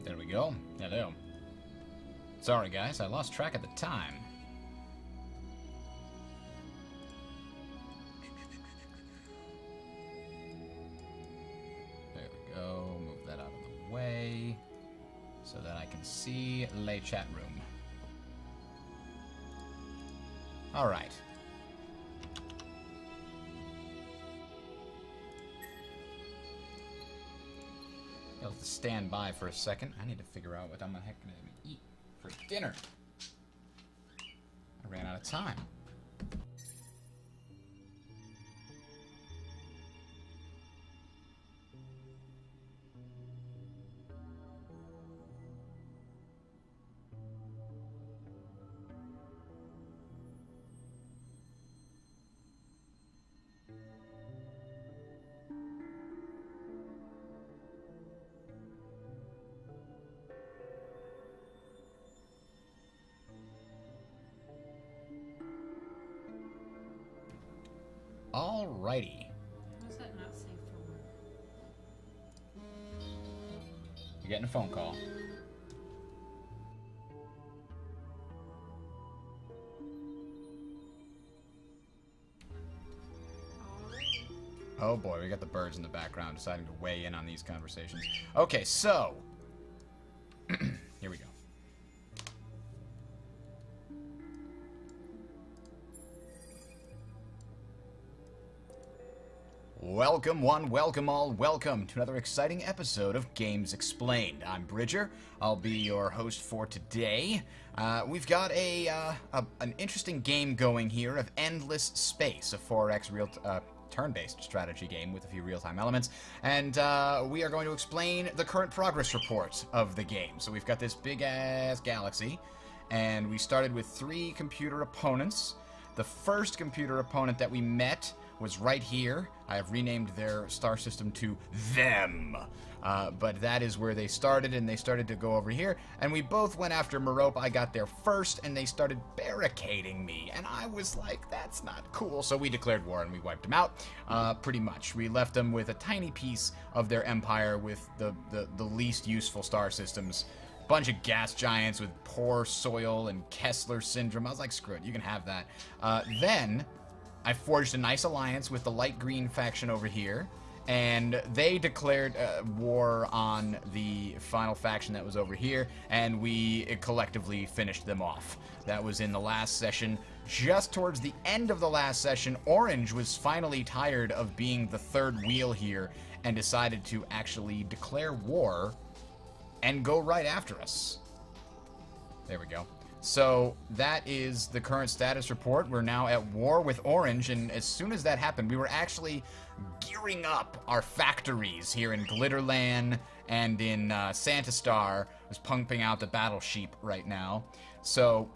There we go. Hello. Sorry, guys, I lost track of the time. There we go. Move that out of the way so that I can see lay chat room. All right. You'll have to stand by for a second. I need to figure out what I'm the heck gonna eat for dinner. I ran out of time. Alrighty. How is that not safe for work? You're getting a phone call. Oh boy, we got the birds in the background deciding to weigh in on these conversations. Okay, so here we go. Welcome one, welcome all, welcome to another exciting episode of Games Explained. I'm Bridger. I'll be your host for today. We've got an interesting game going here of Endless Space, a 4X real turn-based strategy game with a few real-time elements, and we are going to explain the current progress report of the game. So we've got this big-ass galaxy, and we started with 3 computer opponents. The first computer opponent that we met was right here. I have renamed their star system to Them. But that is where they started, and they started to go over here. And we both went after Merope. I got there first, and they started barricading me. And I was like, that's not cool. So we declared war, and we wiped them out, pretty much. We left them with a tiny piece of their empire with the least useful star systems. Bunch of gas giants with poor soil and Kessler syndrome. I was like, screw it, you can have that. Then I forged a nice alliance with the light green faction over here, and they declared war on the final faction that was over here, and we collectively finished them off. That was in the last session. Just towards the end of the last session, Orange was finally tired of being the third wheel here and decided to actually declare war and go right after us. There we go. So that is the current status report. We're now at war with Orange, and as soon as that happened, we were actually gearing up our factories here in Glitterland and in Santa Star. I was pumping out the battle sheep right now. So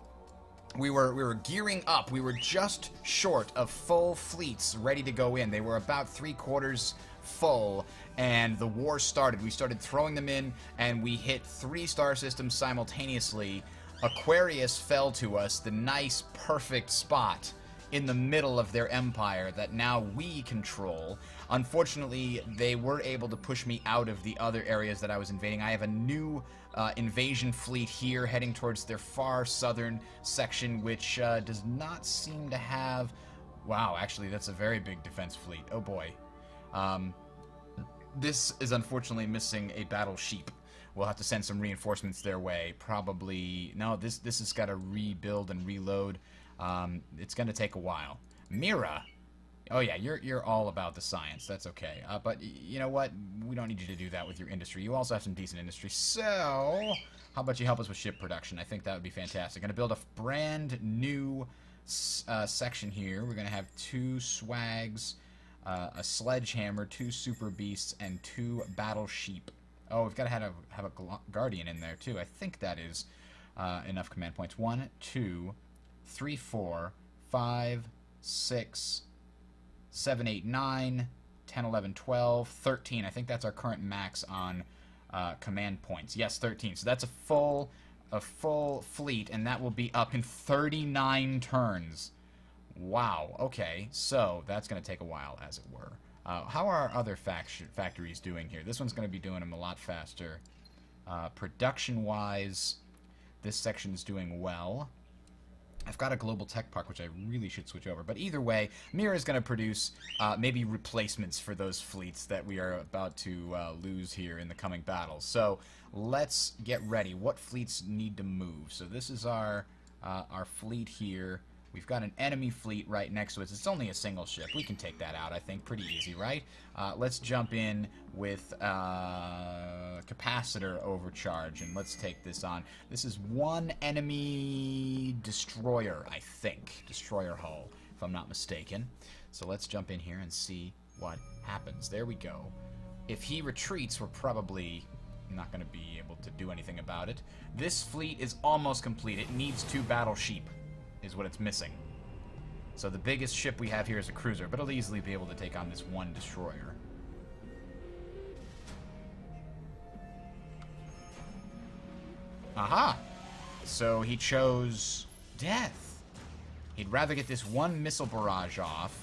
we were gearing up. We were just short of full fleets ready to go in. They were about 3/4 full, and the war started. We started throwing them in, and we hit 3 star systems simultaneously. Aquarius fell to us, the nice, perfect spot in the middle of their empire that now we control. Unfortunately, they were able to push me out of the other areas that I was invading. I have a new invasion fleet here heading towards their far southern section, which does not seem to have... Wow, actually, that's a very big defense fleet. Oh boy. This is unfortunately missing a battle sheep. We'll have to send some reinforcements their way. Probably... No, this has got to rebuild and reload. It's going to take a while. Mira! Oh yeah, you're all about the science. That's okay. But you know what? We don't need you to do that with your industry. You also have some decent industry. So, how about you help us with ship production? I think that would be fantastic. Going to build a brand new section here. We're going to have 2 swags, a sledgehammer, 2 super beasts, and 2 battle sheep. Oh, we've got to have a guardian in there, too. I think that is enough command points. 1, 2, 3, 4, 5, 6, 7, 8, 9, 10, 11, 12, 13. I think that's our current max on command points. Yes, 13. So that's a full fleet, and that will be up in 39 turns. Wow. Okay, so that's going to take a while, as it were. How are our other factories doing here? This one's going to be doing them a lot faster. Production-wise, this section's doing well. I've got a global tech park, which I really should switch over. But either way, Mira's going to produce maybe replacements for those fleets that we are about to lose here in the coming battles. So let's get ready. What fleets need to move? So this is our fleet here. We've got an enemy fleet right next to us. It's only a single ship. We can take that out, I think. Pretty easy, right? Let's jump in with capacitor overcharge, and let's take this on. This is one enemy destroyer, I think. Destroyer hull, if I'm not mistaken. So let's jump in here and see what happens. There we go. If he retreats, we're probably not going to be able to do anything about it. This fleet is almost complete. It needs 2 battle sheep, is what it's missing. So the biggest ship we have here is a cruiser, but it'll easily be able to take on this one destroyer. Aha! So he chose death. He'd rather get this one missile barrage off.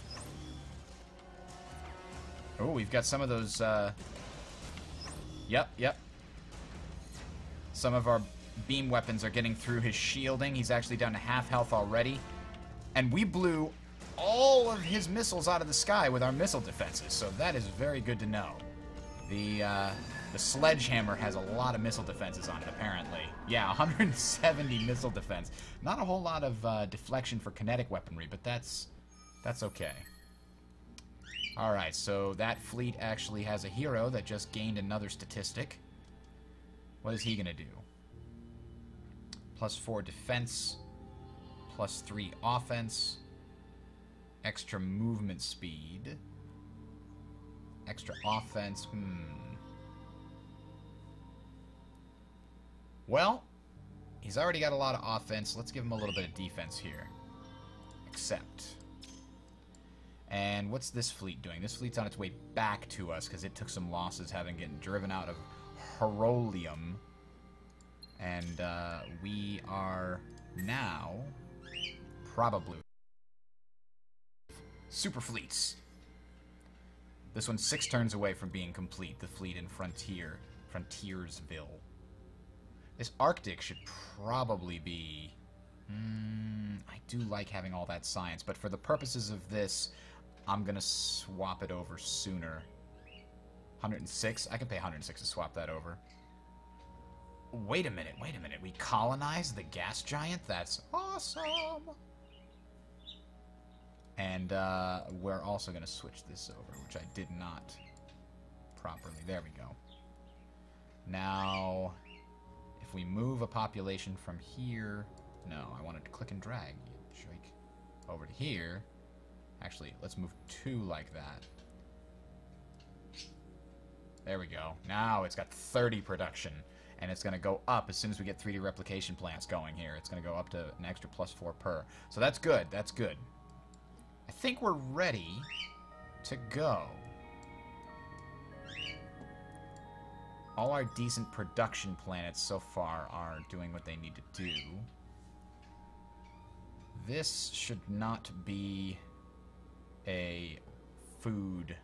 Oh, we've got some of those, Yep. Some of our beam weapons are getting through his shielding. He's actually down to half health already. And we blew all of his missiles out of the sky with our missile defenses, so that is very good to know. The sledgehammer has a lot of missile defenses on it, apparently. Yeah, 170 missile defense. Not a whole lot of deflection for kinetic weaponry, but that's okay. Alright, so that fleet actually has a hero that just gained another statistic. What is he going to do? +4 defense, +3 offense, extra movement speed, extra offense. Well, he's already got a lot of offense. Let's give him a little bit of defense here. Accept. And what's this fleet doing? This fleet's on its way back to us because it took some losses having gotten driven out of Herolium. And we are now probably super fleets. This one's 6 turns away from being complete, the fleet in Frontiersville. This Arctic should probably be... I do like having all that science, but for the purposes of this, I'm going to swap it over sooner. 106? I can pay 106 to swap that over. Wait a minute. We colonized the gas giant? That's awesome! And we're also going to switch this over, which I did not properly. There we go. Now, if we move a population from here... No, I wanted to click and drag. You jerk. Over to here. Actually, let's move 2 like that. There we go. Now it's got 30 production. And it's going to go up as soon as we get 3D replication plants going here. It's going to go up to an extra +4 per. So that's good. That's good. I think we're ready to go. All our decent production planets so far are doing what they need to do. This should not be a food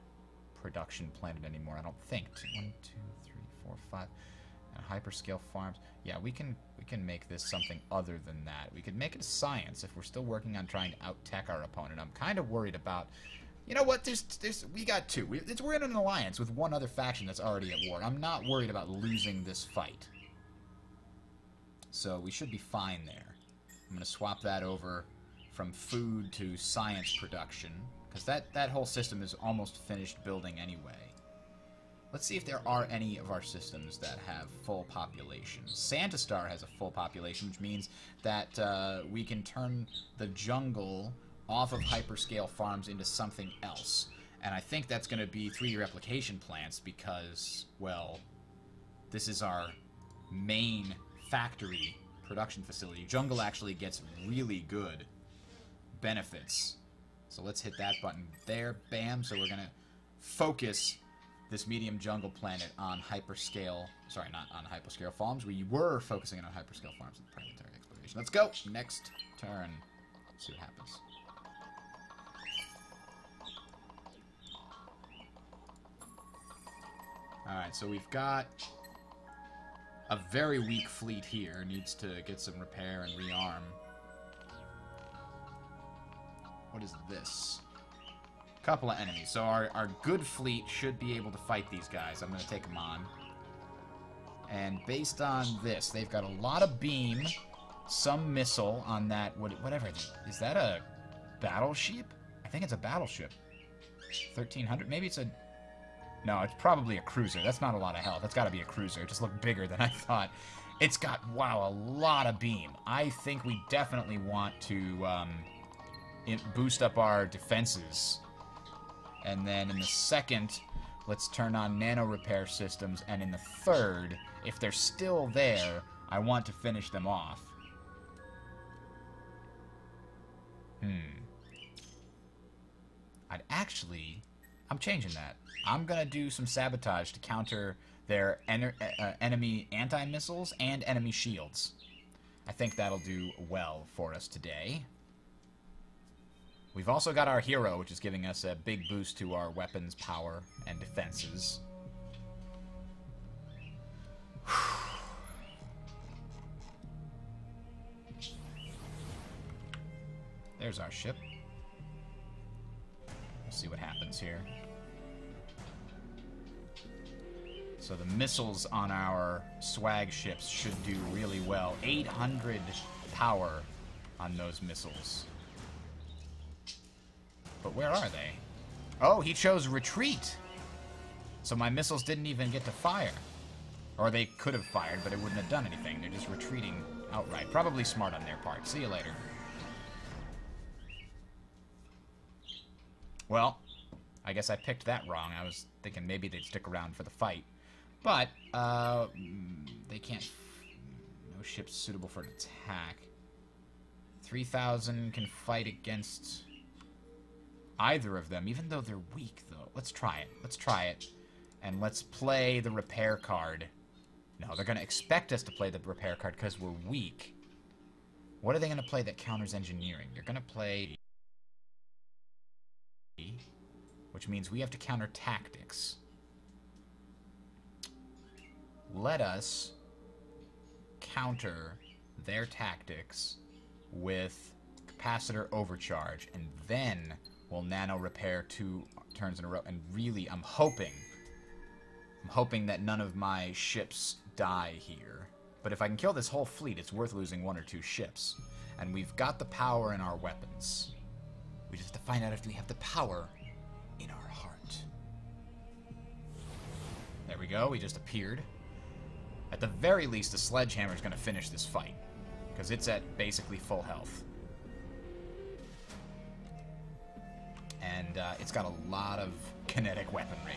production planet anymore, I don't think. 1, 2, 3, 4, 5. And hyperscale farms. Yeah, we can make this something other than that. We could make it a science if we're still working on trying to out-tech our opponent. I'm kind of worried about... You know what? We got 2. We're in an alliance with one other faction that's already at war. I'm not worried about losing this fight. So we should be fine there. I'm going to swap that over from food to science production, because that whole system is almost finished building anyway. Let's see if there are any of our systems that have full population. Santa Star has a full population, which means that we can turn the jungle off of hyperscale farms into something else. And I think that's going to be 3D replication plants because, well, this is our main factory production facility. Jungle actually gets really good benefits. So let's hit that button there. Bam. So we're going to focus this medium jungle planet on hyperscale... Sorry, not on hyperscale farms. We were focusing on hyperscale farms in planetary exploration. Let's go! Next turn. Let's see what happens. Alright, so we've got a very weak fleet here. Needs to get some repair and rearm. What is this? Couple of enemies. So our good fleet should be able to fight these guys. I'm going to take them on. And based on this, they've got a lot of beam, some missile on that. Whatever. Is that a battleship? I think it's a battleship. 1,300? Maybe it's a... No, it's probably a cruiser. That's not a lot of health. That's got to be a cruiser. It just looked bigger than I thought. It's got, wow, a lot of beam. I think we definitely want to boost up our defenses. And then in the second, let's turn on nano repair systems. And in the third, if they're still there, I want to finish them off. I'm changing that. I'm going to do some sabotage to counter their enemy anti-missiles and enemy shields. I think that'll do well for us today. We've also got our hero, which is giving us a big boost to our weapons power and defenses. There's our ship. We'll see what happens here. So the missiles on our swag ships should do really well. 800 power on those missiles. But where are they? Oh, he chose retreat. So my missiles didn't even get to fire. Or they could have fired, but it wouldn't have done anything. They're just retreating outright. Probably smart on their part. See you later. Well, I guess I picked that wrong. I was thinking maybe they'd stick around for the fight. But, they can't... No ships suitable for an attack. 3,000 can fight against either of them, even though they're weak, though. Let's try it. Let's try it. And let's play the repair card. No, they're going to expect us to play the repair card because we're weak. What are they going to play that counters engineering? They're going to play... which means we have to counter tactics. Let us counter their tactics with capacitor overcharge, and then we'll nano repair 2 turns in a row. And really, I'm hoping that none of my ships die here. But if I can kill this whole fleet, it's worth losing 1 or 2 ships. And we've got the power in our weapons. We just have to find out if we have the power in our heart. There we go, we just appeared. At the very least, the sledgehammer is going to finish this fight, because it's at basically full health. And it's got a lot of kinetic weaponry.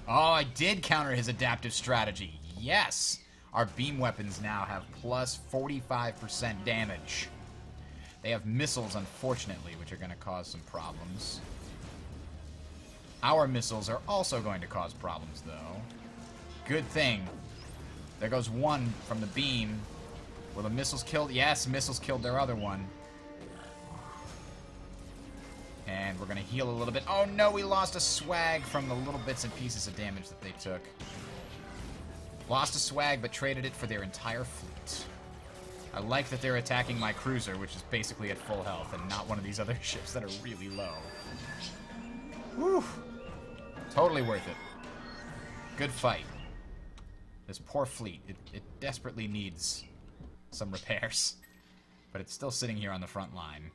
Oh, I did counter his adaptive strategy. Yes! Our beam weapons now have plus 45% damage. They have missiles, unfortunately, which are going to cause some problems. Our missiles are also going to cause problems, though. Good thing. There goes one from the beam. Will the missiles kill? Yes, missiles killed their other one. And we're going to heal a little bit. Oh no, we lost a swag from the little bits and pieces of damage that they took. Lost a swag, but traded it for their entire fleet. I like that they're attacking my cruiser, which is basically at full health, and not one of these other ships that are really low. Whew. Totally worth it. Good fight. This poor fleet, it desperately needs some repairs. But it's still sitting here on the front line.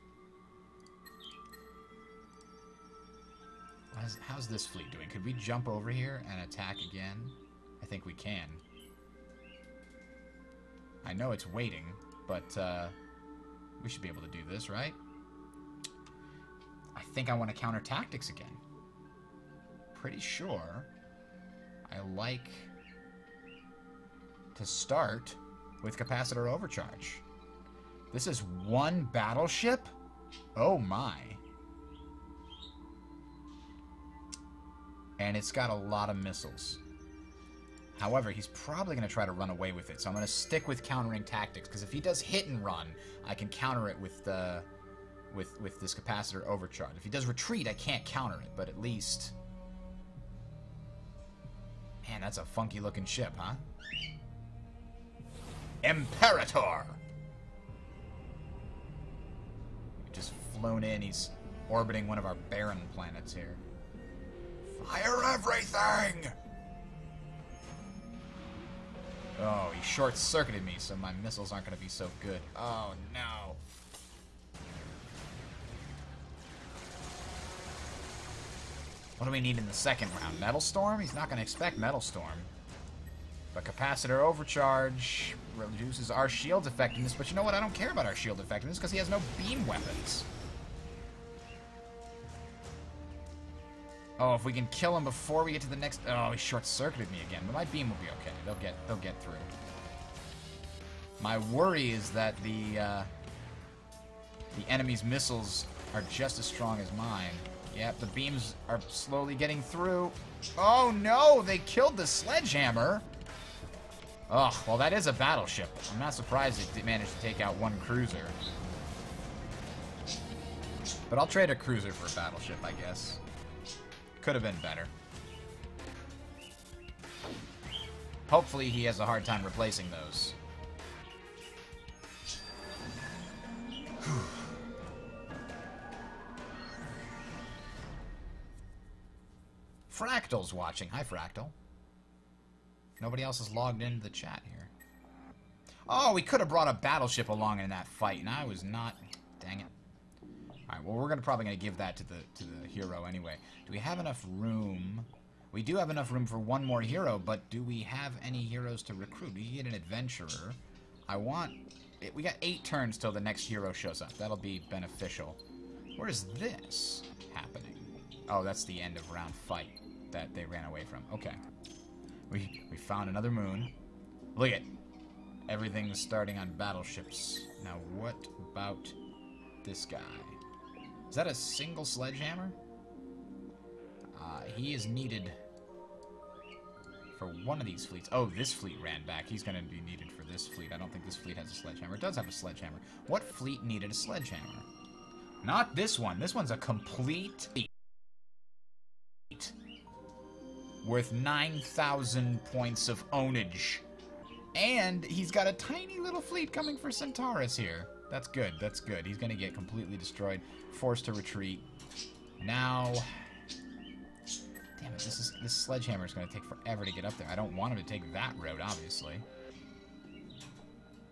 How's this fleet doing? Could we jump over here and attack again? I think we can. I know it's waiting, but we should be able to do this, right? I think I want to counter tactics again. Pretty sure I like to start with capacitor overcharge. This is 1 battleship? Oh my. And it's got a lot of missiles. However, he's probably going to try to run away with it, so I'm going to stick with countering tactics, because if he does hit and run, I can counter it with this capacitor overcharge. If he does retreat, I can't counter it, but at least... Man, that's a funky looking ship, huh? Imperator! Just flown in. He's orbiting one of our barren planets here. Fire everything! Oh, he short-circuited me, so my missiles aren't going to be so good. Oh, no. What do we need in the second round? Metal Storm? He's not going to expect Metal Storm. But Capacitor Overcharge reduces our shield effectiveness. But you know what? I don't care about our shield effectiveness because he has no beam weapons. Oh, if we can kill him before we get to the next... Oh, he short-circuited me again. But my beam will be okay. They'll get through. My worry is that the enemy's missiles are just as strong as mine. Yep, the beams are slowly getting through. Oh, no! They killed the sledgehammer! Oh, well, that is a battleship. I'm not surprised it managed to take out one cruiser. But I'll trade a cruiser for a battleship, I guess. Could have been better. Hopefully he has a hard time replacing those. Fractal's watching. Hi, Fractal. Nobody else is logged into the chat here. Oh, we could have brought a battleship along in that fight, and I was not... Dang it. Alright, well, we're probably going to give that to the hero anyway. Do we have enough room? We do have enough room for one more hero, but do we have any heroes to recruit? We get an adventurer. We got 8 turns till the next hero shows up. That'll be beneficial. Where is this happening? Oh, that's the end of round fight that they ran away from. Okay. We found another moon. Look at everything's starting on battleships. Now, what about this guy? Is that a single sledgehammer? He is needed for one of these fleets. Oh, this fleet ran back. He's going to be needed for this fleet. I don't think this fleet has a sledgehammer. It does have a sledgehammer. What fleet needed a sledgehammer? Not this one. This one's a complete fleet. Worth 9,000 points of ownage. And he's got a tiny little fleet coming for Centaurus here. That's good. That's good. He's going to get completely destroyed. Forced to retreat. Now... Damn it, this sledgehammer is going to take forever to get up there. I don't want him to take that road, obviously.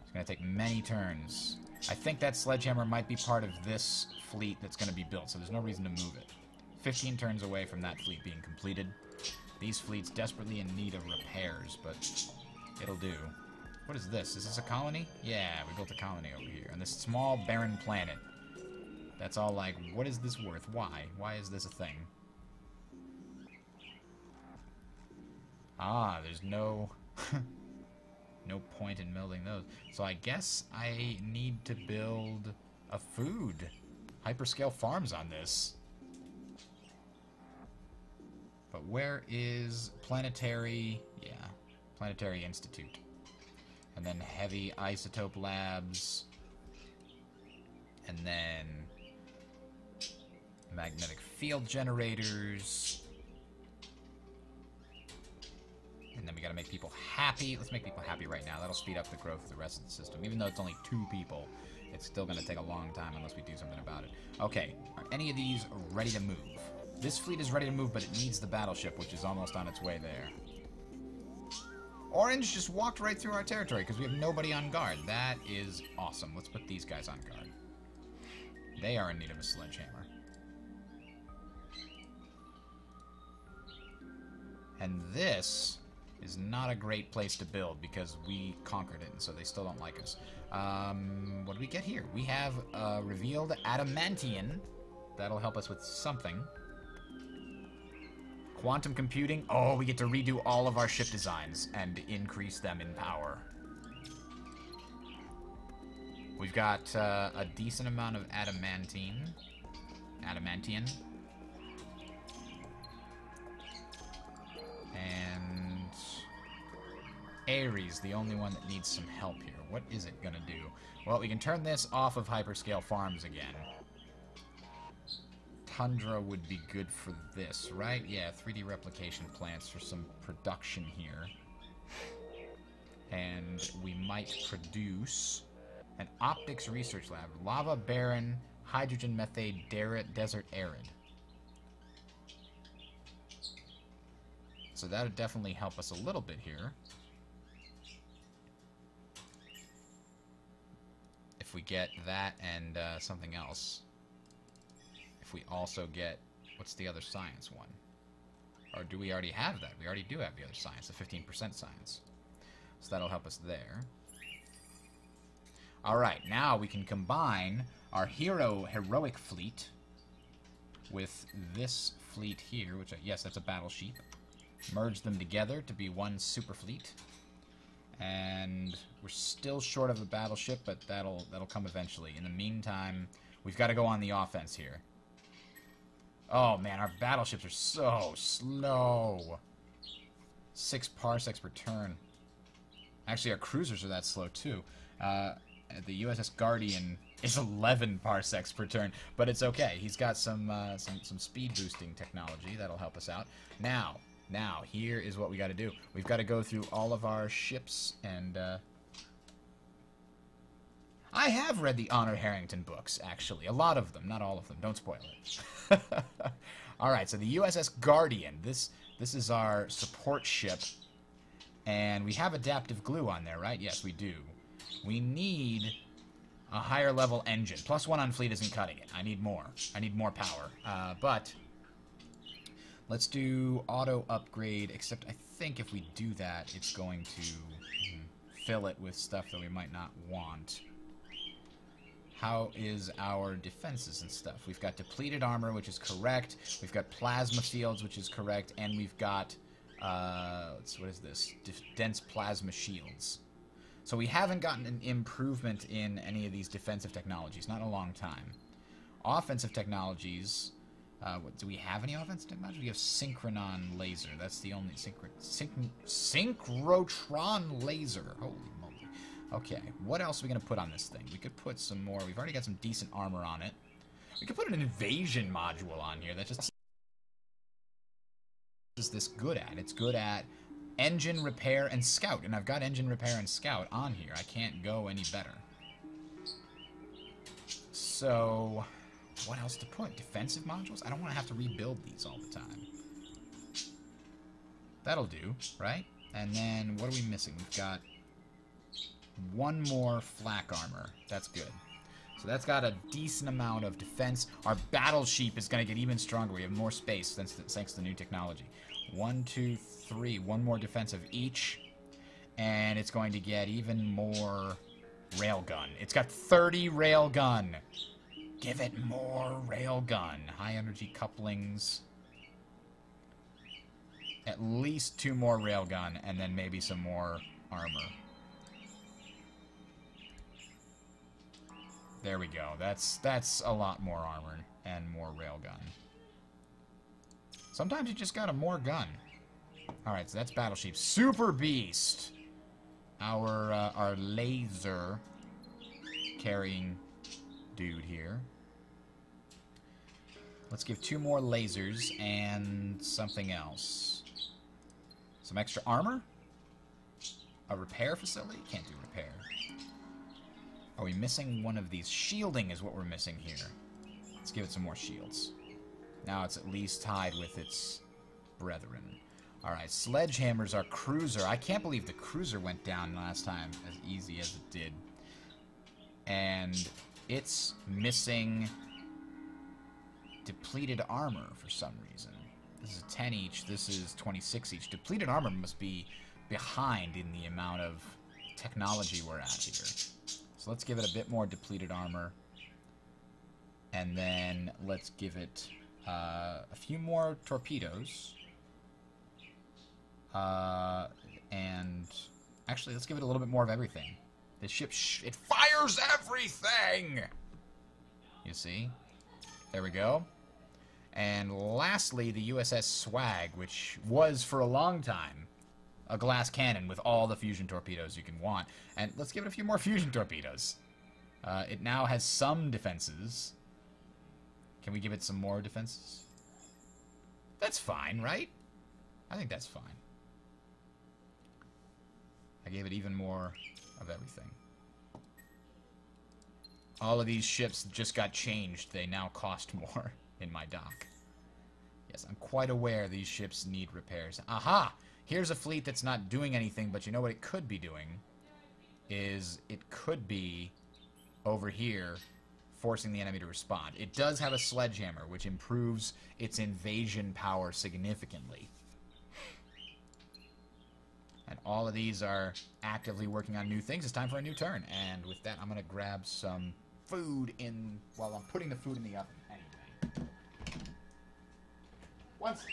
It's going to take many turns. I think that sledgehammer might be part of this fleet that's going to be built, so there's no reason to move it. 15 turns away from that fleet being completed. These fleets desperately in need of repairs, but it'll do. What is this? Is this a colony? Yeah, we built a colony over here. On this small, barren planet. That's all like, what is this worth? Why? Why is this a thing? Ah, there's no... no point in building those. So I guess I need to build a food. Hyperscale farms on this. But where is Planetary... Yeah, Planetary Institute. And then Heavy Isotope Labs. And then... Magnetic Field Generators. And then we gotta make people happy. Let's make people happy right now. That'll speed up the growth of the rest of the system. Even though it's only 2 people, it's still gonna take a long time unless we do something about it. Okay, are any of these ready to move? This fleet is ready to move, but it needs the battleship, which is almost on its way there. Orange just walked right through our territory because we have nobody on guard. That is awesome. Let's put these guys on guard. They are in need of a sledgehammer. And this is not a great place to build because we conquered it, and so they still don't like us. What do we get here? We have revealed adamantium. That'll help us with something. Quantum computing. Oh, we get to redo all of our ship designs and increase them in power. We've got a decent amount of adamantium. And Ares, the only one that needs some help here. What is it gonna do? Well, we can turn this off of hyperscale farms again. Tundra would be good for this, right? Yeah, 3D replication plants for some production here. And we might produce an optics research lab. Lava barren, hydrogen methane, desert arid. So that would definitely help us a little bit here. If we get that and something else. If we also get... What's the other science one? Or do we already have that? We already do have the other science, the 15% science. So that'll help us there. Alright, now we can combine our heroic fleet with this fleet here, which, yes, that's a battleship. Merge them together to be one super fleet. And we're still short of a battleship, but that'll come eventually. In the meantime, we've got to go on the offense here. Oh, man, our battleships are so slow. 6 parsecs per turn. Actually, our cruisers are that slow, too. The USS Guardian is 11 parsecs per turn, but it's okay. He's got some speed boosting technology that'll help us out. Now, here is what we got to do. We've got to go through all of our ships, and I have read the Honor Harrington books, actually. A lot of them, not all of them. Don't spoil it. Alright, so the USS Guardian. This is our support ship, and we have adaptive glue on there, right? Yes, we do. We need a higher level engine. +1 on fleet isn't cutting it. I need more. I need more power. But let's do auto upgrade, except I think if we do that, it's going to fill it with stuff that we might not want. How is our defenses and stuff? We've got depleted armor, which is correct. We've got plasma fields, which is correct. And we've got, what is this? Dense plasma shields. So we haven't gotten an improvement in any of these defensive technologies. Not in a long time. Offensive technologies... do we have any offensive technology? We have synchronon laser. That's the only synchrotron laser. Holy moly. Okay, what else are we going to put on this thing? We could put some more. We've already got some decent armor on it. We could put an invasion module on here. That just is this good at? It's good at engine repair and scout. And I've got engine repair and scout on here. I can't go any better. So... what else to put? Defensive modules? I don't want to have to rebuild these all the time. That'll do, right? And then, what are we missing? We've got one more flak armor. That's good. So that's got a decent amount of defense. Our battleship is going to get even stronger. We have more space thanks to the new technology. 1, 2, 3. One more defensive each. And it's going to get even more railgun. It's got 30 railgun. Give it more railgun. High energy couplings. At least 2 more railgun, and then maybe some more armor. There we go. That's a lot more armor and more railgun. Sometimes you just got a more gun. Alright, so that's battleship. Super Beast. Our laser carrying dude here. Let's give 2 more lasers and something else. Some extra armor? A repair facility? Can't do repair. Are we missing one of these? Shielding is what we're missing here. Let's give it some more shields. Now it's at least tied with its brethren. Alright, Sledgehammer's our cruiser. I can't believe the cruiser went down last time as easy as it did. And it's missing depleted armor for some reason. This is 10 each, this is 26 each. Depleted armor must be behind in the amount of technology we're at here. So let's give it a bit more depleted armor. And then let's give it a few more torpedoes. And actually, let's give it a little bit more of everything. This ship, it fires everything! You see? There we go. And lastly, the USS Swag, which was for a long time a glass cannon with all the fusion torpedoes you can want. And let's give it a few more fusion torpedoes. It now has some defenses. Can we give it some more defenses? That's fine, right? I think that's fine. I gave it even more of everything. All of these ships just got changed. They now cost more in my dock. Yes, I'm quite aware these ships need repairs. Aha! Here's a fleet that's not doing anything, but you know what it could be doing? Is it could be over here forcing the enemy to respond. It does have a sledgehammer, which improves its invasion power significantly. And all of these are actively working on new things. It's time for a new turn. And with that, I'm going to grab some food in... Well, I'm putting the food in the oven anyway. Once...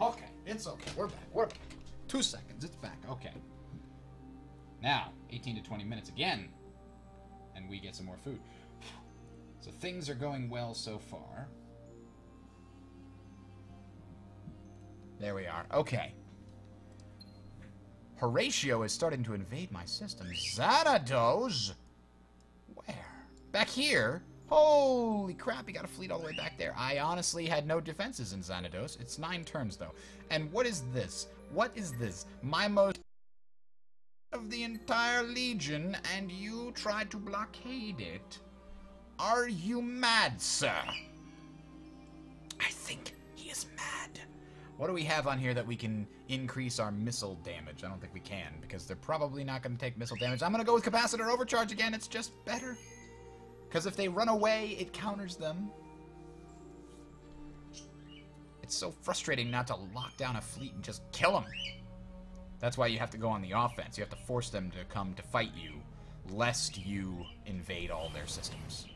Okay, it's okay. We're back. 2 seconds, it's back. Okay. Now, 18 to 20 minutes again, and we get some more food. So things are going well so far. There we are. Okay. Horatio is starting to invade my system. Xanados? Where? Back here? Holy crap, he got a fleet all the way back there. I honestly had no defenses in Xanados. It's 9 turns, though. And what is this? What is this? My most of the entire Legion, and you tried to blockade it? Are you mad, sir? I think he is mad. What do we have on here that we can increase our missile damage? I don't think we can, because they're probably not going to take missile damage. I'm going to go with Capacitor Overcharge again. It's just better. Because if they run away, it counters them. It's so frustrating not to lock down a fleet and just kill them. That's why you have to go on the offense. You have to force them to come to fight you, lest you invade all their systems.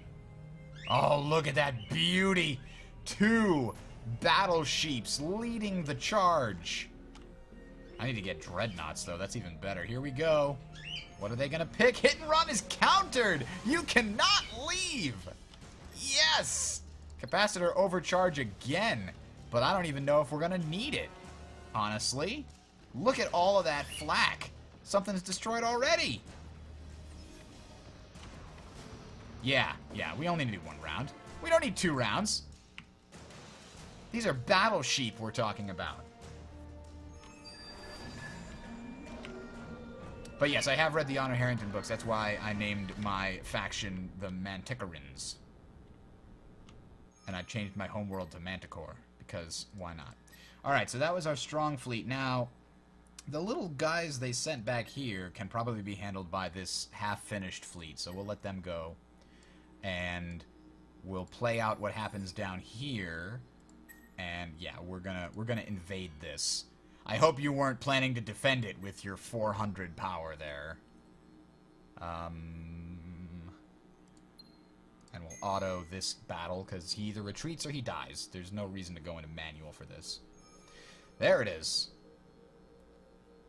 Oh, look at that beauty! 2 battleships leading the charge. I need to get Dreadnaughts, though. That's even better. Here we go. What are they going to pick? Hit and run is countered! You cannot leave! Yes! Capacitor overcharge again. But I don't even know if we're going to need it. Honestly. Look at all of that flak. Something's destroyed already. Yeah, we only need 1 round. We don't need 2 rounds. These are battle sheep we're talking about. But yes, I have read the Honor Harrington books. That's why I named my faction the Manticorans. And I changed my homeworld to Manticore, because why not? Alright, so that was our strong fleet. Now, the little guys they sent back here can probably be handled by this half-finished fleet, so we'll let them go. And we'll play out what happens down here. And yeah, we're gonna invade this. I hope you weren't planning to defend it with your 400 power there. And we'll auto this battle, because he either retreats or he dies. There's no reason to go into manual for this. There it is.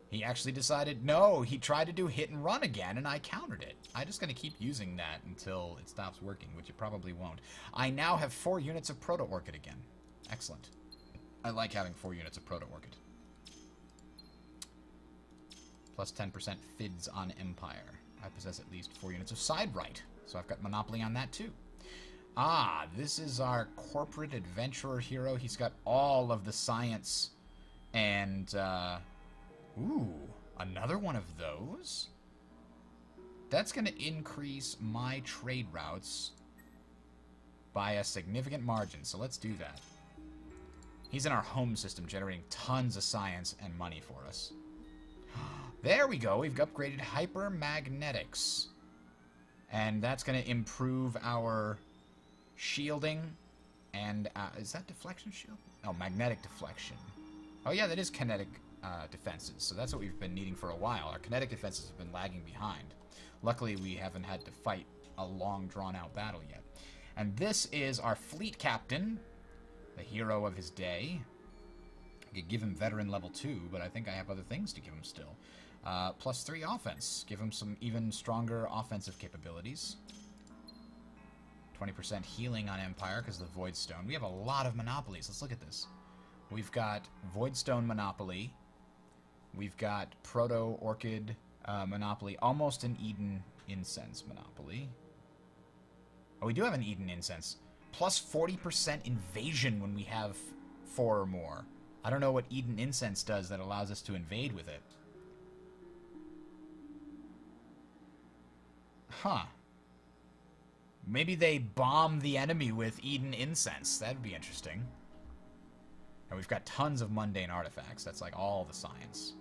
He actually decided, no, he tried to do hit and run again, and I countered it. I'm just going to keep using that until it stops working, which it probably won't. I now have 4 units of Proto-Orchid again. Excellent. I like having 4 units of Proto-Orchid. Plus 10% FIDS on Empire. I possess at least 4 units of Sidebright, so I've got Monopoly on that too. Ah, this is our corporate adventurer hero. He's got all of the science and, ooh, another one of those? That's going to increase my trade routes by a significant margin, so let's do that. He's in our home system, generating tons of science and money for us. There we go. We've upgraded hypermagnetics. And that's going to improve our shielding. And, is that deflection shield? Oh, magnetic deflection. Oh, yeah, that is kinetic defenses. So that's what we've been needing for a while. Our kinetic defenses have been lagging behind. Luckily, we haven't had to fight a long, drawn-out battle yet. And this is our fleet captain, the hero of his day. I could give him veteran level 2, but I think I have other things to give him still. +3 offense. Give him some even stronger offensive capabilities. 20% healing on Empire because of the Void Stone. We have a lot of monopolies. Let's look at this. We've got Void Stone Monopoly. We've got Proto-Orchid Monopoly. Almost an Eden Incense Monopoly. Oh, we do have an Eden Incense. +40% invasion when we have 4 or more. I don't know what Eden Incense does that allows us to invade with it. Huh. Maybe they bomb the enemy with Eden Incense. That'd be interesting. And we've got tons of mundane artifacts. That's like all the science.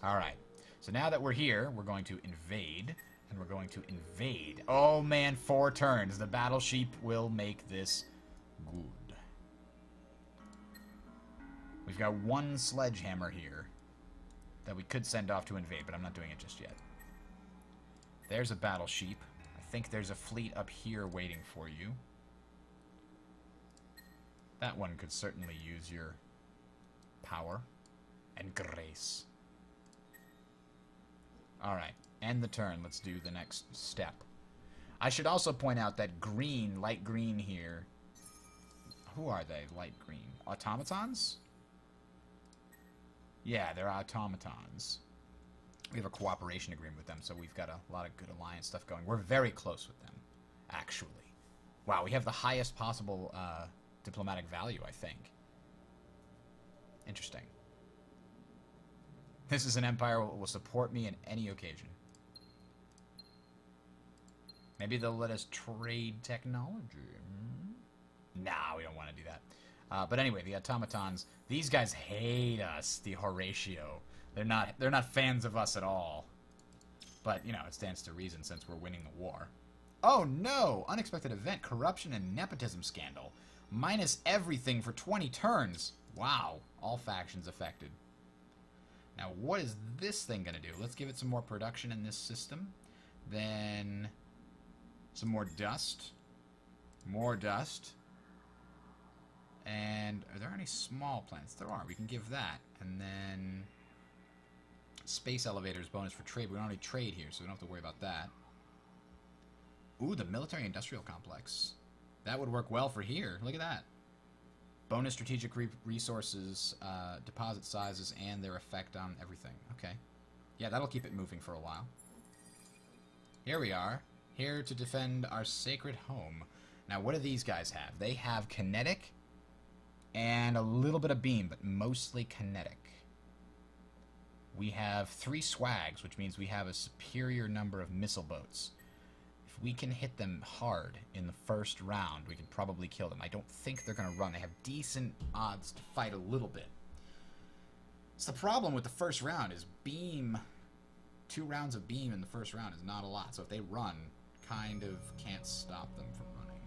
Alright. So now that we're here, we're going to invade. And we're going to invade. Oh man, 4 turns. The battle sheep will make this good. We've got 1 sledgehammer here that we could send off to invade, but I'm not doing it just yet. There's a battle sheep. I think there's a fleet up here waiting for you. That one could certainly use your power and grace. Alright, end the turn. Let's do the next step. I should also point out that green, light green here. Who are they, light green? Automatons? Yeah, they're automatons. We have a cooperation agreement with them, so we've got a lot of good alliance stuff going. We're very close with them, actually. Wow, we have the highest possible diplomatic value, I think. Interesting. This is an empire that will support me in any occasion. Maybe they'll let us trade technology. Nah, we don't want to do that. But anyway, the automatons, these guys hate us, the Horatio. They're not fans of us at all. But, you know, it stands to reason since we're winning the war. Oh no! Unexpected event, corruption and nepotism scandal. Minus everything for 20 turns. Wow. All factions affected. Now, what is this thing going to do? Let's give it some more production in this system. Then some more dust. More dust. And are there any small planets? There are. We can give that. And then space elevators bonus for trade. We don't already trade here, so we don't have to worry about that. Ooh, the military-industrial complex. That would work well for here. Look at that. Bonus strategic resources, deposit sizes, and their effect on everything. Okay. Yeah, that'll keep it moving for a while. Here we are. Here to defend our sacred home. Now, what do these guys have? They have kinetic and a little bit of beam, but mostly kinetic. We have 3 swags, which means we have a superior number of missile boats. If we can hit them hard in the first round, we can probably kill them. I don't think they're going to run. They have decent odds to fight a little bit. So the problem with the first round is beam. 2 rounds of beam in the first round is not a lot. So if they run, kind of can't stop them from running.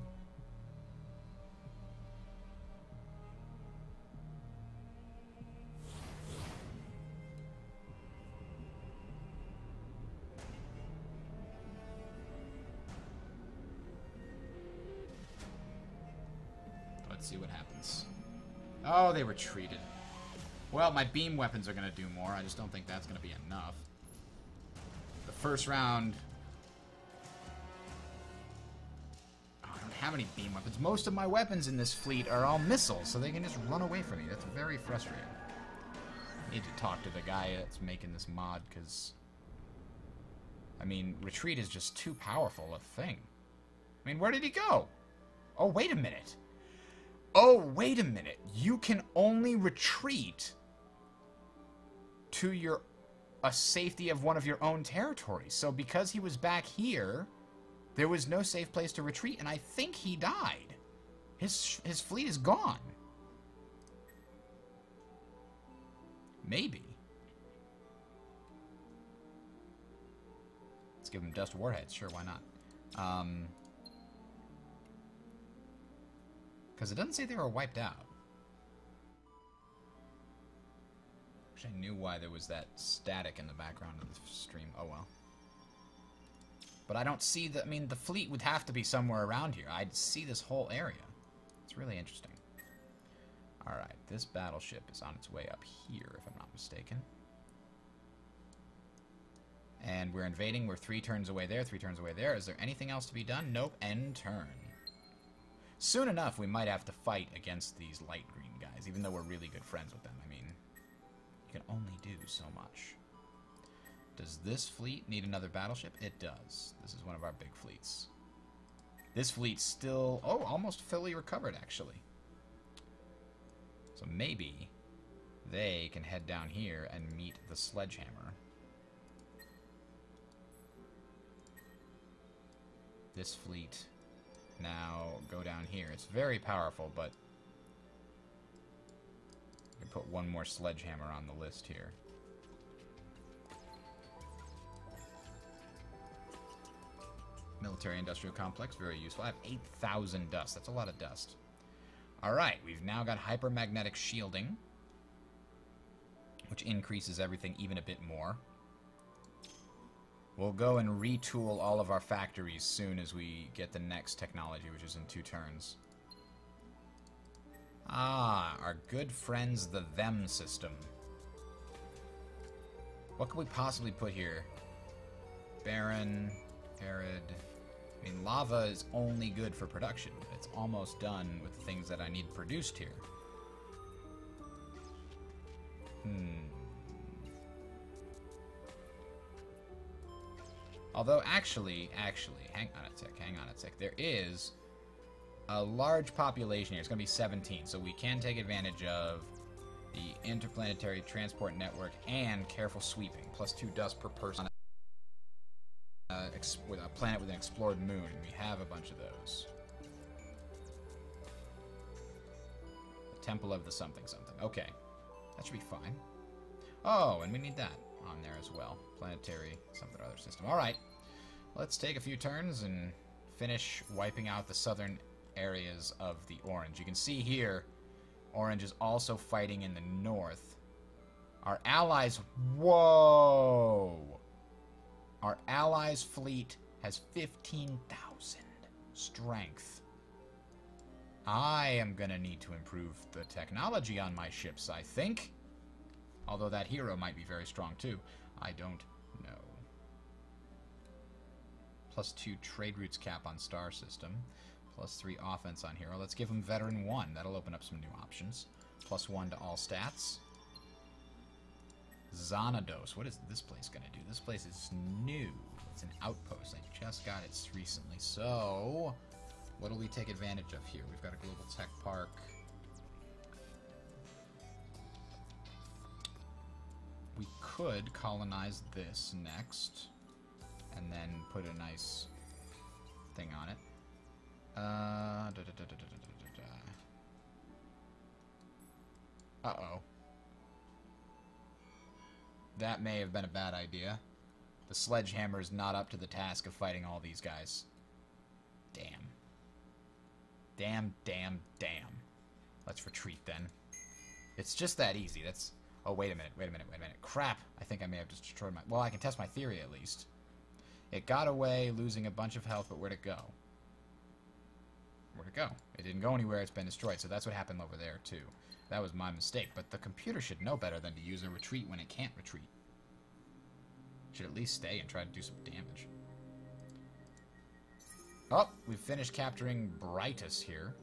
Let's see what happens. Oh, they retreated. Well, my beam weapons are going to do more. I just don't think that's going to be enough. The first round... Oh, I don't have any beam weapons. Most of my weapons in this fleet are all missiles, so they can just run away from me. That's very frustrating. I need to talk to the guy that's making this mod, because... I mean, retreat is just too powerful a thing. I mean, where did he go? Oh, wait a minute. Oh, wait a minute. You can only retreat to your a safety of one of your own territories. So because he was back here, there was no safe place to retreat, and I think he died. His fleet is gone. Maybe. Let's give him dust warheads. Sure, why not? Because it doesn't say they were wiped out. Wish I knew why there was that static in the background of the stream. Oh well. But I don't see the... I mean, the fleet would have to be somewhere around here. I'd see this whole area. It's really interesting. Alright, this battleship is on its way up here, if I'm not mistaken. And we're invading. We're 3 turns away there, 3 turns away there. Is there anything else to be done? Nope. End turn. Soon enough, we might have to fight against these light green guys, even though we're really good friends with them. I mean, you can only do so much. Does this fleet need another battleship? It does. This is one of our big fleets. This fleet's still... oh, almost fully recovered, actually. So maybe they can head down here and meet the sledgehammer. This fleet now go down here. It's very powerful, but I can put one more sledgehammer on the list here. Military-industrial complex, very useful. I have 8,000 dust. That's a lot of dust. Alright, we've now got hypermagnetic shielding, which increases everything even a bit more. We'll go and retool all of our factories soon as we get the next technology, which is in 2 turns. Ah, our good friends, the Them system. What could we possibly put here? Barren, arid... I mean, lava is only good for production. It's almost done with the things that I need produced here. Although, actually, hang on a sec. There is a large population here. It's going to be 17, so we can take advantage of the interplanetary transport network and careful sweeping, plus 2 dust per person. With a planet with an explored moon. We have a bunch of those. The Temple of the something something. Okay. That should be fine. Oh, and we need that on there as well. Planetary something or other system. Alright. Let's take a few turns and finish wiping out the southern areas of the orange. You can see here, orange is also fighting in the north. Our allies... whoa! Our allies' fleet has 15,000 strength. I am gonna need to improve the technology on my ships, I think. Although that hero might be very strong too. I don't know. Plus 2 trade routes cap on star system. Plus 3 offense on hero. Let's give him veteran 1. That'll open up some new options. Plus 1 to all stats. Xanados. What is this place going to do? This place is new. It's an outpost. I just got it recently. So, what do we take advantage of here? We've got a global tech park. We could colonize this next. And then put a nice thing on it. Uh-oh. That may have been a bad idea. The sledgehammer is not up to the task of fighting all these guys. Damn. Damn, damn, damn. Let's retreat then. It's just that easy. That's... oh, wait a minute. Crap. I think I may have just destroyed my... well, I can test my theory at least. It got away, losing a bunch of health, but where'd it go? Where'd it go? It didn't go anywhere. It's been destroyed. So that's what happened over there, too. That was my mistake, but the computer should know better than to use a retreat when it can't retreat. Should at least stay and try to do some damage. Oh, we've finished capturing Brightus here.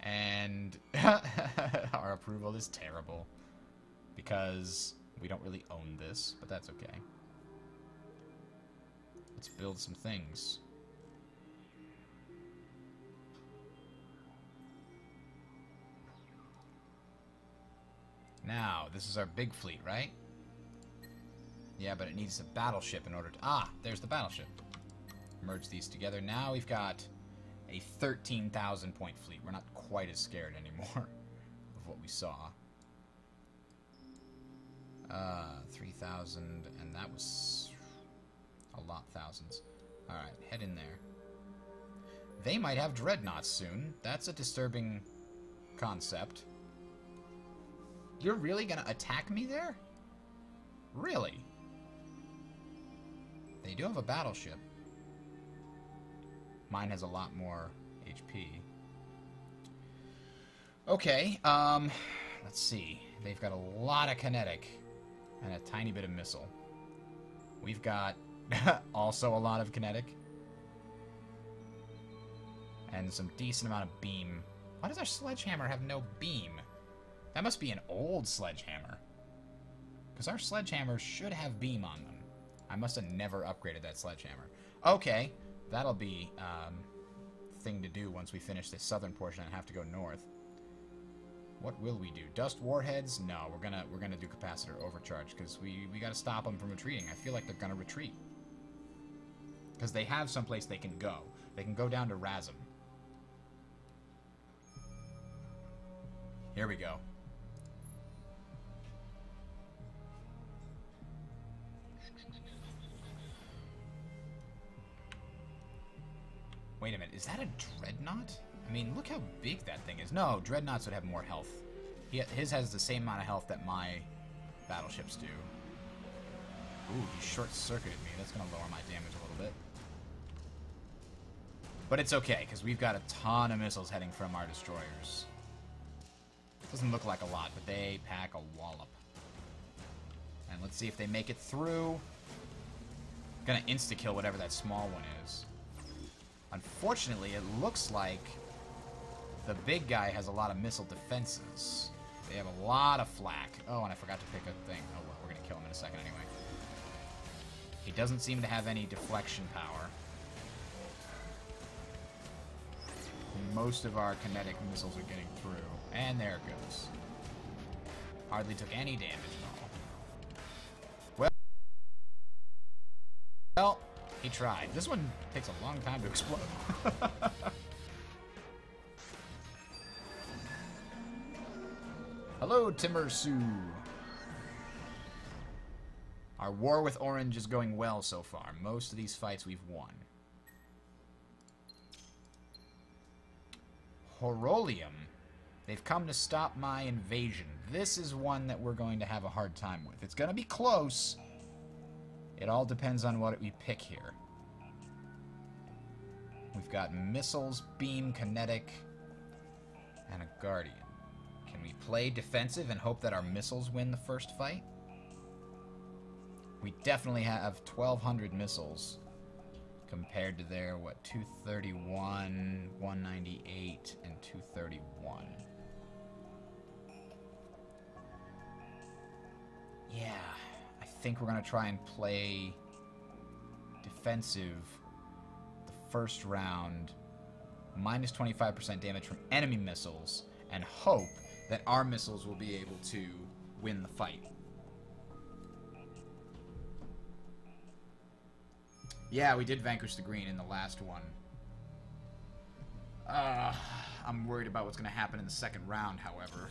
And our approval is terrible. Because we don't really own this, but that's okay. Let's build some things. Now, this is our big fleet, right? Yeah, but it needs a battleship in order to... Ah, there's the battleship. Merge these together. Now we've got a 13,000 point fleet. We're not quite as scared anymore of what we saw. 3,000, and that was a lot thousands. Alright, head in there. They might have dreadnoughts soon. That's a disturbing concept. You're really gonna attack me there? Really? They do have a battleship. Mine has a lot more HP. Okay, let's see. They've got a lot of kinetic and a tiny bit of missile. We've got also a lot of kinetic. And some decent amount of beam. Why does our sledgehammer have no beam? That must be an old sledgehammer. Because our sledgehammers should have beam on them. I must have never upgraded that sledgehammer. Okay, that'll be thing to do once we finish this southern portion and have to go north. What will we do? Dust warheads? No, we're gonna do capacitor overcharge because we gotta stop them from retreating. I feel like they're gonna retreat because they have someplace they can go. They can go down to Razum. Here we go. Wait a minute, is that a Dreadnought? I mean, look how big that thing is. No, Dreadnoughts would have more health. His has the same amount of health that my battleships do. Ooh, he short-circuited me. That's going to lower my damage a little bit. But it's okay, because we've got a ton of missiles heading from our destroyers. Doesn't look like a lot, but they pack a wallop. And let's see if they make it through. Gonna insta-kill whatever that small one is. Unfortunately, it looks like the big guy has a lot of missile defenses. They have a lot of flak. Oh, and I forgot to pick a thing. Oh well, we're gonna kill him in a second anyway. He doesn't seem to have any deflection power. Most of our kinetic missiles are getting through. And there it goes. Hardly took any damage at all. Well, he tried. This one takes a long time to explode. Hello, Timursu. Our war with Orange is going well so far. Most of these fights we've won. Horolium. They've come to stop my invasion. This is one that we're going to have a hard time with. It's going to be close. It all depends on what we pick here. We've got missiles, beam, kinetic, and a guardian. Can we play defensive and hope that our missiles win the first fight? We definitely have 1,200 missiles compared to their, what, 231, 198, and 231. Yeah, I think we're going to try and play defensive the first round, minus 25% damage from enemy missiles, and hope that our missiles will be able to win the fight. Yeah, we did vanquish the green in the last one. I'm worried about what's going to happen in the second round, however.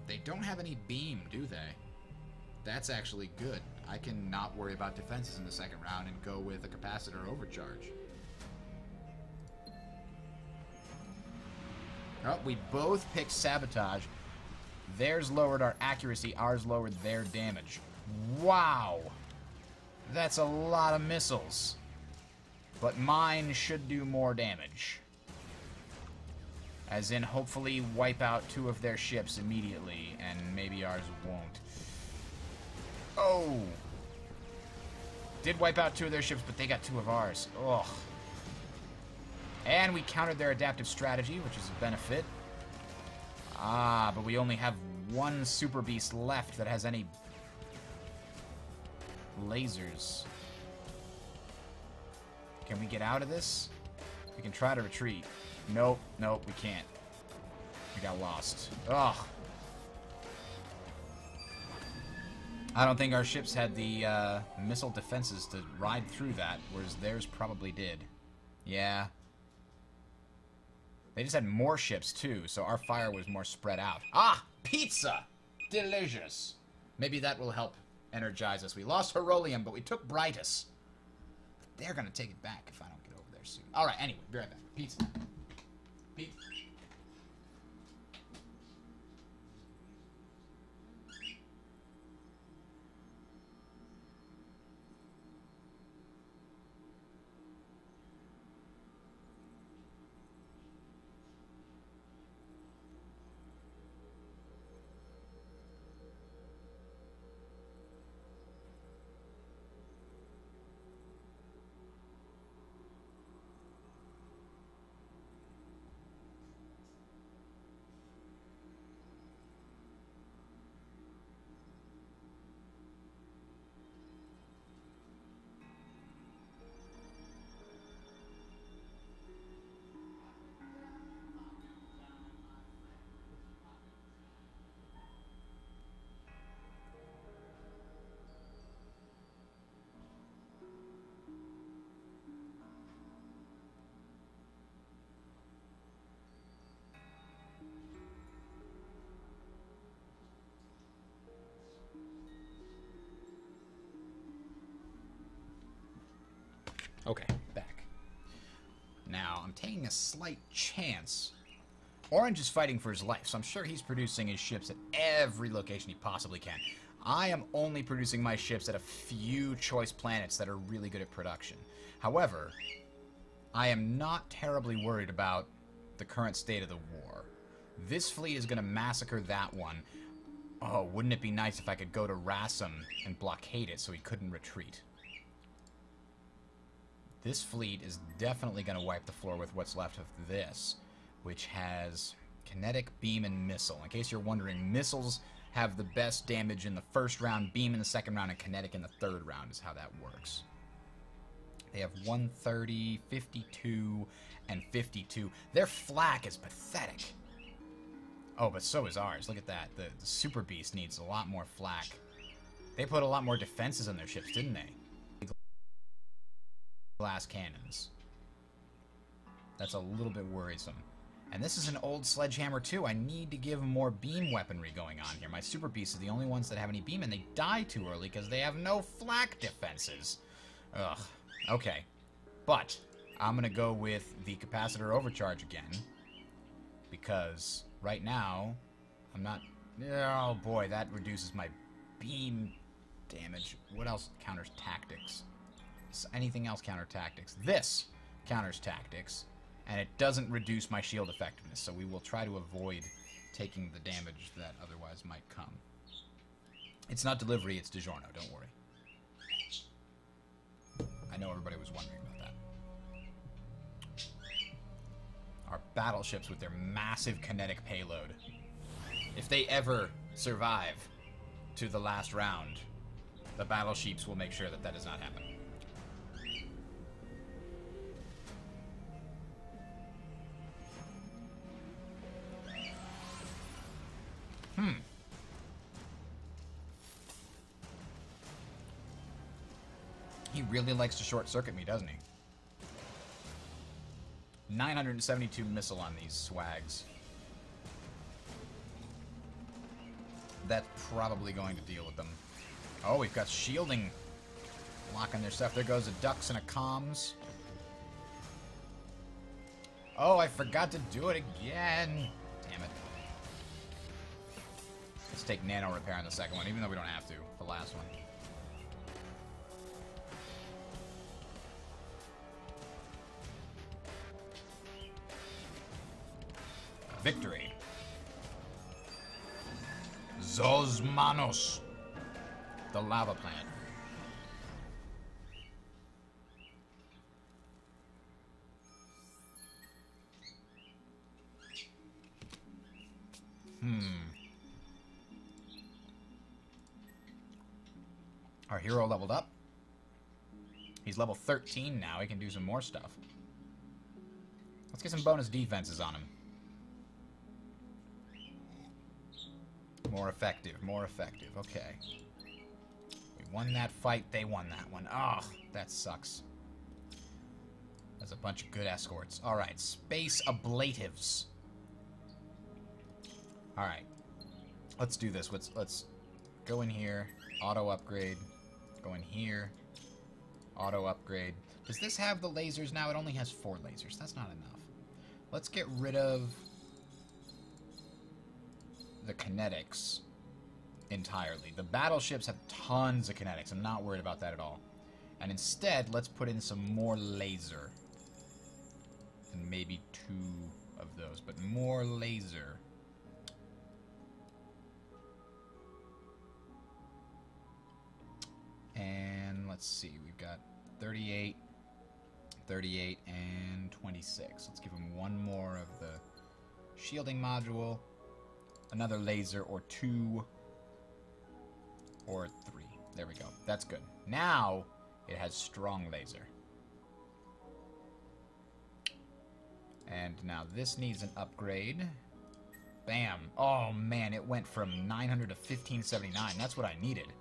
They don't have any beam, do they? That's actually good. I can not worry about defenses in the second round and go with a capacitor overcharge. Oh, we both picked sabotage. Theirs lowered our accuracy, ours lowered their damage. Wow! That's a lot of missiles. But mine should do more damage. As in, hopefully wipe out 2 of their ships immediately, and maybe ours won't. Oh! Did wipe out 2 of their ships, but they got 2 of ours. Ugh. And we countered their adaptive strategy, which is a benefit. Ah, but we only have 1 Super Beast left that has any lasers. Can we get out of this? We can try to retreat. Nope, nope, we can't. We got lost. Ugh. I don't think our ships had the missile defenses to ride through that, whereas theirs probably did. Yeah. They just had more ships, too, so our fire was more spread out. Ah! Pizza! Delicious! Maybe that will help energize us. We lost Herolium, but we took Brightus. They're gonna take it back if I don't get over there soon. Alright, anyway, be right back. Pizza. Pizza. Okay, back. Now, I'm taking a slight chance. Orange is fighting for his life, so I'm sure he's producing his ships at every location he possibly can. I am only producing my ships at a few choice planets that are really good at production. However, I am not terribly worried about the current state of the war. This fleet is going to massacre that one. Oh, wouldn't it be nice if I could go to Rassam and blockade it so he couldn't retreat? This fleet is definitely going to wipe the floor with what's left of this, which has kinetic, beam, and missile. In case you're wondering, missiles have the best damage in the first round, beam in the second round, and kinetic in the third round is how that works. They have 130, 52, and 52. Their flak is pathetic. Oh, but so is ours. Look at that. The Super Beast needs a lot more flak. They put a lot more defenses on their ships, didn't they? Glass cannons. That's a little bit worrisome. And this is an old sledgehammer too. I need to give more beam weaponry going on here. My Super Beasts are the only ones that have any beam, and they die too early because they have no flak defenses. Ugh. Okay. But I'm going to go with the capacitor overcharge again. Because right now, I'm not... Oh boy, that reduces my beam damage. What else counters tactics? Anything else counter tactics? This counters tactics, and it doesn't reduce my shield effectiveness, so we will try to avoid taking the damage that otherwise might come. It's not delivery, it's DiGiorno, don't worry. I know everybody was wondering about that. Our battleships with their massive kinetic payload. If they ever survive to the last round, the battleships will make sure that that does not happen. He really likes to short-circuit me, doesn't he? 972 missile on these swags. That's probably going to deal with them. Oh, we've got shielding blocking their stuff. There goes a ducks and a comms. Oh, I forgot to do it again. Damn it. Let's take nano repair on the second one, even though we don't have to. The last one. Victory. Zosmanos. The lava planet. Our hero leveled up. He's level 13 now. He can do some more stuff. Let's get some bonus defenses on him. More effective, more effective. Okay. won that fight, they won that one. Oh, that sucks. There's a bunch of good escorts. Alright, space ablatives. Alright. Let's do this. Let's go in here. Auto upgrade. Go in here. Auto upgrade. Does this have the lasers now? It only has 4 lasers. That's not enough. Let's get rid of the kinetics entirely. The battleships have tons of kinetics. I'm not worried about that at all. And instead, let's put in some more laser. And maybe 2 of those, but more laser. And let's see, we've got 38, 38, and 26. Let's give him 1 more of the shielding module, another laser, or 2, or 3. There we go. That's good. Now it has strong laser. And now this needs an upgrade. Bam. Oh man, it went from 900 to 1579. That's what I needed.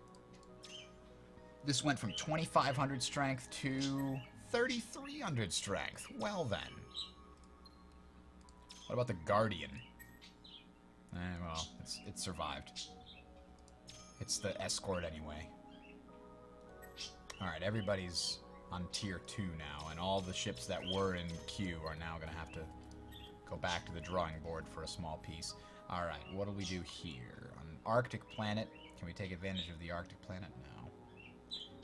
This went from 2500 strength to 3300 strength. Well then. What about the Guardian? Well, it survived. It's the escort anyway. Alright, everybody's on tier 2 now, and all the ships that were in queue are now going to have to go back to the drawing board for a small piece. Alright, what do we do here? On an Arctic planet, can we take advantage of the Arctic planet? No.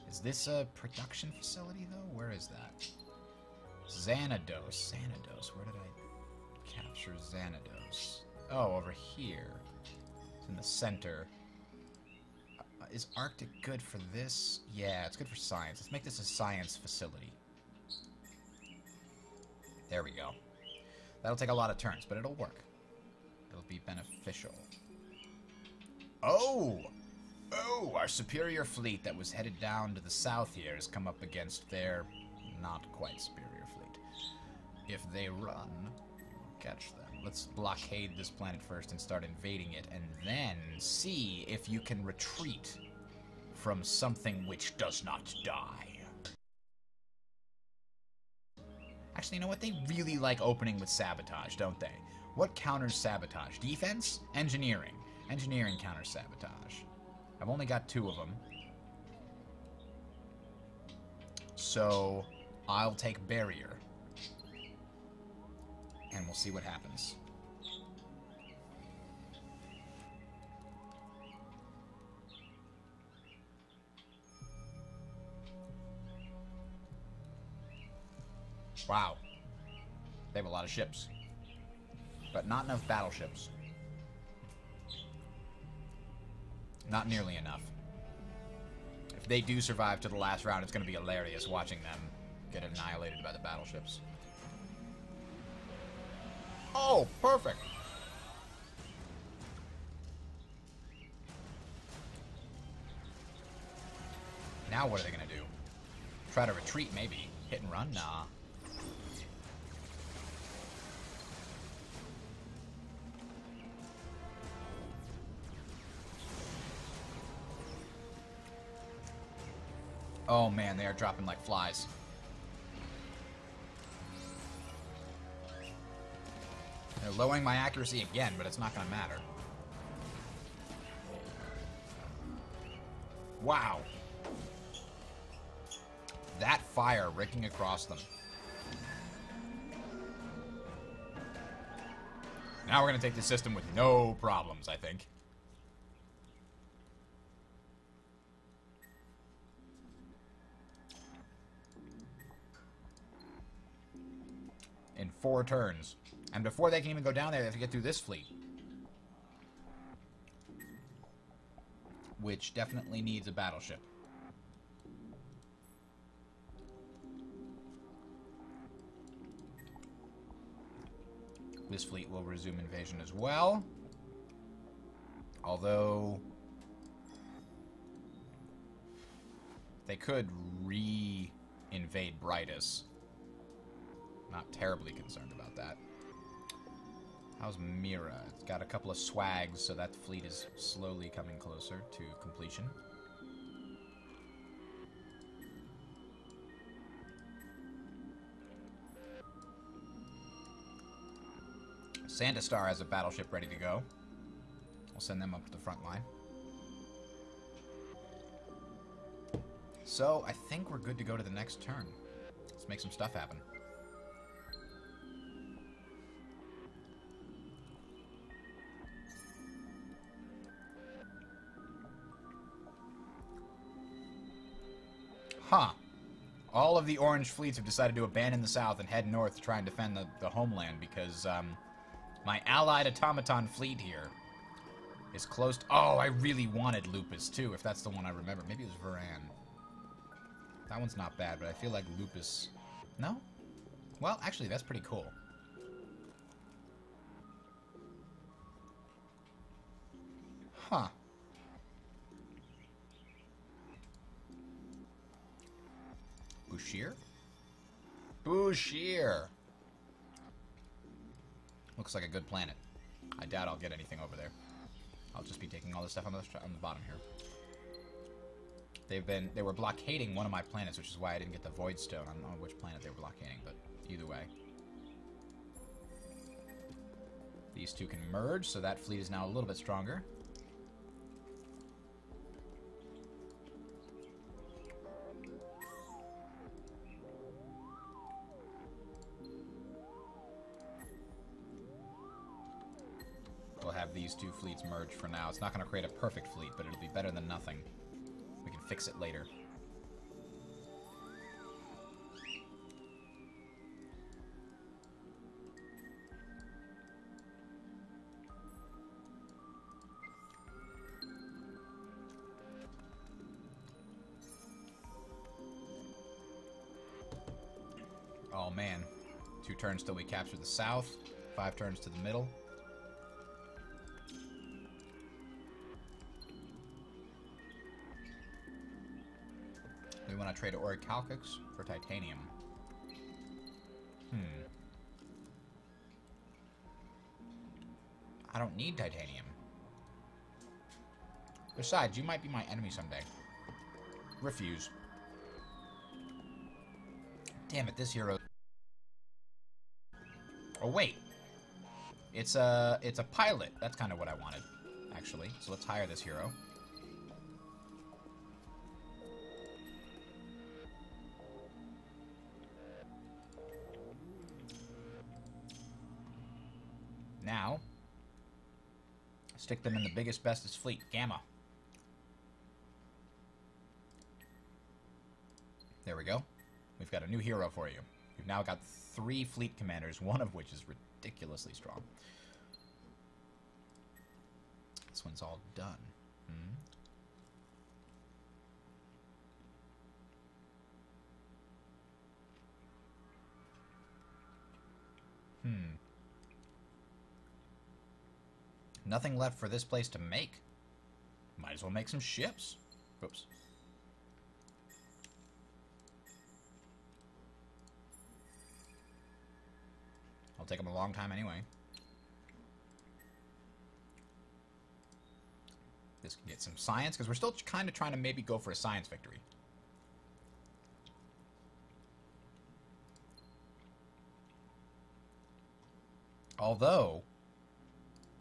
Is this a production facility, though? Where is that? Xanados. Xanados. Where did I capture Xanados? Oh, over here. It's in the center. Is Arctic good for this? Yeah, it's good for science. Let's make this a science facility. There we go. That'll take a lot of turns, but it'll work. It'll be beneficial. Oh! Oh, our superior fleet that was headed down to the south here has come up against their not quite superior fleet. If they run, we'll catch them. Let's blockade this planet first and start invading it, and then see if you can retreat from something which does not die. Actually, you know what? They really like opening with sabotage, don't they? What counters sabotage? Defense? Engineering. Engineering counters sabotage. I've only got 2 of them. So, I'll take barrier. And we'll see what happens. Wow. They have a lot of ships. But not enough battleships. Not nearly enough. If they do survive to the last round, it's going to be hilarious watching them get annihilated by the battleships. Oh, perfect! Now what are they going to do? Try to retreat, maybe. Hit and run? Nah. Oh man, they are dropping like flies. They're lowering my accuracy again, but it's not going to matter. Wow. That fire raking across them. Now we're going to take the system with no problems, I think. In 4 turns. And before they can even go down there, they have to get through this fleet. Which definitely needs a battleship. This fleet will resume invasion as well. Although they could re-invade Brightus. Not terribly concerned about that. How's Mira? It's got a couple of swags, so that fleet is slowly coming closer to completion. Santa Star has a battleship ready to go. We'll send them up to the front line. So, I think we're good to go to the next turn. Let's make some stuff happen. Huh. All of the orange fleets have decided to abandon the south and head north to try and defend the homeland because my allied automaton fleet here is close to... Oh, I really wanted Lupus, too, if that's the one I remember. Maybe it was Varan. That one's not bad, but I feel like Lupus... No? Well, actually, that's pretty cool. Huh. Bushir? Bushir! Looks like a good planet. I doubt I'll get anything over there. I'll just be taking all this stuff on the bottom here. They were blockading one of my planets, which is why I didn't get the Void Stone. I don't know which planet they were blockading, but either way. These two can merge, so that fleet is now a little bit stronger. We'll have these two fleets merge for now. It's not going to create a perfect fleet, but it'll be better than nothing. We can fix it later. Oh man. 2 turns till we capture the south. 5 turns to the middle. We want to trade Orichalcux for titanium. I don't need titanium. Besides, you might be my enemy someday. Refuse. Damn it, this hero... Oh, wait. It's a pilot. That's kind of what I wanted, actually. So let's hire this hero. Now, stick them in the biggest, bestest fleet, Gamma. There we go. We've got a new hero for you. We've now got 3 fleet commanders, one of which is ridiculously strong. This one's all done. Nothing left for this place to make. Might as well make some ships. Oops. It'll take them a long time anyway. This can get some science, because we're still kind of trying to maybe go for a science victory. Although,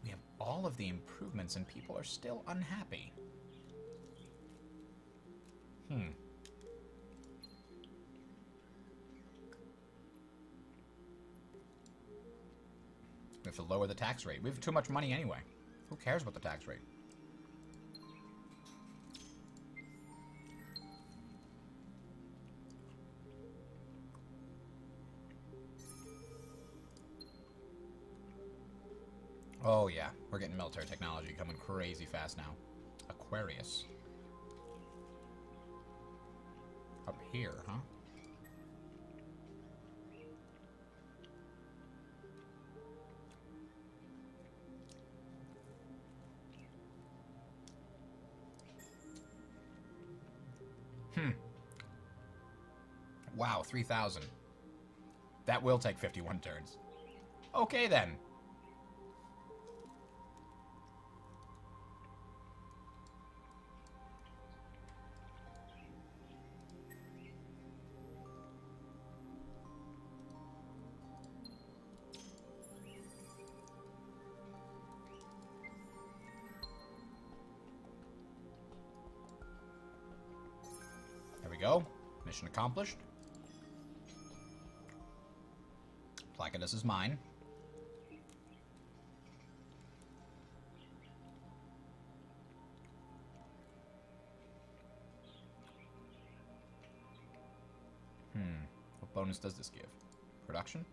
we have all of the improvements and people are still unhappy. We have to lower the tax rate. We have too much money anyway. Who cares about the tax rate? Oh yeah, we're getting military technology coming crazy fast now. Aquarius. Up here, huh? Wow, 3,000. That will take 51 turns. Okay, then. we go. Mission accomplished. Placidus is mine. What bonus does this give? Production?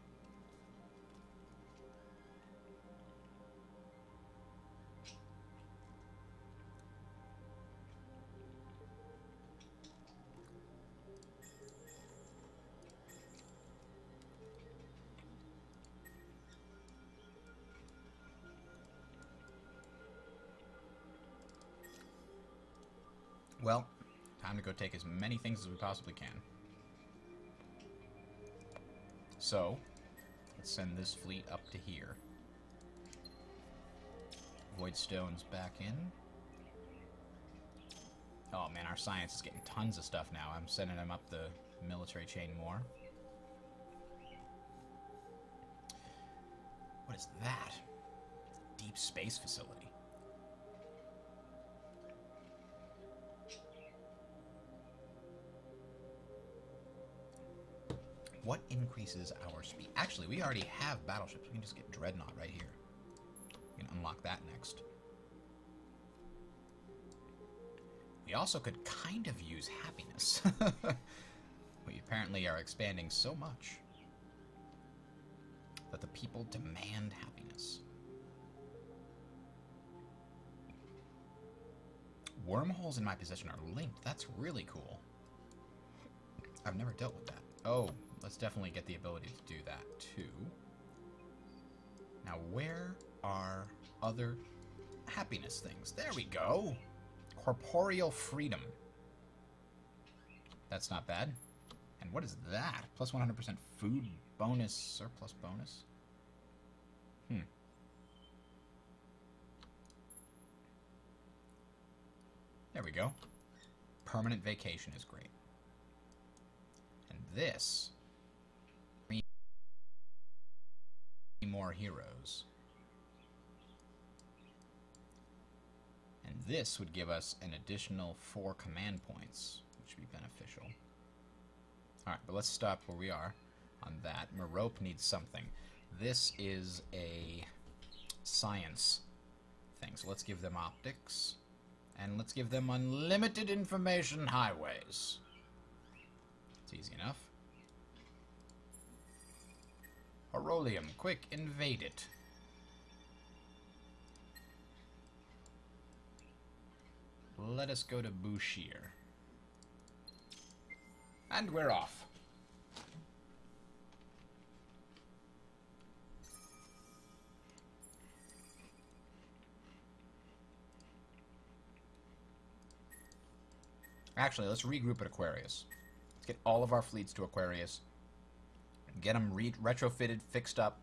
Well, time to go take as many things as we possibly can. So, let's send this fleet up to here. Void Stone's back in. Oh man, our science is getting tons of stuff now. I'm sending them up the military chain more. What is that? Deep space facility. What increases our speed? Actually, we already have battleships. We can just get Dreadnaught right here. We can unlock that next. We also could kind of use happiness. We apparently are expanding so much that the people demand happiness. Wormholes in my possession are linked. That's really cool. I've never dealt with that. Oh, let's definitely get the ability to do that, too. Now, where are other happiness things? There we go! Corporeal freedom. That's not bad. And what is that? Plus 100% food bonus, surplus bonus? There we go. Permanent vacation is great. And this... more heroes. And this would give us an additional 4 command points, which would be beneficial. Alright, but let's stop where we are on that. Merope needs something. This is a science thing, so let's give them optics. And let's give them unlimited information highways. It's easy enough. Aurolium, quick, invade it. Let us go to Bouchier. And we're off. Actually, let's regroup at Aquarius. Let's get all of our fleets to Aquarius. Get them retrofitted, fixed up.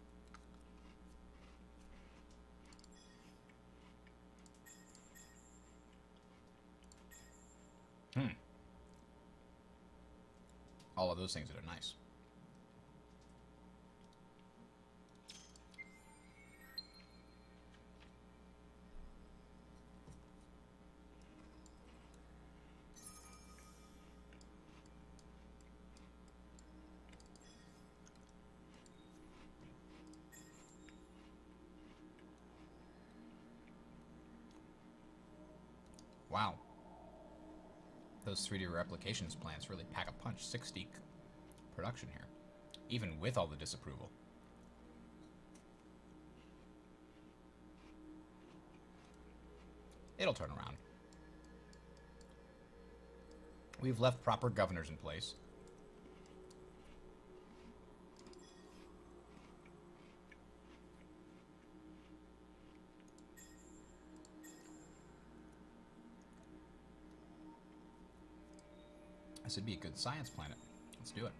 All of those things that are nice. Wow. Those 3D replications plants really pack a punch. 60 production here. Even with all the disapproval. It'll turn around. We've left proper governors in place. This would be a good science planet. Let's do it.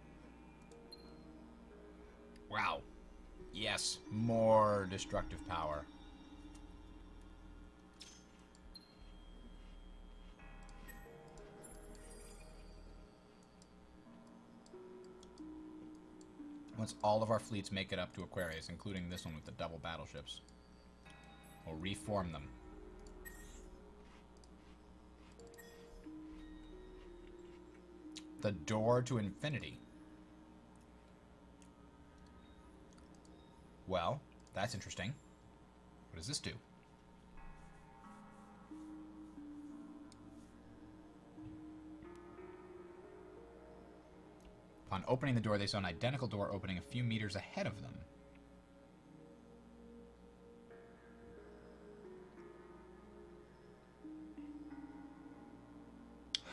Wow. Yes, more destructive power. Once all of our fleets make it up to Aquarius, including this one with the double battleships, we'll reform them. The door to infinity. Well, that's interesting. What does this do? Upon opening the door, they saw an identical door opening a few meters ahead of them.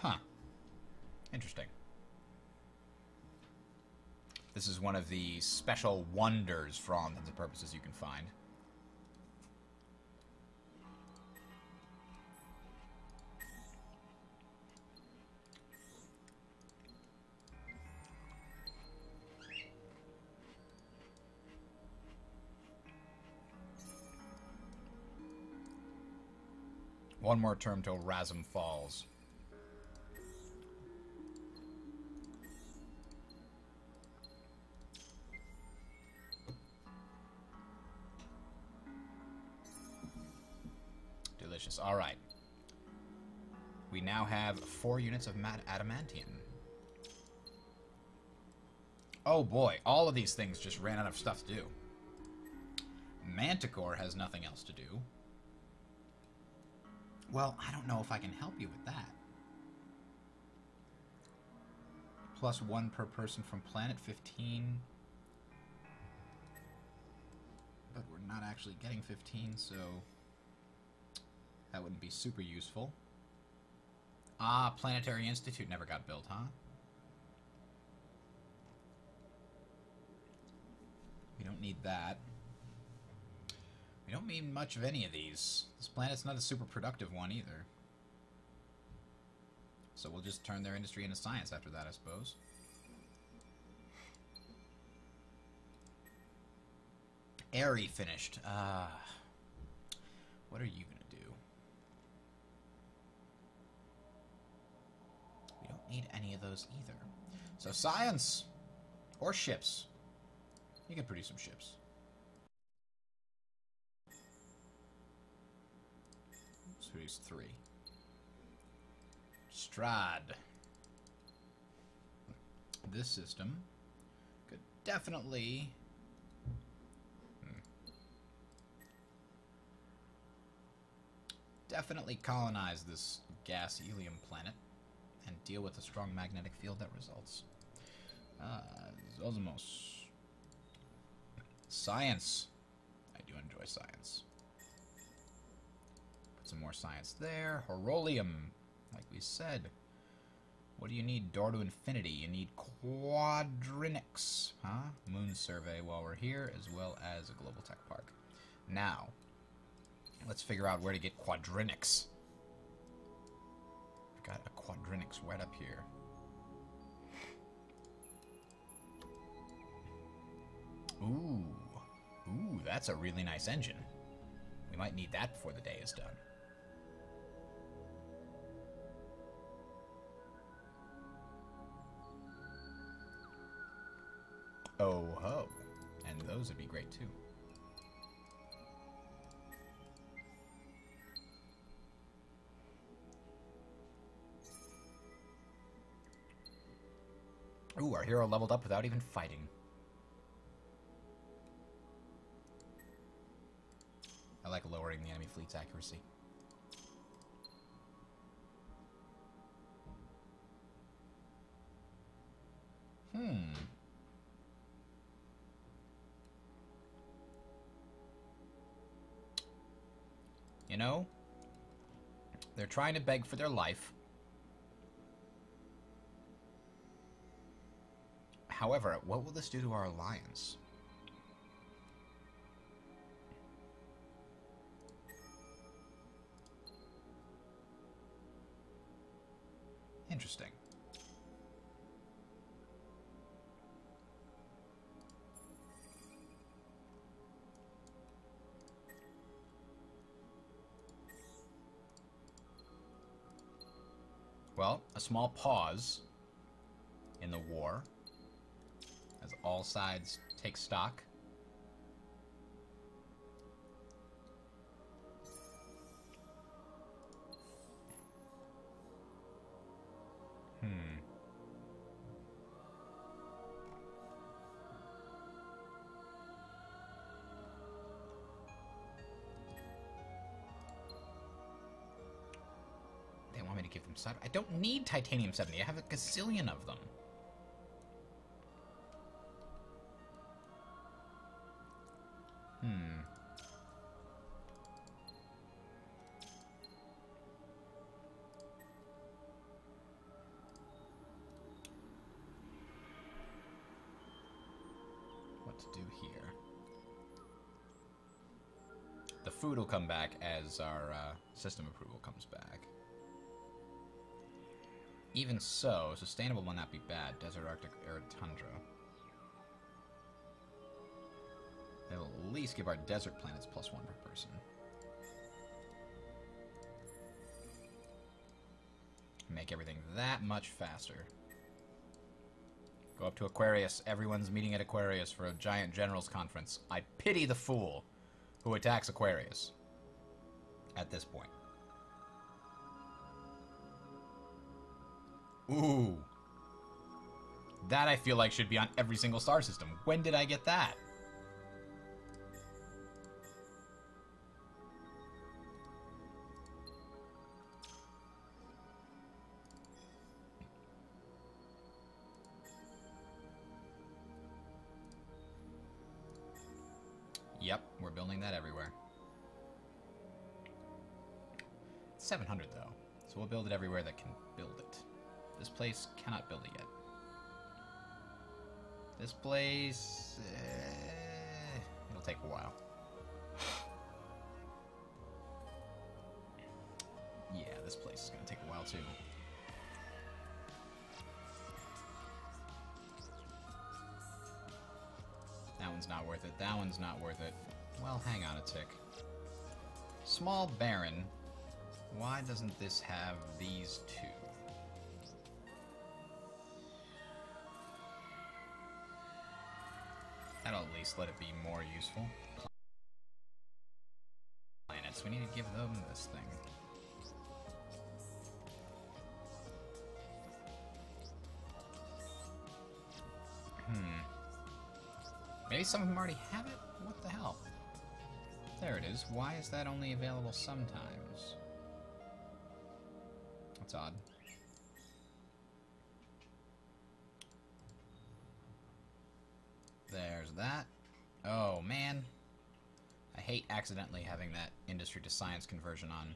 Huh. Interesting. This is one of the special wonders for all intents and purposes you can find. One more term till Razum falls. Delicious. All right. We now have 4 units of adamantium. Oh boy, all of these things just ran out of stuff to do. Manticore has nothing else to do. Well, I don't know if I can help you with that. +1 per person from planet 15. But we're not actually getting 15, so that wouldn't be super useful. Ah, Planetary Institute never got built, huh? We don't need that. We don't need much of any of these. This planet's not a super productive one either. So we'll just turn their industry into science after that, I suppose. Airy finished. What are you gonna do? We don't need any of those either. So science! Or ships. You can produce some ships. Let's produce 3. Strad. This system could definitely... definitely colonize this gas helium planet and deal with the strong magnetic field that results. Zosmos. Science. I do enjoy science. Put some more science there. Horolium, like we said. What do you need? Door to infinity. You need quadrinics. Huh? Moon survey while we're here, as well as a global tech park. Now, let's figure out where to get quadrinics. We've got a quadrinics right up here. Ooh. Ooh, that's a really nice engine. We might need that before the day is done. Oh ho. And those would be great too. Ooh, our hero leveled up without even fighting. I like lowering the enemy fleet's accuracy. You know, they're trying to beg for their life. However, what will this do to our alliance? Interesting. Well, a small pause in the war as all sides take stock. give them cyber... I don't need titanium 70. I have a gazillion of them. What to do here? The food will come back as our system approval comes back. Even so, sustainable will not be bad. Desert, Arctic, arid tundra. It'll at least give our desert planets +1 per person. Make everything that much faster. Go up to Aquarius. Everyone's meeting at Aquarius for a giant generals conference. I pity the fool who attacks Aquarius at this point. Ooh. That I feel like should be on every single star system. When did I get that? Yep, we're building that everywhere. It's 700 though, so we'll build it everywhere that can build it. This place cannot build it yet. This place... it'll take a while. Yeah, this place is going to take a while too. That one's not worth it. That one's not worth it. Well, hang on a tick. Small Baron. Why doesn't this have these two? That'll at least let it be more useful. Planets. We need to give them this thing. Maybe some of them already have it? What the hell? There it is. Why is that only available sometimes? That's odd. There's that. Oh, man. I hate accidentally having that industry to science conversion on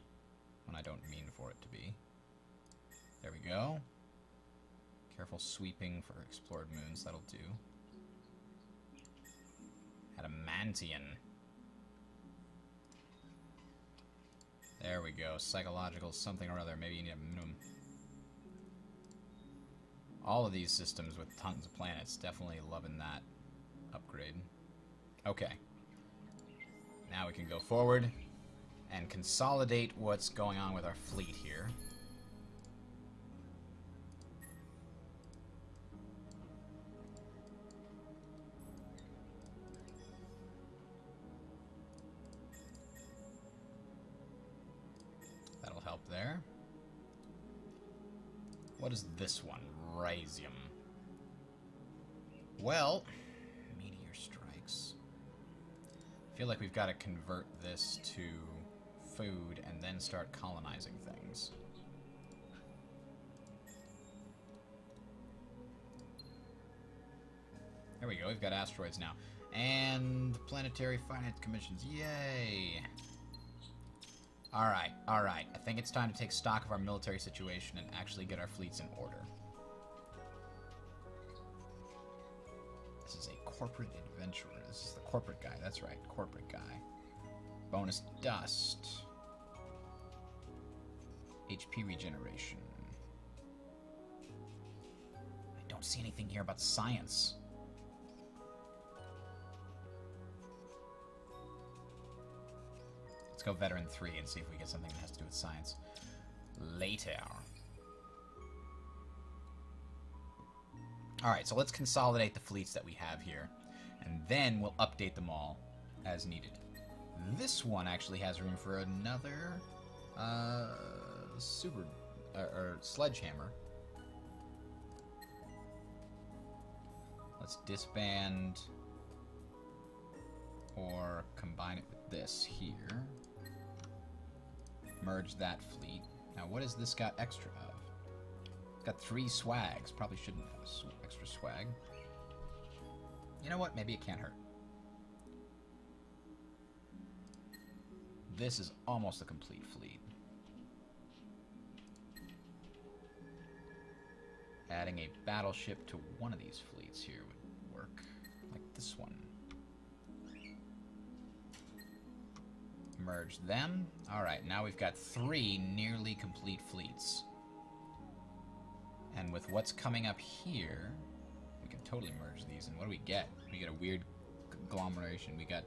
when I don't mean for it to be. There we go. Careful sweeping for explored moons. That'll do. Adamantian. There we go. Psychological something or other. Maybe you need a minimum. All of these systems with tons of planets. Definitely loving that upgrade. Okay. Now we can go forward and consolidate what's going on with our fleet here. That'll help there. What is this one? Rhysium. Well, meteor strikes. I feel like we've got to convert this to food and then start colonizing things. There we go, we've got asteroids now. And planetary finance commissions, yay! Alright, alright. I think it's time to take stock of our military situation and actually get our fleets in order. This is a corporate adventurer. This is the corporate guy, that's right, corporate guy. Bonus dust. HP regeneration. I don't see anything here about science. Let's go Veteran 3 and see if we get something that has to do with science. Later. Alright, so let's consolidate the fleets that we have here. And then we'll update them all as needed. This one actually has room for another sledgehammer. Let's disband or combine it with this here. Merge that fleet. Now, what has this got extra of? It's got 3 swags. Probably shouldn't have extra swag. You know what? Maybe it can't hurt. This is almost a complete fleet. Adding a battleship to one of these fleets here would work. Like this one. Merge them. Alright, now we've got 3 nearly complete fleets. And with what's coming up here, we can totally merge these. And what do we get? We get a weird conglomeration. We got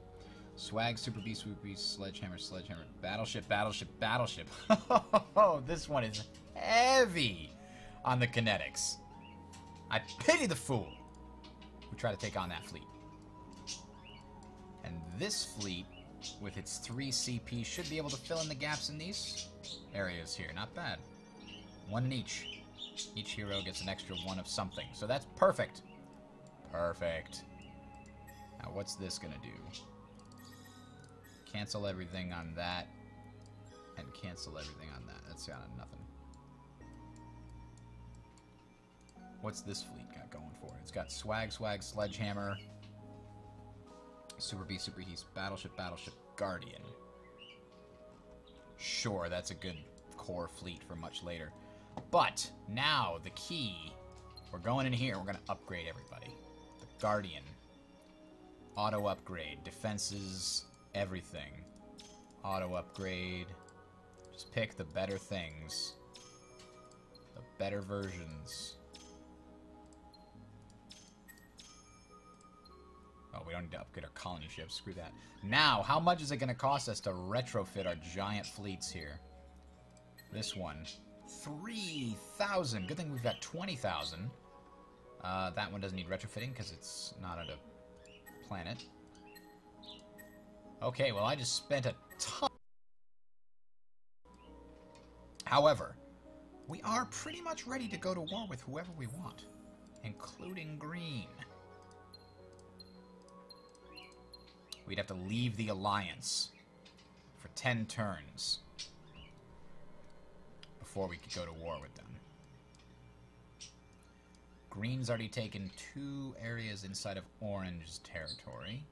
swag, super beast, sledgehammer, sledgehammer, battleship, battleship, battleship. Oh, this one is heavy on the kinetics. I pity the fool who tried to take on that fleet. And this fleet, with its 3 CP, should be able to fill in the gaps in these areas here. Not bad. 1 in each. Each hero gets an extra 1 of something. So that's perfect. Perfect. Now what's this gonna do? Cancel everything on that. And cancel everything on that. That's got nothing. What's this fleet got going for it? It's got swag, swag, sledgehammer, super beast, super beast, battleship, battleship, guardian. Sure, that's a good core fleet for much later. But now the key, we're going in here, we're going to upgrade everybody. The guardian, auto upgrade, defenses, everything. Auto upgrade. Just pick the better things. The better versions. Oh, we don't need to upgrade our colony ships. Screw that. Now, how much is it going to cost us to retrofit our giant fleets here? This one. 3,000. Good thing we've got 20,000. That one doesn't need retrofitting because it's not on a planet. Okay, well, I just spent a ton. However, we are pretty much ready to go to war with whoever we want, including green. We'd have to leave the Alliance for 10 turns before we could go to war with them. Green's already taken 2 areas inside of Orange's territory.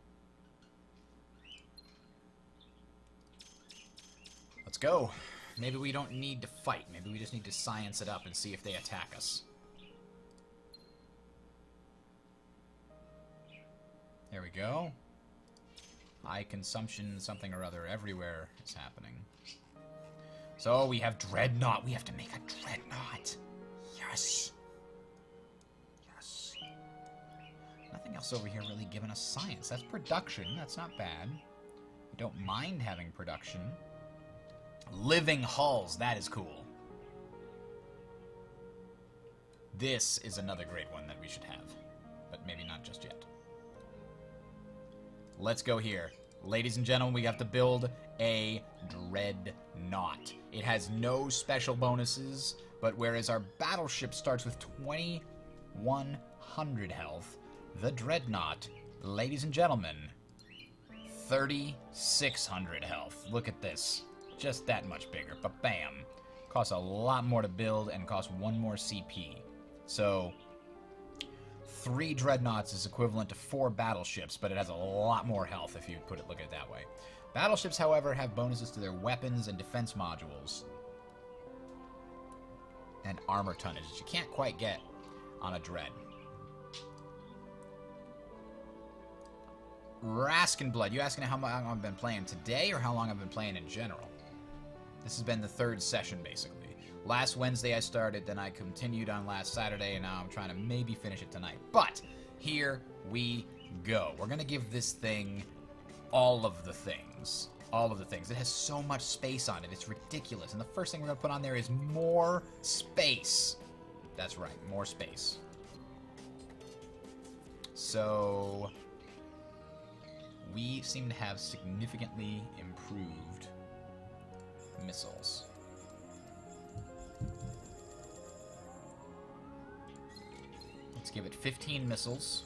Let's go. Maybe we don't need to fight. Maybe we just need to science it up and see if they attack us. There we go. High consumption, something or other, everywhere is happening. So we have Dreadnaught. We have to make a Dreadnought. Yes. Yes. Nothing else over here really giving us science. That's production. That's not bad. We don't mind having production. Living hulls. That is cool. This is another great one that we should have. But maybe not just yet. Let's go here. Ladies and gentlemen, we have to build a Dreadnaught. It has no special bonuses, but whereas our battleship starts with 2,100 health, the Dreadnaught, ladies and gentlemen, 3,600 health. Look at this. Just that much bigger, but bam. Costs a lot more to build and costs 1 more CP. So 3 Dreadnoughts is equivalent to 4 battleships, but it has a lot more health if you look at it that way. Battleships, however, have bonuses to their weapons and defense modules. And armor tonnage that you can't quite get on a Dread. Raskinblood, you asking how long I've been playing today or how long I've been playing in general? This has been the 3rd session, basically. Last Wednesday I started, then I continued on last Saturday, and now I'm trying to maybe finish it tonight. But here we go. We're going to give this thing all of the things. All of the things. It has so much space on it. It's ridiculous. And the first thing we're going to put on there is more space. That's right, more space. So we seem to have significantly improved missiles. Let's give it 15 missiles,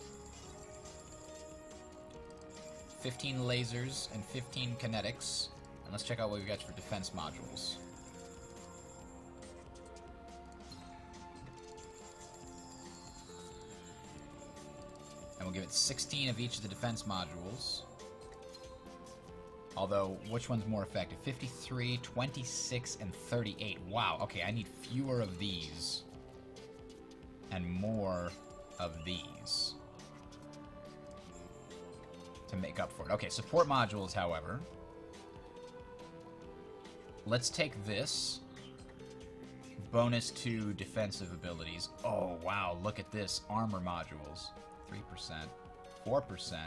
15 lasers, and 15 kinetics. And let's check out what we've got for defense modules. we'll give it 16 of each of the defense modules. Although, which one's more effective? 53, 26, and 38. Wow, okay, I need fewer of these. And more of these. To make up for it. Okay, support modules, however. Let's take this. Bonus to defensive abilities. Oh, wow, look at this. Armor modules. 3%, 4%,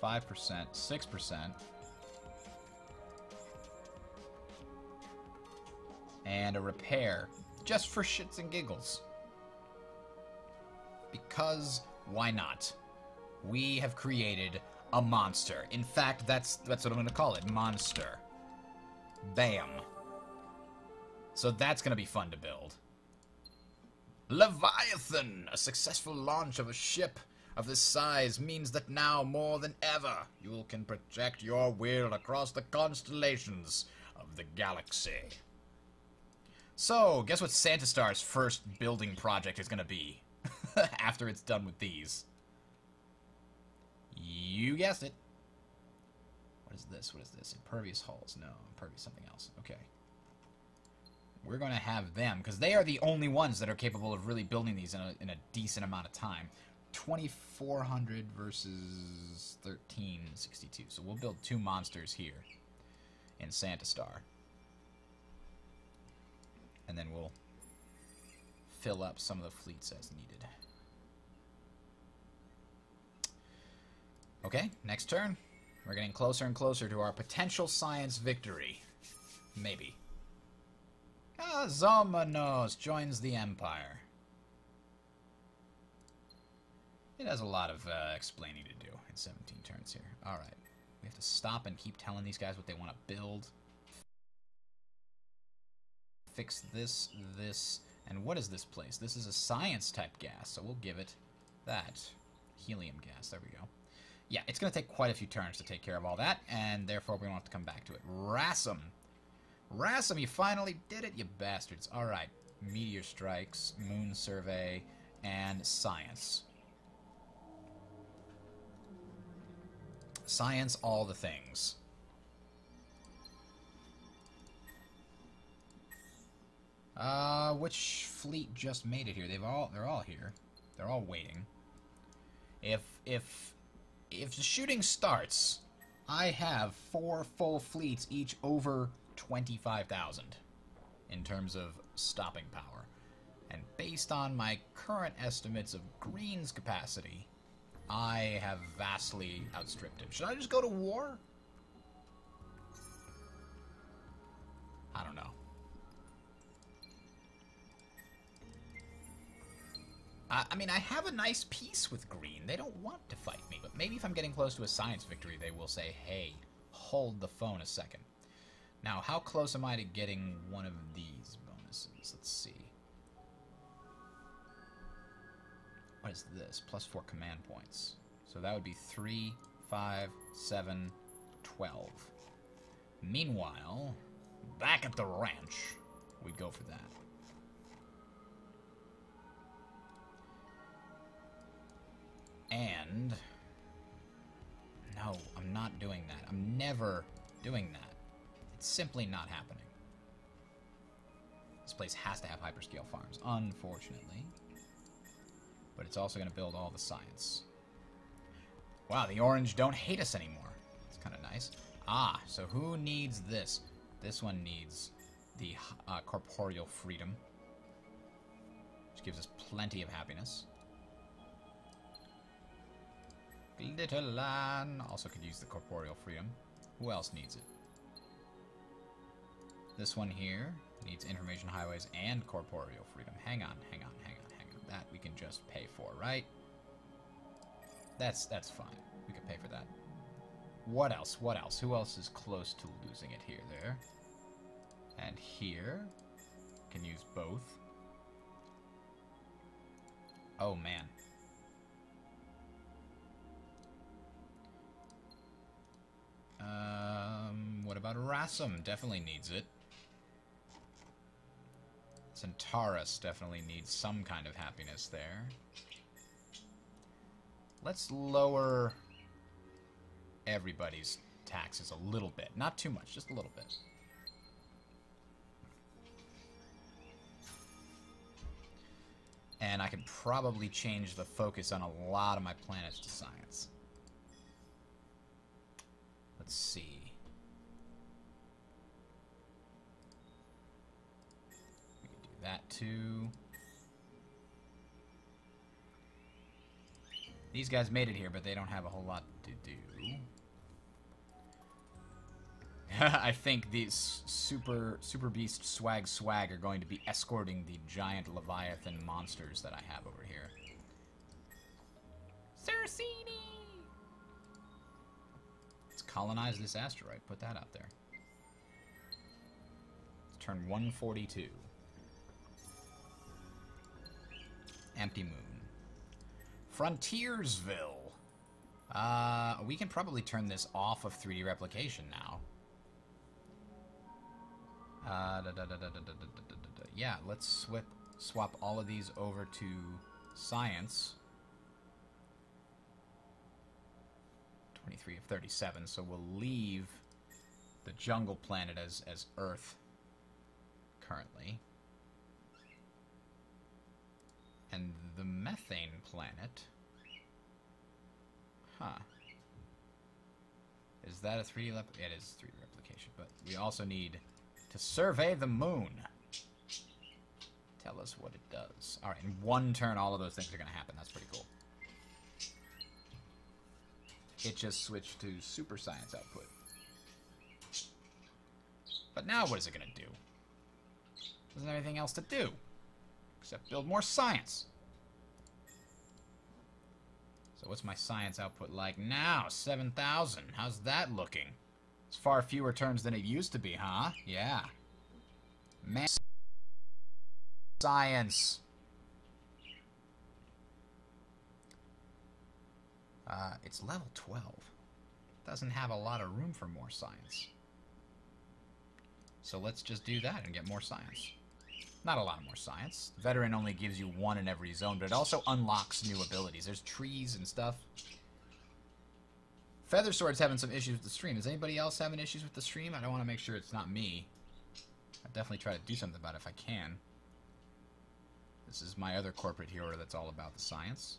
5%, 6%. And a repair. Just for shits and giggles. Because, why not? We have created a monster. In fact, that's what I'm going to call it. Monster. Bam. So that's going to be fun to build. Leviathan! A successful launch of a ship of this size means that now, more than ever, you can project your will across the constellations of the galaxy. So, guess what Santa Star's first building project is going to be? After it's done with these. You guessed it. What is this? What is this? Impervious hulls. No, impervious something else. Okay. We're going to have them, because they are the only ones that are capable of really building these in a decent amount of time. 2,400 versus 1,362. So we'll build 2 monsters here in Santa Star. And then we'll fill up some of the fleets as needed. Okay, next turn. We're getting closer and closer to our potential science victory. Maybe. Ah, Zomanos joins the Empire. It has a lot of explaining to do in 17 turns here. Alright. We have to stop and keep telling these guys what they want to build. Fix this, this, and what is this place? This is a science-type gas, so we'll give it that. Helium gas, there we go. Yeah, it's going to take quite a few turns to take care of all that, and therefore we won't have to come back to it. Rassam. Rassam, you finally did it, you bastards. Alright, meteor strikes, moon survey, and science. Science, all the things. Which fleet just made it here? They're all here. They're all waiting. If the shooting starts, I have 4 full fleets, each over 25,000 in terms of stopping power. And based on my current estimates of Green's capacity, I have vastly outstripped him. Should I just go to war? I don't know. I mean, I have a nice peace with Green. They don't want to fight me, but maybe if I'm getting close to a science victory, they will say, hey, hold the phone a second. Now, how close am I to getting one of these bonuses? Let's see. What is this? +4 command points. So that would be 3, 5, 7, 12. Meanwhile, back at the ranch, we'd go for that. And no, I'm not doing that. I'm never doing that. It's simply not happening. This place has to have hyperscale farms, unfortunately. But it's also going to build all the science. Wow, the orange don't hate us anymore. It's kind of nice. Ah, so who needs this? This one needs the corporeal freedom, which gives us plenty of happiness. Glitterland also could use the corporeal freedom. Who else needs it? This one here needs information highways and corporeal freedom. Hang on. That we can just pay for, right? That's fine. We can pay for that. What else? Who else is close to losing it here? There. And here. Can use both. Oh, man. What about Rassam? Definitely needs it. Centaurus definitely needs some kind of happiness there. Let's lower everybody's taxes a little bit. Not too much, just a little bit. And I could probably change the focus on a lot of my planets to science. Let's see. We can do that too. These guys made it here, but they don't have a whole lot to do. I think these Super Beast Swag are going to be escorting the giant Leviathan monsters that I have over here. Cersini! Let's colonize this asteroid. Put that out there. Let's turn 142. Empty moon. Frontiersville. We can probably turn this off of 3D replication now. Yeah, let's swap all of these over to science. 23 of 37, so we'll leave the jungle planet as Earth currently. And the methane planet... Huh. Is that a 3D it is 3D replication, but we also need to survey the moon. Tell us what it does. Alright, in one turn all of those things are going to happen. That's pretty cool. It just switched to super science output. But now what is it going to do? Doesn't have anything else to do. Except build more science. So what's my science output like now? 7,000. How's that looking? It's far fewer turns than it used to be, huh? Yeah. Man. Science. It's level 12. Doesn't have a lot of room for more science. So let's just do that and get more science. Not a lot more science. Veteran only gives you one in every zone, but it also unlocks new abilities. There's trees and stuff. Feather Sword's having some issues with the stream. Is anybody else having issues with the stream? I don't want to make sure it's not me. I'll definitely try to do something about it if I can. This is my other corporate hero that's all about the science.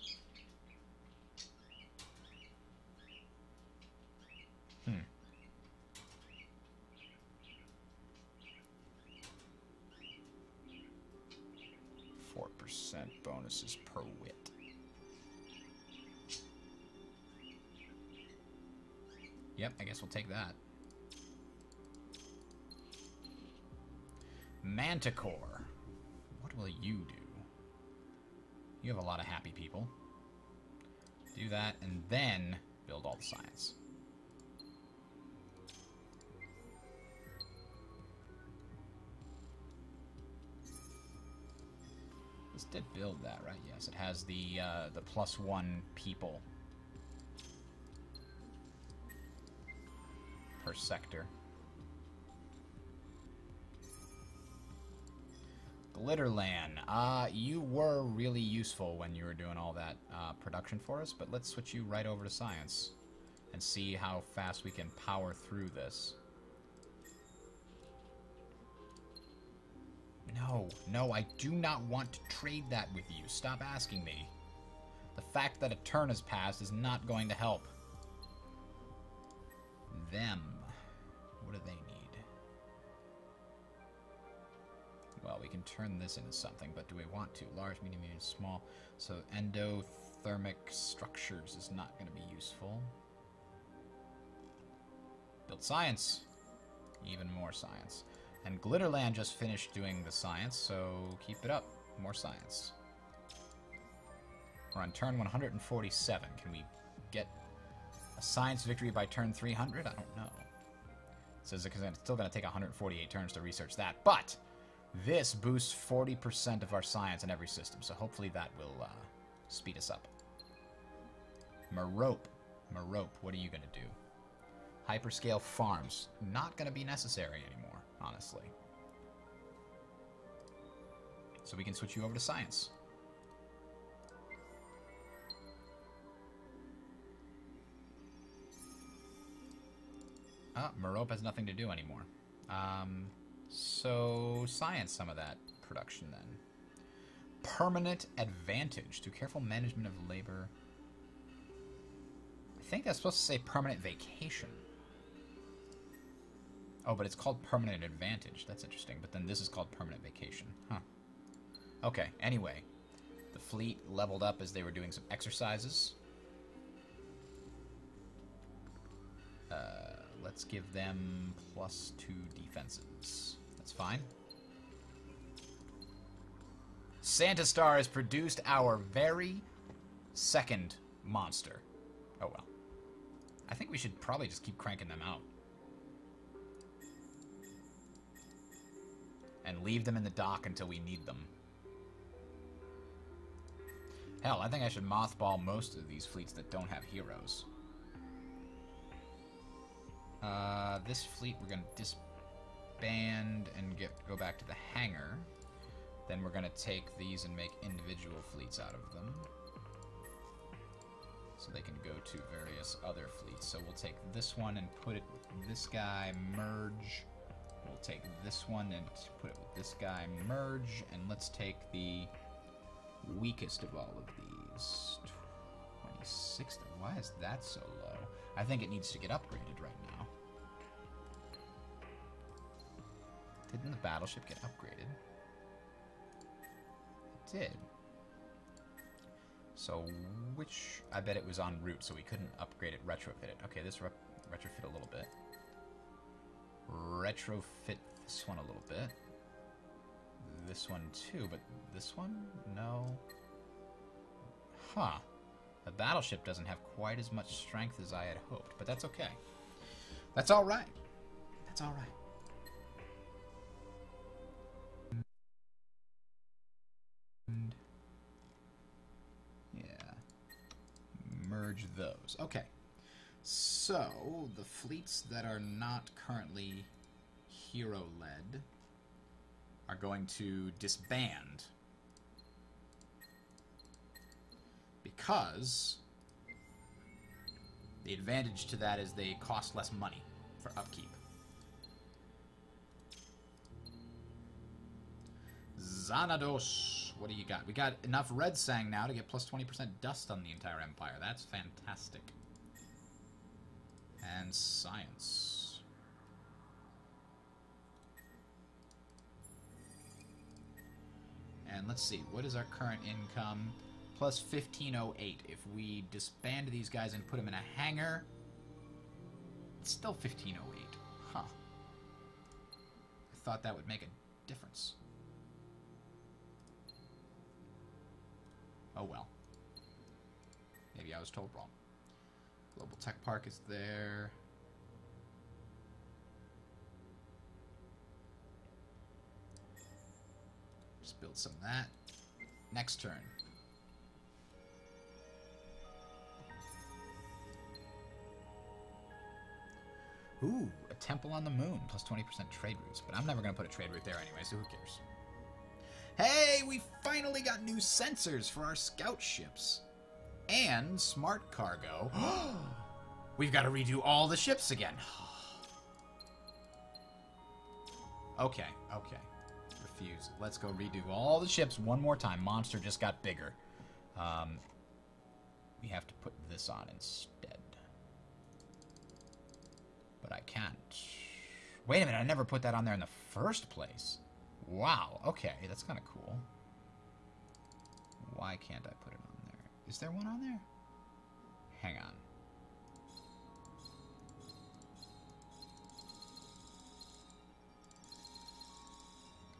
4% bonuses per wit. Yep, I guess we'll take that. Manticore. What will you do? You have a lot of happy people. Do that, and then build all the science. This did build that, right? Yes, it has the +1 people per sector. Glitterland. You were really useful when you were doing all that production for us, but let's switch you right over to science and see how fast we can power through this. No, I do not want to trade that with you. Stop asking me. The fact that a turn has passed is not going to help. Them. What do they need? Well, we can turn this into something, but do we want to? Large, medium, and small. So endothermic structures is not going to be useful. Build science. Even more science. And Glitterland just finished doing the science, so keep it up. More science. We're on turn 147. Can we get a science victory by turn 300? I don't know. It says it's still going to take 148 turns to research that, but this boosts 40% of our science in every system, so hopefully that will speed us up. Merope, what are you going to do? Hyperscale farms. Not going to be necessary anymore, honestly. So we can switch you over to science. Merope has nothing to do anymore. So science some of that production then. Permanent advantage through careful management of labor. I think that's supposed to say permanent vacation. Oh, but it's called permanent advantage. That's interesting. But then this is called permanent vacation. Huh. Okay, anyway. The fleet leveled up as they were doing some exercises. Let's give them +2 defenses. That's fine. Santa Star has produced our very second monster. Oh well. I think we should probably just keep cranking them out. And leave them in the dock until we need them. Hell, I think I should mothball most of these fleets that don't have heroes. This fleet we're going to disband and go back to the hangar. Then we're going to take these and make individual fleets out of them. So they can go to various other fleets. So we'll take this one and put it with this guy, merge. We'll take this one and put it with this guy, merge. And let's take the weakest of all of these. 26th. Why is that so low? I think it needs to get upgraded right now. Didn't the battleship get upgraded? It did. So which... I bet it was en route, so we couldn't upgrade it, retrofit it. Okay, this retrofit a little bit. Retrofit this one a little bit. This one too, but this one? No. Huh. The battleship doesn't have quite as much strength as I had hoped, but that's okay. That's alright. That's alright. Yeah. Merge those. Okay. So, the fleets that are not currently hero-led are going to disband. Because the advantage to that is they cost less money for upkeep. Xanados, what do you got? We got enough Red Sang now to get plus 20% dust on the entire empire. That's fantastic. And science. And let's see, what is our current income? Plus 1508. If we disband these guys and put them in a hangar, it's still 1508. Huh. I thought that would make a difference. Oh well. Maybe I was told wrong. Global Tech Park is there. Just build some of that. Next turn. Ooh, a temple on the moon, plus 20% trade routes. But I'm never going to put a trade route there anyway, so who cares? Hey, we finally got new sensors for our scout ships. And smart cargo. We've got to redo all the ships again. Okay, okay. Refuse. Let's go redo all the ships one more time. Monster just got bigger. We have to put this on instead. But I can't. Wait a minute, I never put that on there in the first place. Wow, okay, that's kind of cool. Why can't I put it on there? Is there one on there? Hang on.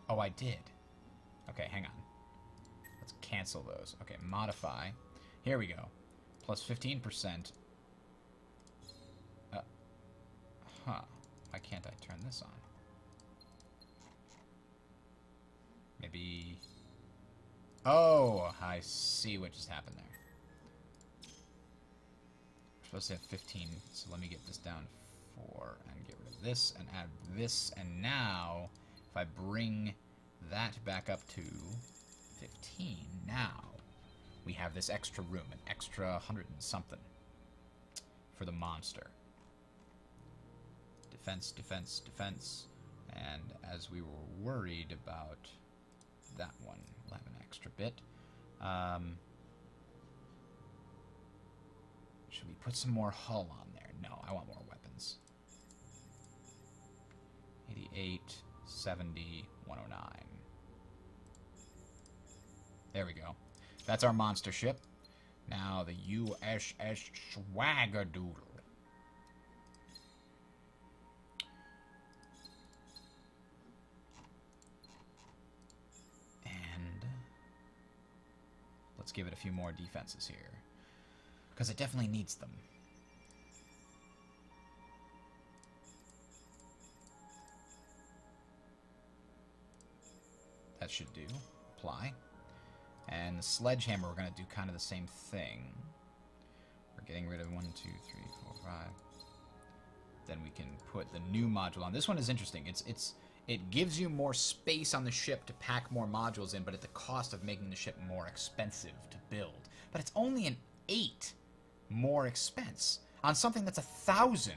Oh, I did. Okay, hang on. Let's cancel those. Okay, modify. Here we go. Plus 15%. Huh. Why can't I turn this on? Maybe... Oh, I see what just happened there. We're supposed to have 15, so let me get this down 4 and get rid of this and add this. And now, if I bring that back up to 15, now we have this extra room, an extra 100 and something for the monster. defense, defense, defense. And as we were worried about that one, we'll have an extra bit. Should we put some more hull on there? No, I want more weapons. 88, 70, 109. There we go. That's our monster ship. Now the USS Swaggerdoodle. And let's give it a few more defenses here, because it definitely needs them. That should do. Apply. And the sledgehammer, we're going to do kind of the same thing. We're getting rid of 1, 2, 3, 4, 5. Then we can put the new module on. This one is interesting. It gives you more space on the ship to pack more modules in, but at the cost of making the ship more expensive to build. But it's only an 8 more expense on something that's 1,000.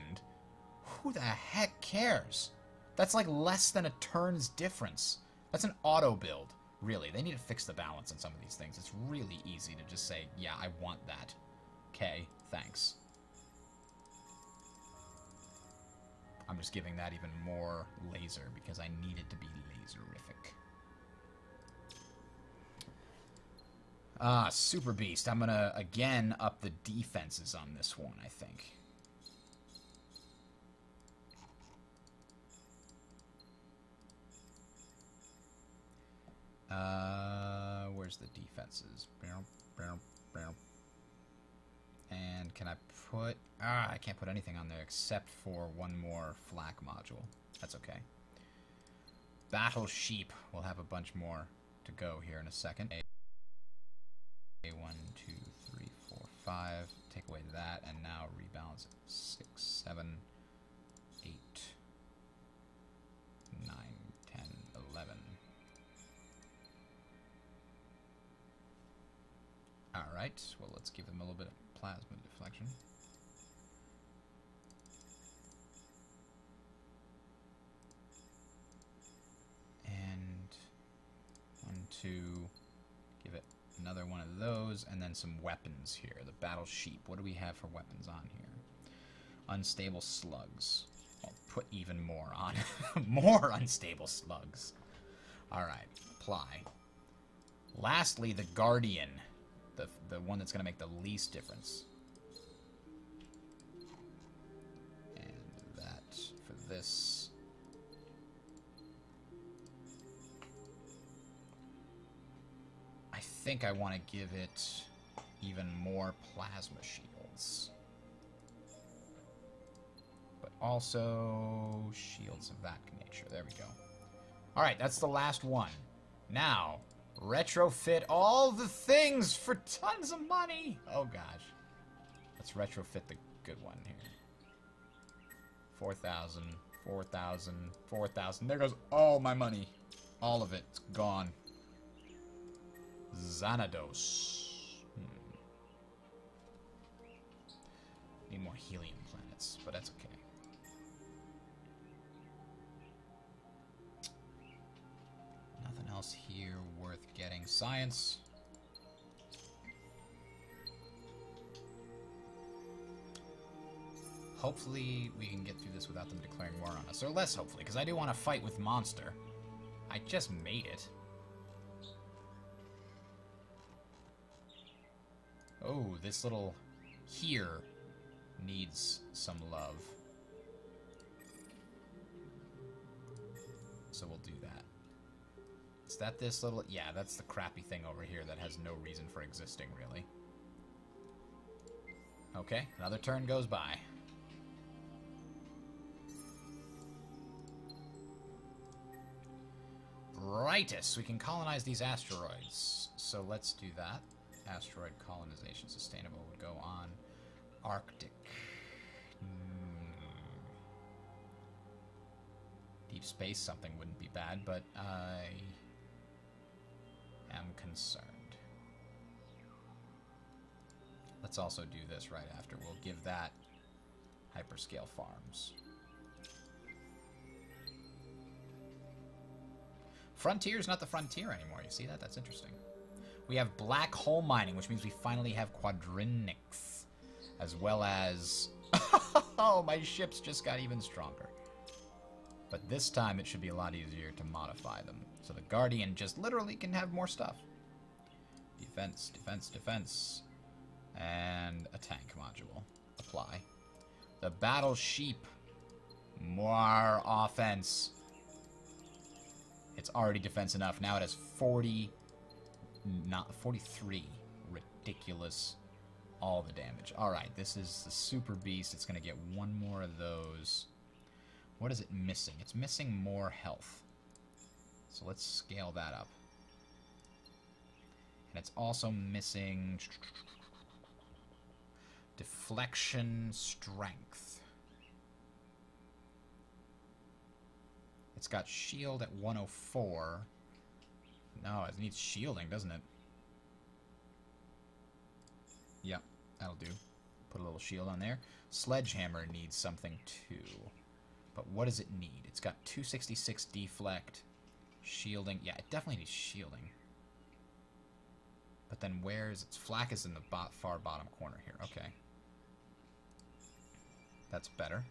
Who the heck cares? That's like less than a turn's difference. That's an auto build. Really, they need to fix the balance on some of these things. It's really easy to just say, yeah, I want that. Okay, thanks. I'm just giving that even more laser because I need it to be laserific. Super Beast. I'm going to, again, up the defenses on this one, I think. Where's the defenses? And can I put... I can't put anything on there except for one more flak module. That's okay. Battle Sheep. We'll have a bunch more to go here in a second. 1, 2, 3, 4, 5. Take away that, and now rebalance it. 6, 7, 8, 9, 10, 11. Alright, well, let's give them a little bit of plasma deflection. And 1, 2, give it another one of those, and then some weapons here. The Battle Sheep. What do we have for weapons on here? Unstable slugs. I'll put even more on. More unstable slugs. Alright, apply. Lastly, the Guardian. The one that's going to make the least difference. And that for this. I think I want to give it even more plasma shields. But also shields of that nature. There we go. Alright, that's the last one. Now... retrofit all the things for tons of money. Oh, gosh. Let's retrofit the good one here. 4,000, 4,000, 4,000. There goes all my money. All of it's gone. Xanados. Need more helium planets, but that's okay. Nothing else here worth getting. Science. Hopefully we can get through this without them declaring war on us. Or less hopefully, because I do want to fight with Monster. I just made it. Oh, this little here needs some love. So we'll do that. Is that this little... yeah, that's the crappy thing over here that has no reason for existing, really. Okay, another turn goes by. Rightus, we can colonize these asteroids. So let's do that. Asteroid colonization sustainable would go on. Arctic. Deep space, something wouldn't be bad, but I am concerned. Let's also do this right after. We'll give that hyperscale farms. Frontier's not the frontier anymore. You see that? That's interesting. We have black hole mining, which means we finally have quadrinics. As well as... oh, my ships just got even stronger. But this time it should be a lot easier to modify them. So the Guardian just literally can have more stuff. Defense, defense, defense. And a tank module. Apply. The Battle Sheep. More offense. It's already defense enough. Now it has 40... not 43. Ridiculous. All the damage. Alright, this is the Super Beast. It's going to get one more of those. What is it missing? It's missing more health. So let's scale that up. And it's also missing... deflection strength. It's got shield at 104. No, it needs shielding, doesn't it? Yep, that'll do. Put a little shield on there. Sledgehammer needs something too. But what does it need? It's got 266 deflect. Shielding. Yeah, it definitely needs shielding. But then where's its flak is in the far bottom corner here. Okay. That's better.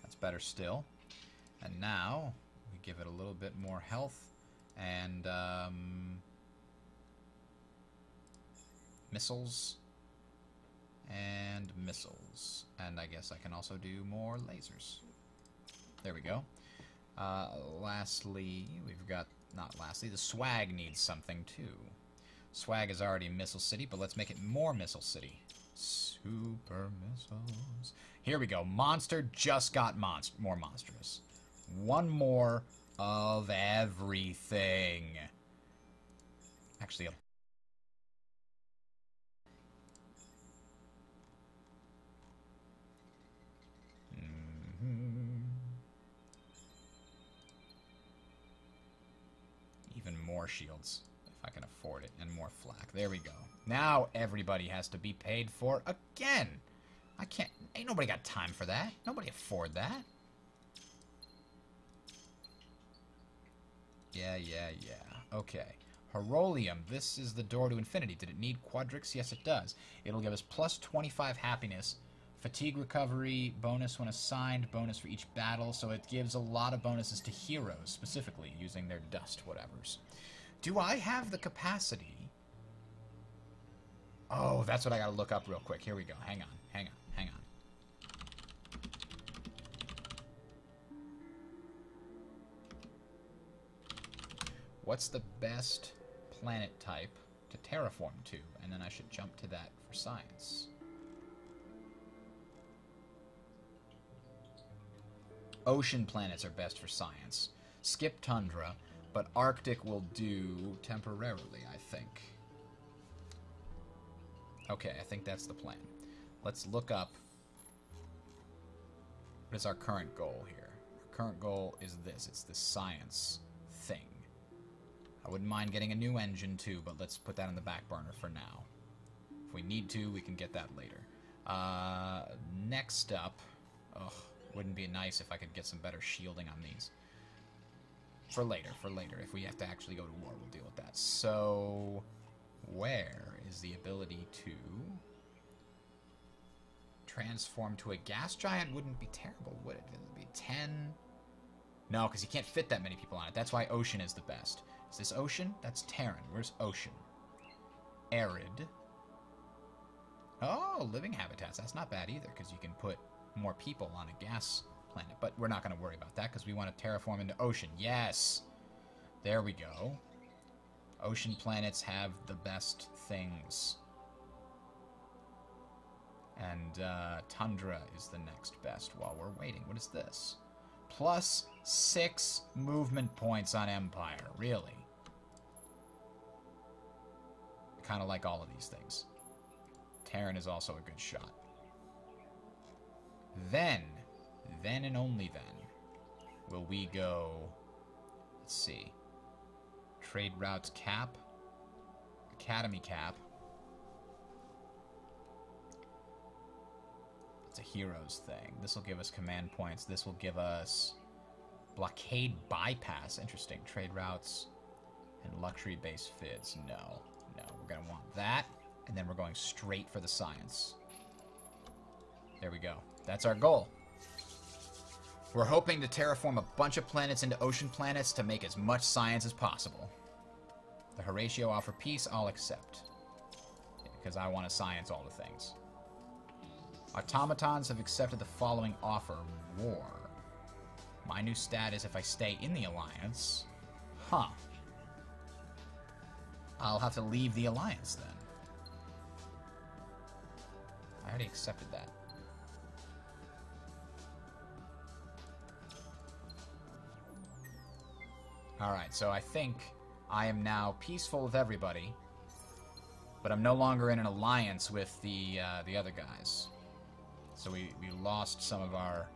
That's better still. And now we give it a little bit more health and missiles and missiles. And I guess I can also do more lasers. There we go. Lastly, we've got, not lastly, the swag needs something too. Swag is already Missile City, but let's make it more Missile City. Super missiles. Here we go. Monster just got more monstrous. One more of everything. Actually, even more shields, if I can afford it, and more flak. There we go. Now everybody has to be paid for again. I can't... Ain't nobody got time for that. Nobody afford that. Yeah. Okay. Herolium. This is the door to infinity. Did it need Quadrix? Yes, it does. It'll give us plus 25 happiness. Fatigue recovery, bonus when assigned, bonus for each battle. So it gives a lot of bonuses to heroes, specifically, using their dust whatevers. Do I have the capacity? Oh, that's what I gotta look up real quick. Here we go. Hang on. What's the best planet type to terraform to? And then I should jump to that for science. Ocean planets are best for science. Skip tundra, but Arctic will do temporarily, I think. Okay, I think that's the plan. Let's look up what is our current goal here. Our current goal is this. It's this science thing. I wouldn't mind getting a new engine too, but let's put that on the back burner for now. If we need to, we can get that later. Next up... Ugh, wouldn't be nice if I could get some better shielding on these. For later. If we have to actually go to war, we'll deal with that. So... where is the ability to... transform to a gas giant? Wouldn't be terrible, would it? It would be 10... No, because you can't fit that many people on it. That's why ocean is the best. Is this ocean? That's Terran. Where's ocean? Arid. Oh, living habitats. That's not bad either, because you can put more people on a gas planet. But we're not going to worry about that, because we want to terraform into ocean. Yes! There we go. Ocean planets have the best things. And tundra is the next best while we're waiting. What is this? Plus 6 movement points on Empire. Really? Kind of like all of these things. Terran is also a good shot. Then and only then, will we go... Let's see. Trade routes cap. Academy cap. It's a heroes thing. This will give us command points. This will give us Blockade bypass. Interesting. Trade routes and luxury base fids. No. No. We're going to want that. And then we're going straight for the science. There we go. That's our goal. We're hoping to terraform a bunch of planets into ocean planets to make as much science as possible. The Horatio offer peace, I'll accept. Because I want to science all the things. Automatons have accepted the following offer. War. My new stat is if I stay in the Alliance. Huh. I'll have to leave the Alliance then. I already accepted that. Alright, so I think I am now peaceful with everybody, but I'm no longer in an alliance with the other guys. So we lost some of our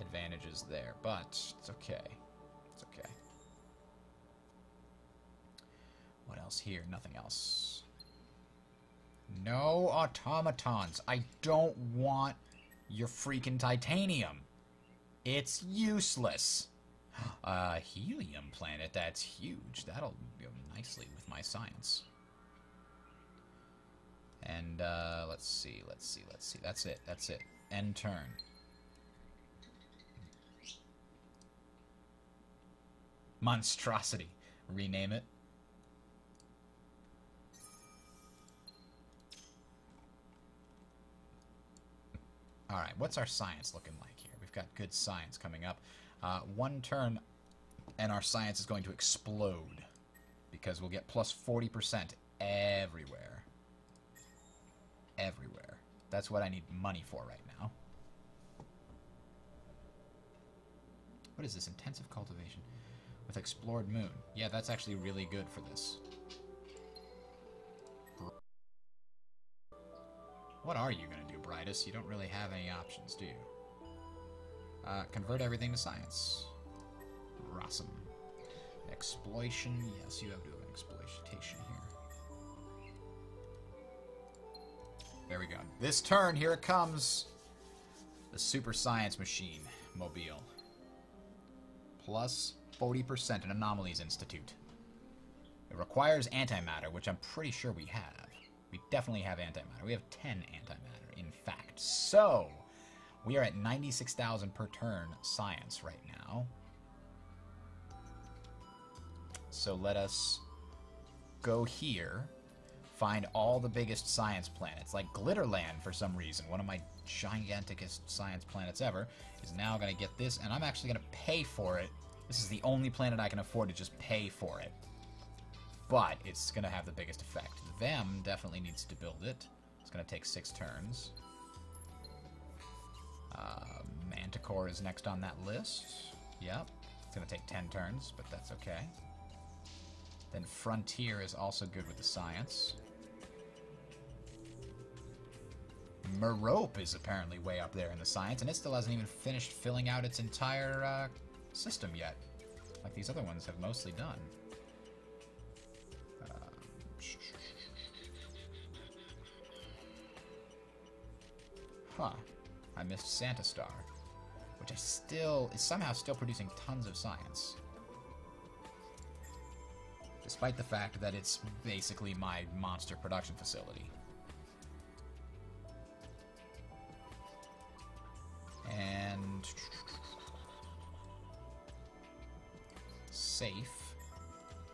advantages there, but it's okay. It's okay. What else here? Nothing else. No automatons. I don't want your freaking titanium. It's useless. Helium planet, that's huge. That'll go nicely with my science. And, let's see. That's it. End turn. Monstrosity. Rename it. Alright, what's our science looking like here? We've got good science coming up. One turn, and our science is going to explode. Because we'll get plus 40% everywhere. Everywhere. That's what I need money for right now. What is this? Intensive cultivation with explored moon. Yeah, that's actually really good for this. What are you going to do, Brightest? You don't really have any options, do you? Convert everything to science. Awesome. Exploitation. Yes, you have to have an exploitation here. There we go. This turn, here it comes. The Super Science Machine Mobile. Plus 40% in Anomalies Institute. It requires antimatter, which I'm pretty sure we have. We definitely have antimatter. We have 10 antimatter, in fact. So, we are at 96,000 per turn science right now. So let us go here, find all the biggest science planets. Like Glitterland, for some reason, one of my giganticest science planets ever, is now going to get this, and I'm actually going to pay for it. This is the only planet I can afford to just pay for it. But it's going to have the biggest effect. Them definitely needs to build it. It's going to take 6 turns. Manticore is next on that list. Yep. It's going to take 10 turns, but that's okay. Then Frontier is also good with the science. Merope is apparently way up there in the science, and it still hasn't even finished filling out its entire system yet. Like these other ones have mostly done. Huh. I missed Santa Star, which is somehow still producing tons of science. Despite the fact that it's basically my monster production facility. And safe.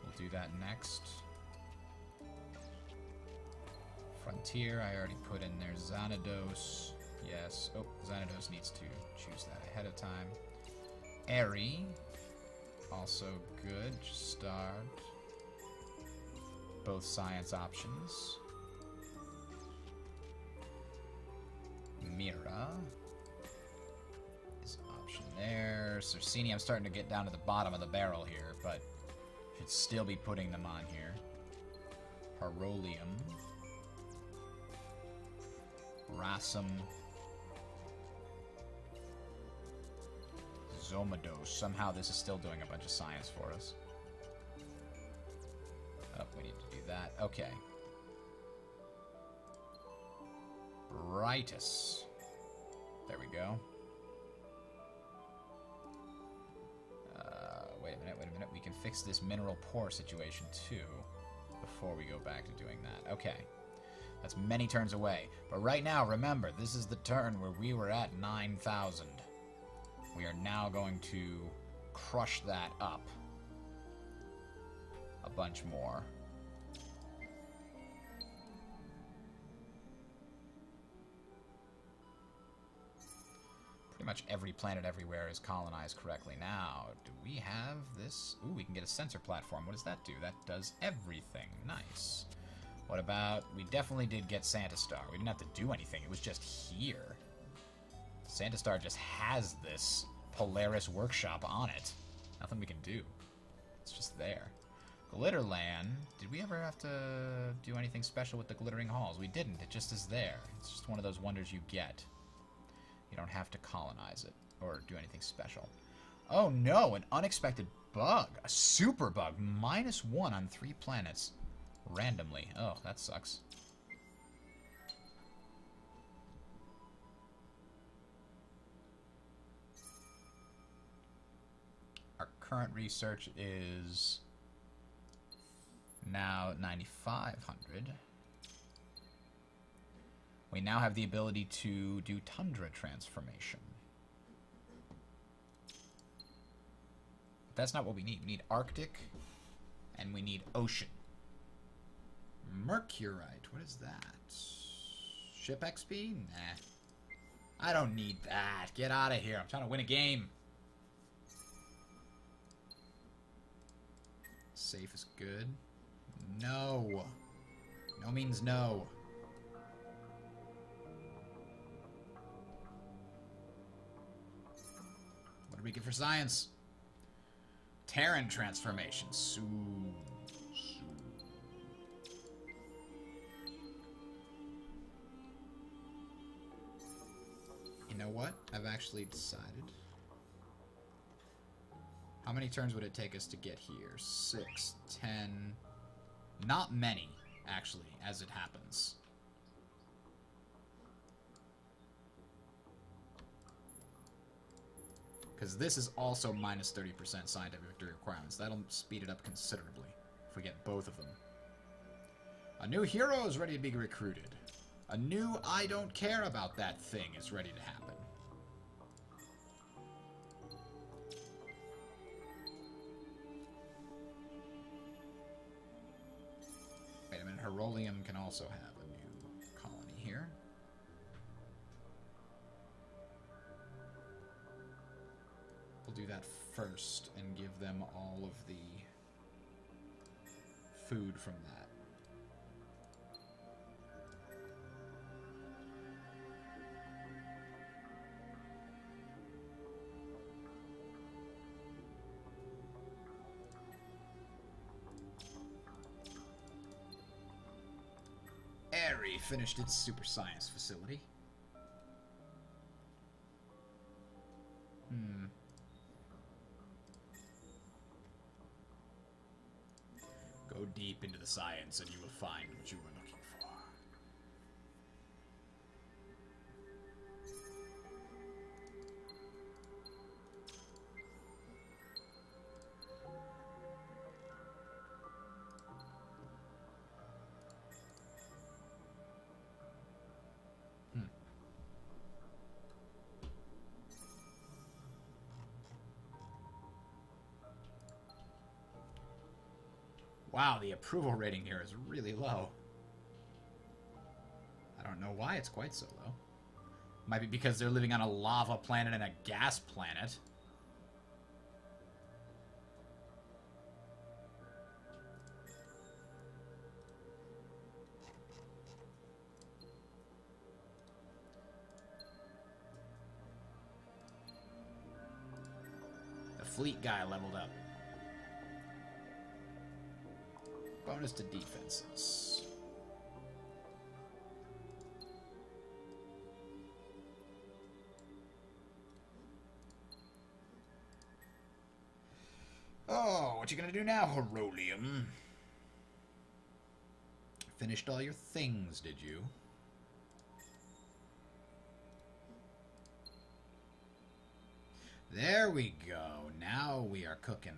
We'll do that next. Frontier, I already put in there. Xanados. Yes. Oh, Xanados needs to choose that ahead of time. Airy. Also good. Just start. Both science options. Mira is an option there. Cercini, I'm starting to get down to the bottom of the barrel here, but should still be putting them on here. Harolium. Rassum. Zomados. Somehow this is still doing a bunch of science for us. Oh, we need to do that. Okay. Brightest. There we go. We can fix this mineral poor situation too before we go back to doing that. Okay. That's many turns away. But right now, remember, this is the turn where we were at 9,000. We are now going to crush that up a bunch more. Pretty much every planet everywhere is colonized correctly. Now, do we have this? Ooh, we can get a sensor platform. What does that do? That does everything. Nice. What about... We definitely did get Santa Star. We didn't have to do anything. It was just here. Santa Star just has this Polaris workshop on it. Nothing we can do. It's just there. Glitterland. Did we ever have to do anything special with the glittering halls? We didn't. It just is there. It's just one of those wonders you get. You don't have to colonize it or do anything special. Oh no, an unexpected bug. A super bug. -1 on 3 planets. Randomly. Oh, that sucks. Our current research is now 9,500. We now have the ability to do tundra transformation. But that's not what we need. We need Arctic, and we need ocean. Mercurite, what is that? Ship XP? Nah. I don't need that. Get out of here. I'm trying to win a game. Safe is good. No. No means no. What do we get for science? Terran transformation. Soon. You know what? I've actually decided. How many turns would it take us to get here? 6, 10... Not many, actually, as it happens. Because this is also minus 30% scientific victory requirements. That'll speed it up considerably if we get both of them. A new hero is ready to be recruited. A new I don't care about that thing is ready to happen. Wait a minute, Herolium can also have a new colony here. We'll do that first and give them all of the food from that. Airy finished its super science facility. Go deep into the science and you will find what you were looking for. Wow, the approval rating here is really low. I don't know why it's quite so low. Might be because they're living on a lava planet and a gas planet. The fleet guy leveled up. Bonus to defenses. Oh, what you gonna do now, Herolium? Finished all your things, did you? There we go. Now we are cooking.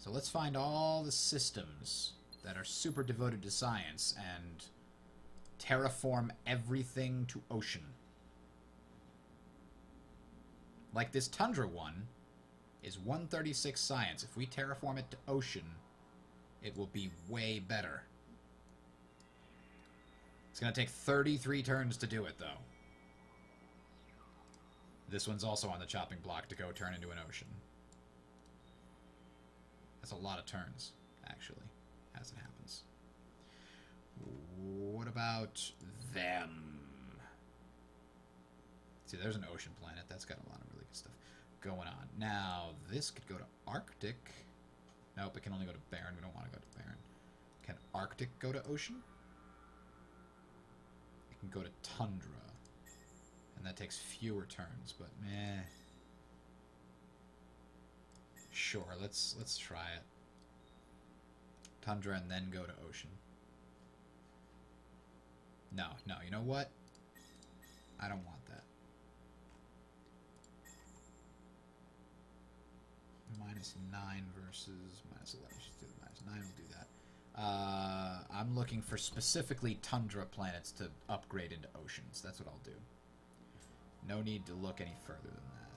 So let's find all the systems that are super devoted to science and terraform everything to ocean. Like this tundra one is 136 science. If we terraform it to ocean, it will be way better. It's going to take 33 turns to do it, though. This one's also on the chopping block to go turn into an ocean. That's a lot of turns, actually, as it happens. What about them? See, there's an ocean planet. That's got a lot of really good stuff going on. Now, this could go to Arctic. Nope, it can only go to Barren. We don't want to go to Barren. Can Arctic go to ocean? It can go to Tundra. And that takes fewer turns, but meh. Sure, let's try it. Tundra and then go to ocean. No, you know what? I don't want that. -9 versus -11. Just do the -9, we'll do that. I'm looking for specifically tundra planets to upgrade into oceans. That's what I'll do. No need to look any further than that.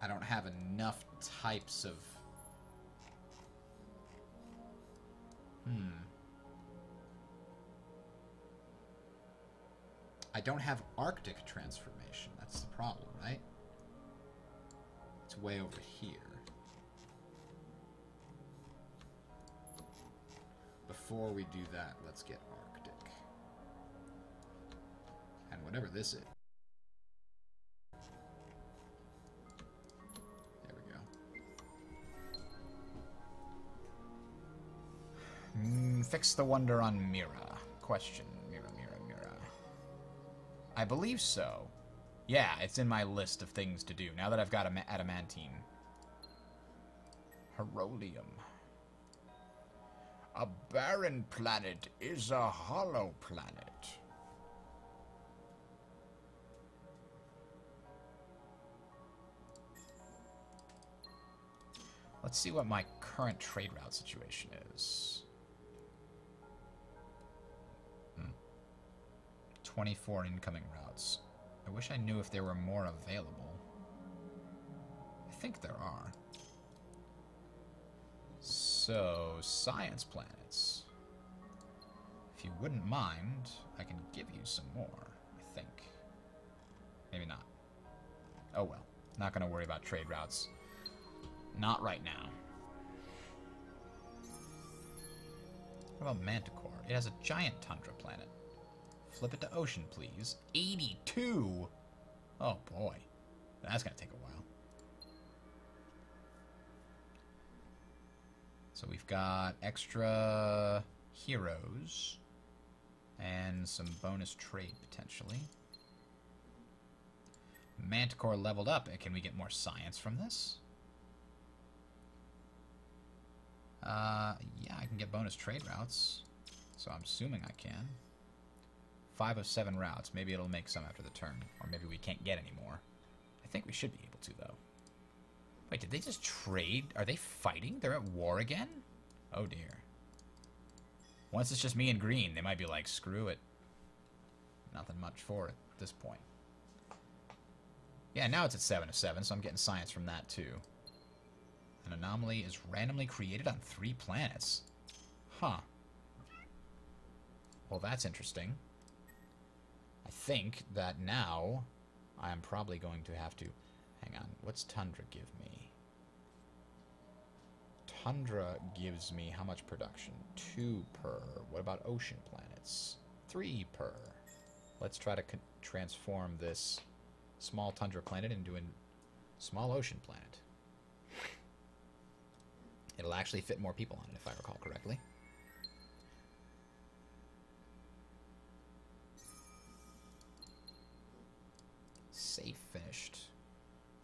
I don't have enough types of... I don't have Arctic transformation. That's the problem, right? It's way over here. Before we do that, let's get Arctic. And whatever this is. There we go. Fix the wonder on Mira. Question. Mira. I believe so. Yeah, it's in my list of things to do, now that I've got adamantine. Herolium. A barren planet is a hollow planet. Let's see what my current trade route situation is. 24 incoming routes. I wish I knew if there were more available. I think there are. So, science planets. If you wouldn't mind, I can give you some more, I think. Maybe not. Oh well. Not going to worry about trade routes. Not right now. What about Manticore? It has a giant tundra planet. Flip it to ocean, please. 82! Oh, boy. That's going to take a while. So we've got extra heroes and some bonus trade, potentially. Manticore leveled up. Can we get more science from this? Yeah, I can get bonus trade routes. So I'm assuming I can. 5 of 7 routes. Maybe it'll make some after the turn. Or maybe we can't get any more. I think we should be able to, though. Wait, did they just trade? Are they fighting? They're at war again? Oh, dear. Once it's just me and green, they might be like, screw it. Nothing much for it at this point. Yeah, now it's at 7 of 7, so I'm getting science from that, too. An anomaly is randomly created on 3 planets. Huh. Well, that's interesting. I think that now I'm probably going to have to... Hang on. What's Tundra give me? Tundra gives me how much production? 2 per. What about ocean planets? 3 per. Let's try to transform this small tundra planet into a small ocean planet. It'll actually fit more people on it, if I recall correctly. Safe finished.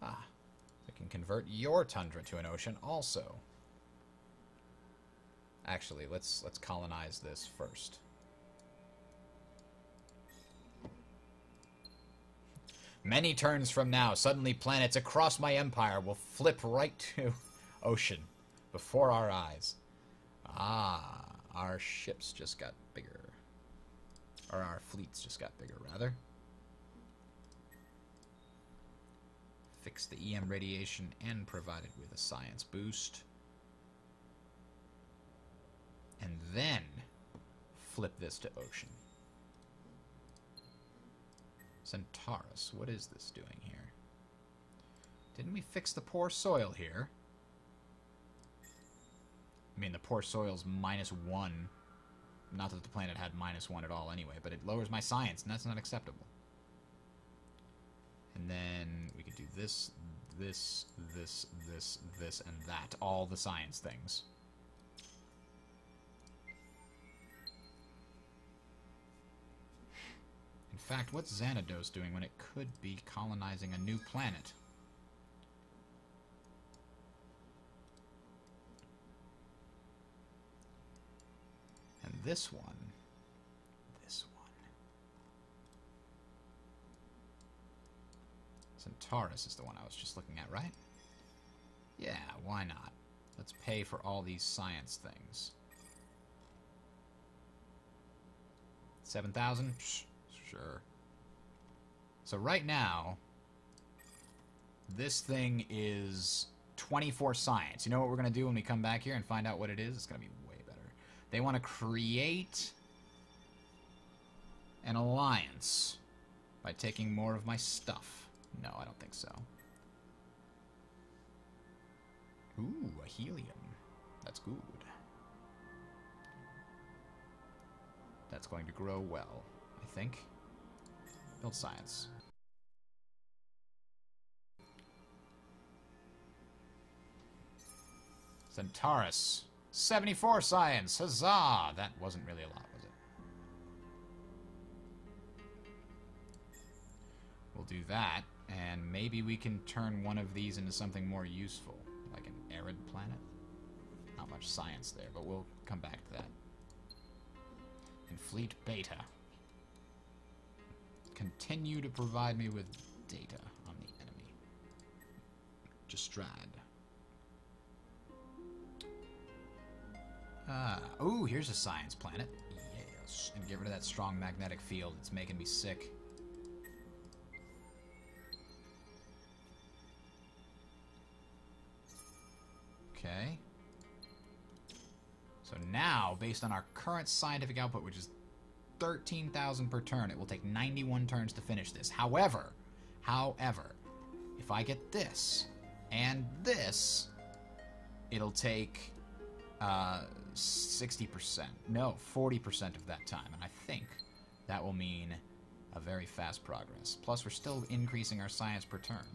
Ah, we can convert your tundra to an ocean also. Actually, let's colonize this first. Many turns from now, suddenly planets across my empire will flip right to ocean before our eyes. Ah, our ships just got bigger. Or our fleets just got bigger, rather. Fix the EM radiation and provide it with a science boost. And then flip this to ocean. Centaurus, what is this doing here? Didn't we fix the poor soil here? I mean, the poor soil's -1. Not that the planet had -1 at all anyway, but it lowers my science, and that's not acceptable. And then we could do this, this, this, this, this, and that. All the science things. In fact, what's Xanados doing when it could be colonizing a new planet? And this one. Centaurus is the one I was just looking at, right? Yeah, why not? Let's pay for all these science things. 7,000? Sure. So right now, this thing is 24 science. You know what we're going to do when we come back here and find out what it is? It's going to be way better. They want to create an alliance by taking more of my stuff. No, I don't think so. Ooh, a helium. That's good. That's going to grow well, I think. Build science. Centaurus. 74 science. Huzzah! That wasn't really a lot, was it? We'll do that. And maybe we can turn one of these into something more useful, like an arid planet. Not much science there, but we'll come back to that. In Fleet Beta. Continue to provide me with data on the enemy. Gistrad. Ooh, here's a science planet. Yes. And get rid of that strong magnetic field. It's making me sick. Okay. So now, based on our current scientific output, which is 13,000 per turn, it will take 91 turns to finish this. However, if I get this and this, it'll take 60%. No, 40% of that time. And I think that will mean a very fast progress. Plus, we're still increasing our science per turn.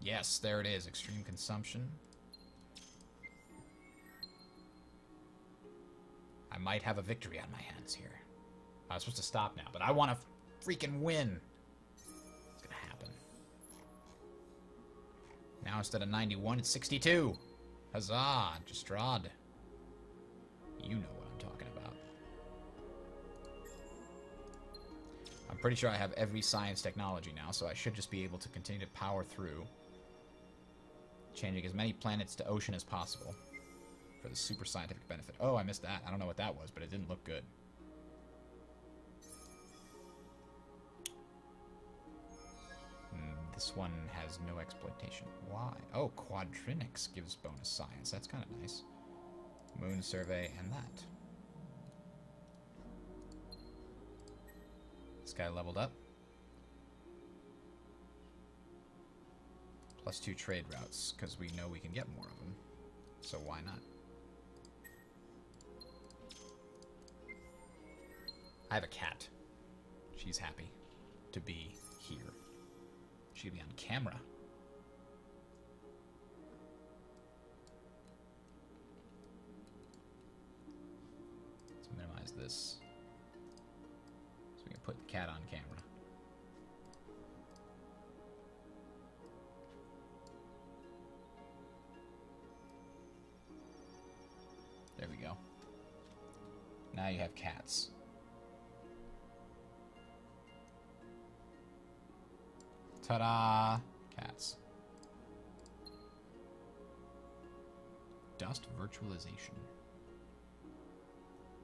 Yes, there it is. Extreme consumption. I might have a victory on my hands here. I was supposed to stop now, but I want to freaking win. It's gonna happen. Now instead of 91, it's 62. Huzzah, Gistrad. You know what I'm talking about. I'm pretty sure I have every science technology now, so I should just be able to continue to power through. Changing as many planets to ocean as possible for the super scientific benefit. Oh, I missed that. I don't know what that was, but it didn't look good. This one has no exploitation. Why? Oh, Quadrinix gives bonus science. That's kind of nice. Moon survey and that. This guy leveled up. +2 trade routes, because we know we can get more of them. So why not? I have a cat. She's happy to be here. She'll be on camera. Let's minimize this. So put the cat on camera. There we go. Now you have cats. Ta-da! Cats. Dust virtualization.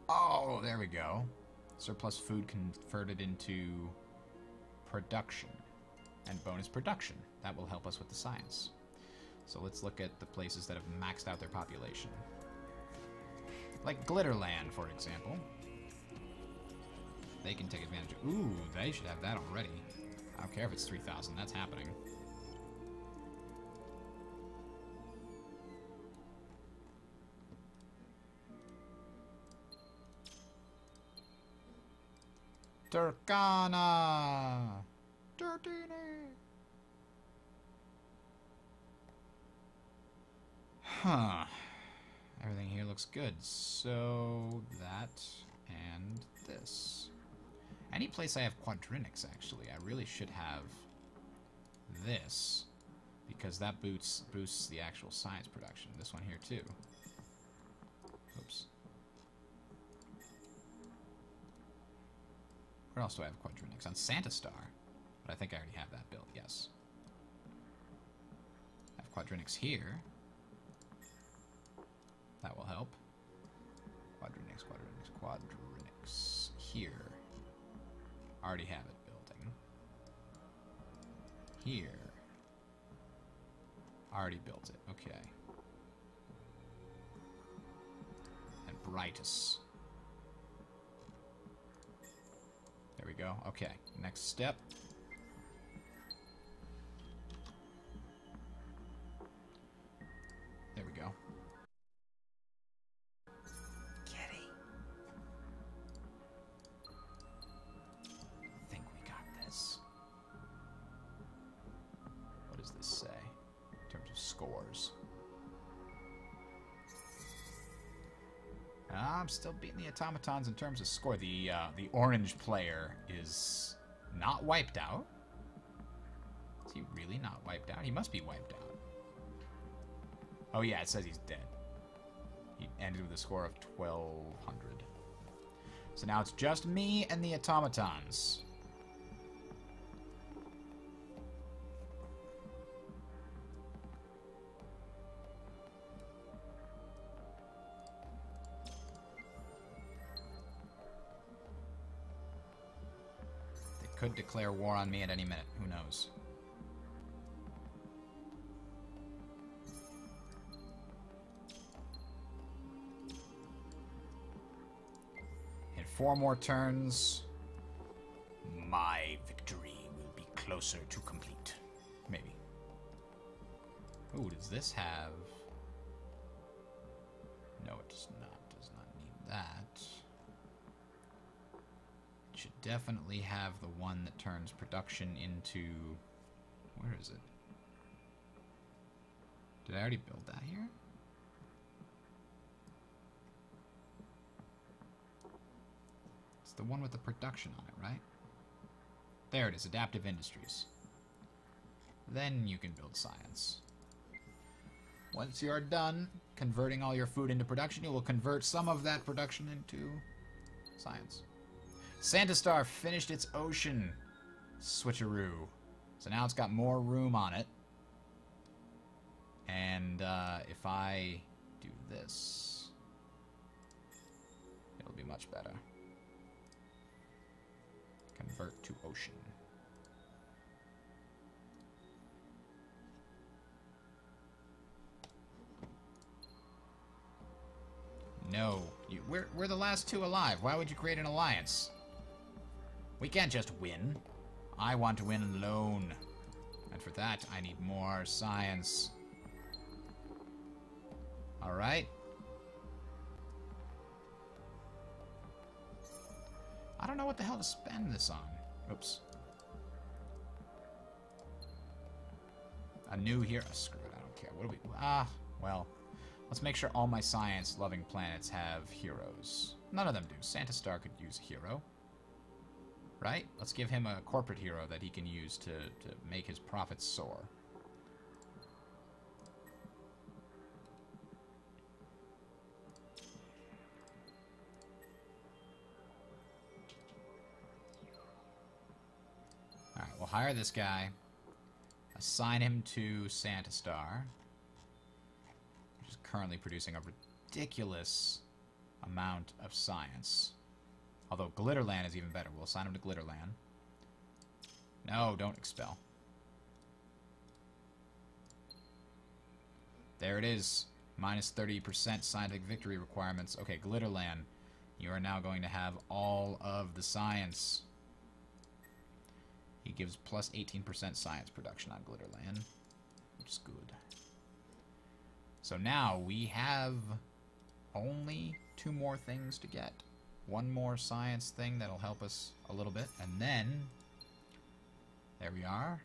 Oh, there we go. Surplus food converted into production. And bonus production. That will help us with the science. So let's look at the places that have maxed out their population. Like Glitterland, for example. They can take advantage of... Ooh, they should have that already. I don't care if it's 3,000. That's happening. Turkana! Turtini! Huh. Everything here looks good. So, that and this. Any place I have quadrinics, actually, I really should have this. Because that boosts the actual science production. This one here, too. Oops. Where else do I have quadrinics? On Santa Star. But I think I already have that built, yes. I have quadrinics here. That will help. Quadrinics, quadrinics, quadrinics. Here. Already have it building. Here. Already built it. Okay. And Brightus. There we go. Okay. Next step. There we go. Kitty. I think we got this. What does this say in terms of scores? I'm still beating the automatons in terms of score. The orange player is not wiped out. Is he really not wiped out? He must be wiped out. Oh yeah, it says he's dead. He ended with a score of 1,200. So now it's just me and the automatons. Could declare war on me at any minute. Who knows? In 4 more turns, my victory will be closer to complete. Maybe. Ooh, does this have... No, it does not. Does not need that. Should definitely have the one that turns production into... Where is it? Did I already build that here? It's the one with the production on it, right? There it is, Adaptive Industries. Then you can build science. Once you're done converting all your food into production, you will convert some of that production into science. Santa Star finished its ocean switcheroo. So now it's got more room on it. And if I do this, it'll be much better. Convert to ocean. No. We're the last 2 alive. Why would you create an alliance? We can't just win. I want to win alone. And for that, I need more science. Alright. I don't know what the hell to spend this on. Oops. A new hero. Screw it, I don't care. What do we... well. Let's make sure all my science-loving planets have heroes. None of them do. Santa Star could use a hero. Right? Let's give him a corporate hero that he can use to make his profits soar. Alright, we'll hire this guy. Assign him to Santa Star, which is currently producing a ridiculous amount of science. Although Glitterland is even better. We'll assign him to Glitterland. No, don't expel. There it is. Minus 30% scientific victory requirements. Okay, Glitterland. You are now going to have all of the science. He gives plus 18% science production on Glitterland, which is good. So now we have only 2 more things to get. 1 more science thing that'll help us a little bit, and then there we are.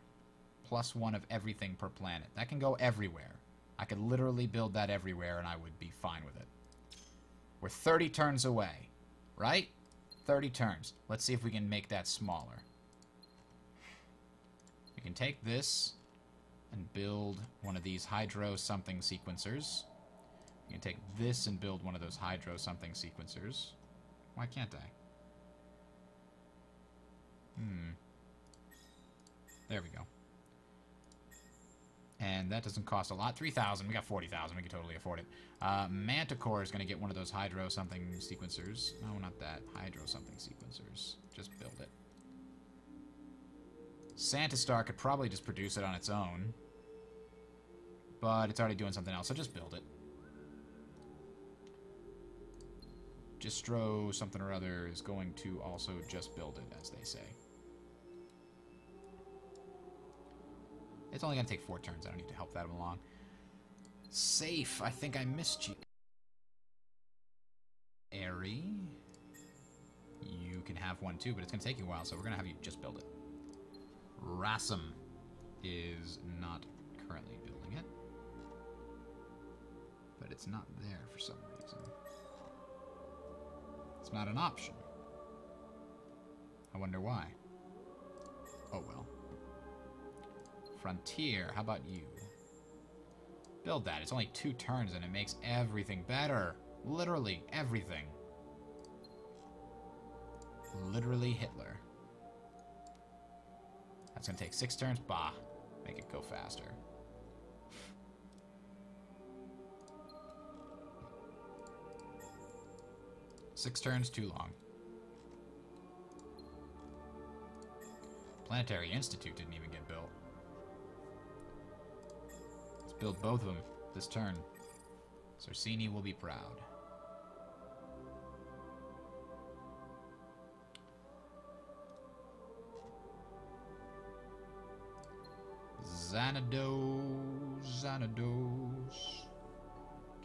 Plus 1 of everything per planet. That can go everywhere. I could literally build that everywhere and I would be fine with it. We're 30 turns away, right? 30 turns. Let's see if we can make that smaller. We can take this and build one of these hydro something sequencers. You can take this and build one of those hydro something sequencers. Why can't I? There we go. And that doesn't cost a lot. 3,000. We got 40,000. We can totally afford it. Manticore is going to get one of those hydro something sequencers. No, not that. Hydro something sequencers. Just build it. Santa Star could probably just produce it on its own. But it's already doing something else, so just build it. Distro something or other is going to also just build it, as they say. It's only going to take 4 turns. I don't need to help that along. Safe. I think I missed you. Airy. You can have one too, but it's going to take you a while, so we're going to have you just build it. Rassam is not currently building it. But it's not there for some reason. It's not an option. I wonder why. Oh well. Frontier, how about you? Build that. It's only 2 turns and it makes everything better. Literally everything. Literally Hitler. That's gonna take 6 turns. Bah. Make it go faster. Six turns, too long. Planetary Institute didn't even get built. Let's build both of them this turn. Sorsini will be proud. Xanados.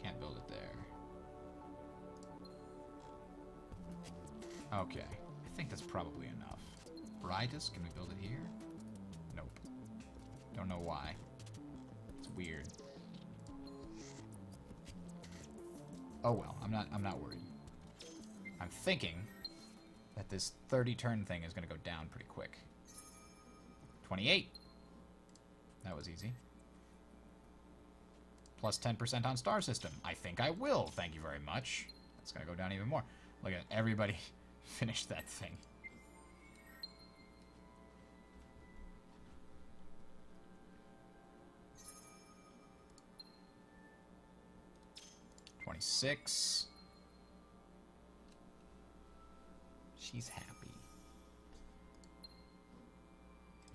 Can't build it there. Okay, I think that's probably enough. Brightest, can we build it here? Nope. Don't know why. It's weird. Oh well, I'm not worried. I'm thinking that this 30 turn thing is gonna go down pretty quick. 28. That was easy. Plus 10% on star system. I think I will, thank you very much. It's gonna go down even more. Look at everybody finish that thing. $26. She's happy.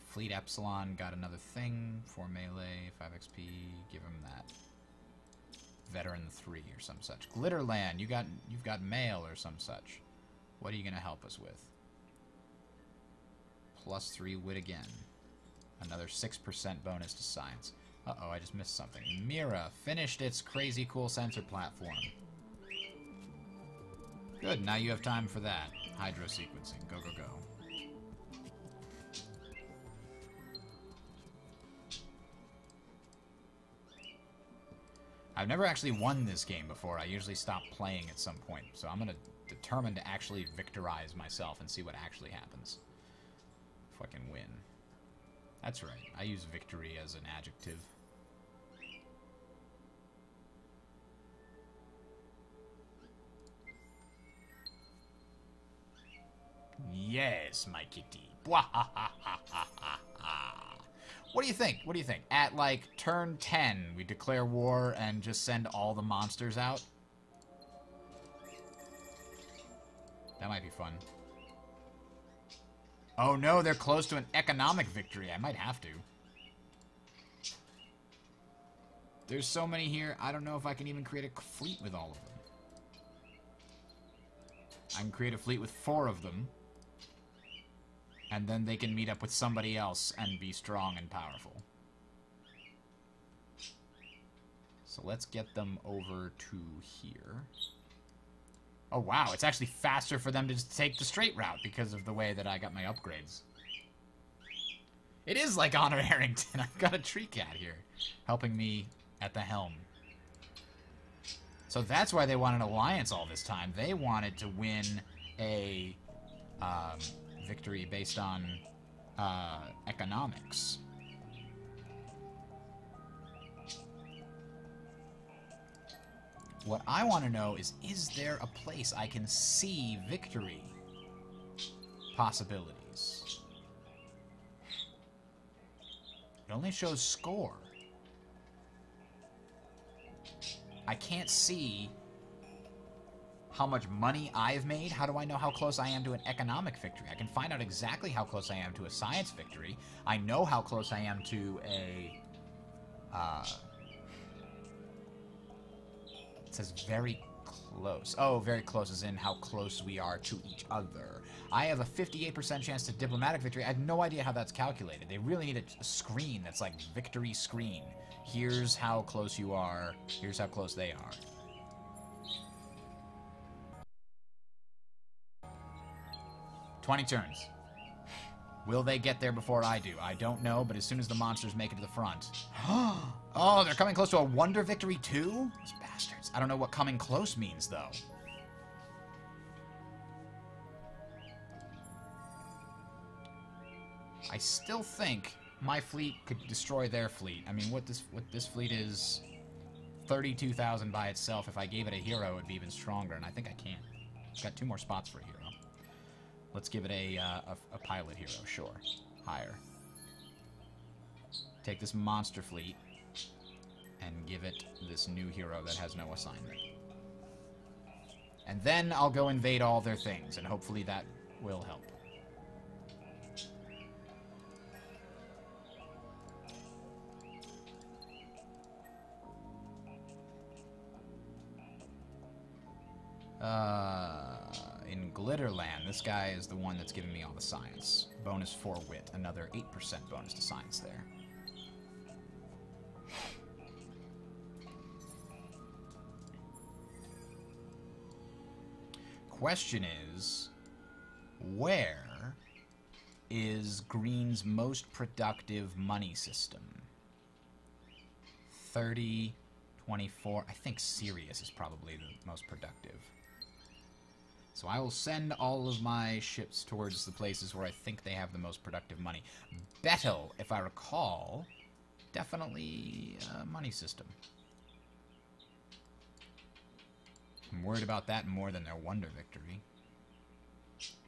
Fleet Epsilon got another thing for melee, 5 XP. Give him that. Veteran 3 or some such. Glitterland, you've got mail or some such. What are you gonna help us with? Plus 3 wit again. Another 6% bonus to science. Uh-oh, I just missed something. Mira finished its crazy cool sensor platform. Good, now you have time for that. Hydro sequencing. Go, go, go. I've never actually won this game before. I usually stop playing at some point. So I'm going to determine to actually victorize myself and see what actually happens. fucking win. That's right. I use victory as an adjective. Yes, my kitty. What do you think? What do you think? At, like, turn 10, we declare war and just send all the monsters out? That might be fun. Oh no, they're close to an economic victory. I might have to. There's so many here, I don't know if I can even create a fleet with all of them. I can create a fleet with 4 of them. And then they can meet up with somebody else and be strong and powerful. So let's get them over to here. Oh wow, it's actually faster for them to just take the straight route because of the way that I got my upgrades. It is like Honor Harrington. I've got a tree cat here helping me at the helm. So that's why they wanted an alliance all this time. They wanted to win a victory based on economics. What I want to know is there a place I can see victory possibilities? It only shows score. I can't see how much money I've made. How do I know how close I am to an economic victory? I can find out exactly how close I am to a science victory. I know how close I am to a... it says very close. Oh, very close as in how close we are to each other. I have a 58% chance to diplomatic victory. I have no idea how that's calculated. They really need a screen that's like victory screen. Here's how close you are. Here's how close they are. "20 turns. Will they get there before I do? I don't know, but as soon as the monsters make it to the front." Oh, they're coming close to a wonder victory too? Those bastards. I don't know what coming close means, though. I still think my fleet could destroy their fleet. I mean, what this fleet is 32,000 by itself. If I gave it a hero, it'd be even stronger, and I think I can. It's got 2 more spots for a hero. Let's give it a pilot hero, sure. Higher. Take this monster fleet and give it this new hero that has no assignment. And then I'll go invade all their things, and hopefully that will help. In Glitterland, this guy is the one that's giving me all the science. Bonus 4 wit, another 8% bonus to science there. Question is, where is Green's most productive money system? 30, 24, I think Sirius is probably the most productive. So I will send all of my ships towards the places where I think they have the most productive money. Betel, if I recall, definitely a money system. I'm worried about that more than their wonder victory.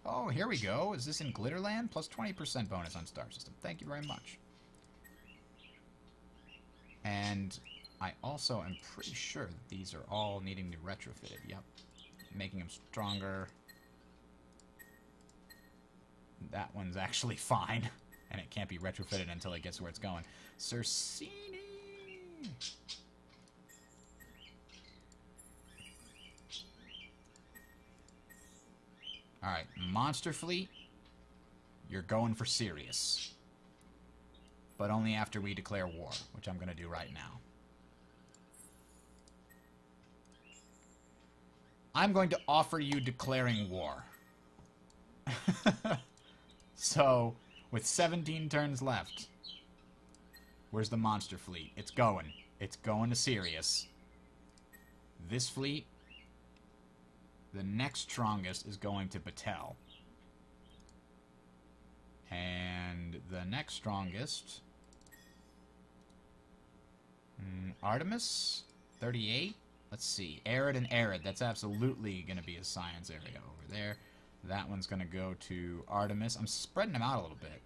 Oh, here we go. Is this in Glitterland? Plus 20% bonus on star system. Thank you very much. And I also am pretty sure that these are all needing to be retrofitted. Yep. Making them stronger. That one's actually fine. And it can't be retrofitted until it gets where it's going. Cersini! Alright, Monster Fleet. You're going for Sirius. But only after we declare war, which I'm going to do right now. I'm going to offer you declaring war. So, with 17 turns left, where's the monster fleet? It's going. It's going to Sirius. This fleet, the next strongest is going to Batel. And the next strongest... Artemis? 38? Let's see. Arid and Arid. That's absolutely going to be a science area over there. That one's going to go to Artemis. I'm spreading them out a little bit.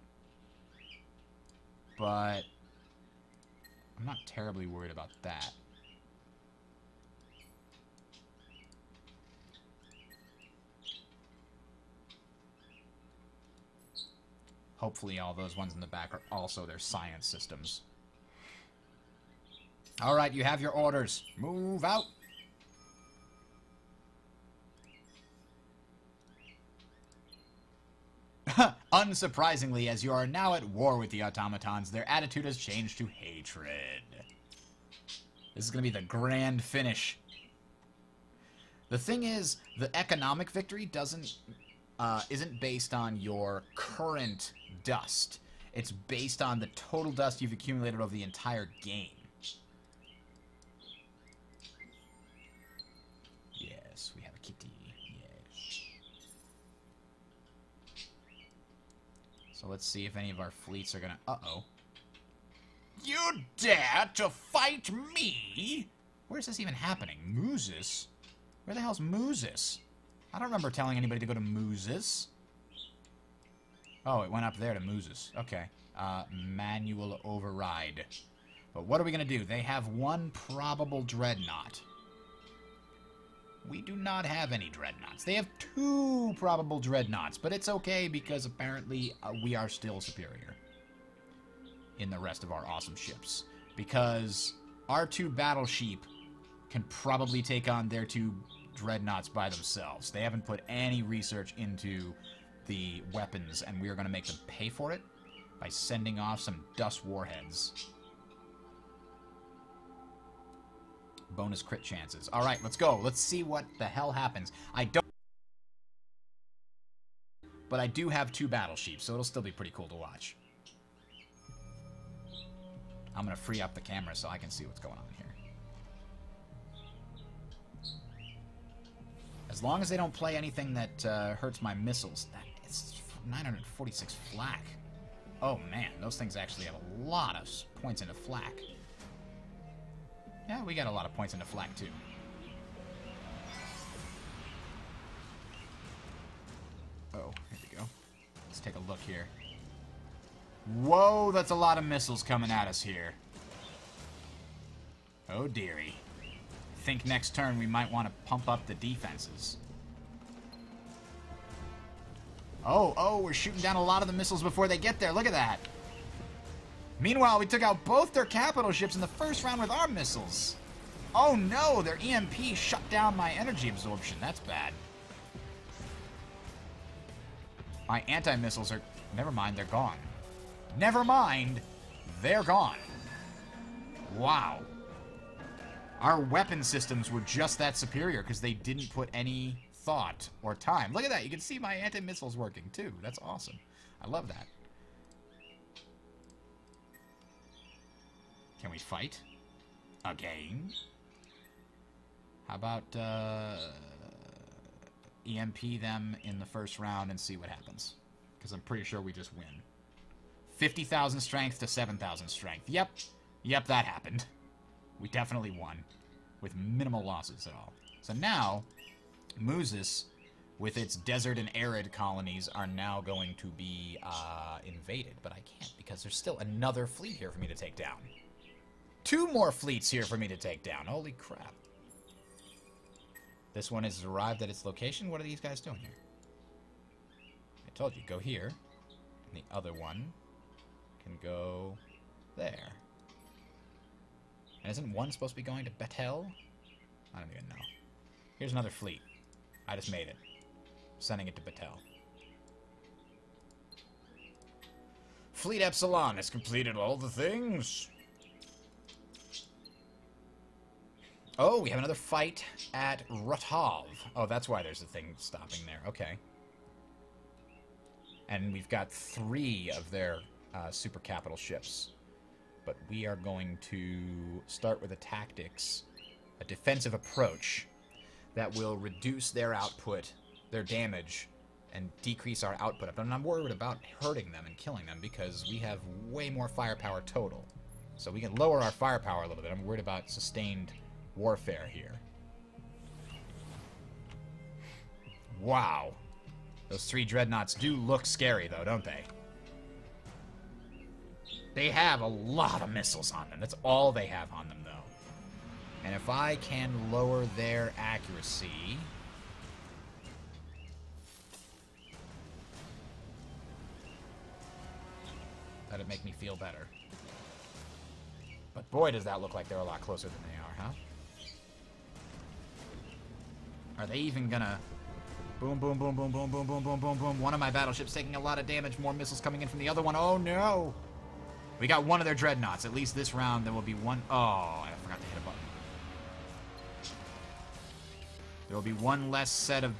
But I'm not terribly worried about that. Hopefully all those ones in the back are also their science systems. Alright, you have your orders. Move out. Unsurprisingly, as you are now at war with the automatons, their attitude has changed to hatred. This is going to be the grand finish. The thing is, the economic victory isn't based on your current dust. It's based on the total dust you've accumulated over the entire game. Yes, we have a kitty. Yes. So let's see if any of our fleets are gonna... Uh-oh. You dare to fight me? Where's this even happening? Musis? Where the hell's Musis? I don't remember telling anybody to go to Musis. Oh, it went up there to Musis. Okay. Manual override. But what are we going to do? They have one probable Dreadnought. We do not have any Dreadnoughts. They have two probable Dreadnoughts, but it's okay because apparently we are still superior in the rest of our awesome ships. Because our two battle sheep can probably take on their two Dreadnoughts by themselves. They haven't put any research into the weapons, and we are going to make them pay for it by sending off some dust warheads. Bonus crit chances. Alright, let's go. Let's see what the hell happens. But I do have two battle sheep, so it'll still be pretty cool to watch. I'm going to free up the camera so I can see what's going on here. As long as they don't play anything that hurts my missiles. It's 946 flak. Oh man, those things actually have a lot of points into flak. Yeah, we got a lot of points into flak too. Oh, here we go. Let's take a look here. Whoa, that's a lot of missiles coming at us here. Oh dearie. I think next turn we might want to pump up the defenses. Oh, we're shooting down a lot of the missiles before they get there. Look at that. Meanwhile, we took out both their capital ships in the first round with our missiles. Oh no, their EMP shut down my energy absorption. That's bad. My anti-missiles are... Never mind, they're gone. Never mind, they're gone. Wow. Our weapon systems were just that superior because they didn't put any thought or time. Look at that. You can see my anti-missiles working too. That's awesome. I love that. Can we fight? Again? How about EMP them in the first round and see what happens? Because I'm pretty sure we just win. 50,000 strength to 7,000 strength. Yep, that happened. We definitely won. With minimal losses at all. So now, Musis, with its desert and arid colonies, are now going to be invaded. But I can't because there's still another fleet here for me to take down. 2 more fleets here for me to take down. Holy crap. This one has arrived at its location. What are these guys doing here? I told you, go here. And the other one can go there. And isn't one supposed to be going to Bethel? I don't even know. Here's another fleet. I just made it. Sending it to Bethel. Fleet Epsilon has completed all the things. Oh, we have another fight at Rutov. Oh, that's why there's a thing stopping there. Okay. And we've got 3 of their super capital ships. But we are going to start with a defensive approach that will reduce their output, their damage, and decrease our output. But I'm not worried about hurting them and killing them because we have way more firepower total. So we can lower our firepower a little bit. I'm worried about sustained warfare here. Wow. Those 3 dreadnoughts do look scary, though, don't they? They have a lot of missiles on them. That's all they have on them, though. And if I can lower their accuracy... that'd make me feel better. But boy, does that look like they're a lot closer than they are, huh? Are they even gonna... boom, boom, boom, boom, boom, boom, boom, boom, boom, boom. One of my battleships taking a lot of damage. More missiles coming in from the other one. Oh, no! We got one of their dreadnoughts. At least this round, there will be one... oh, I forgot to hit a button. There will be one less set of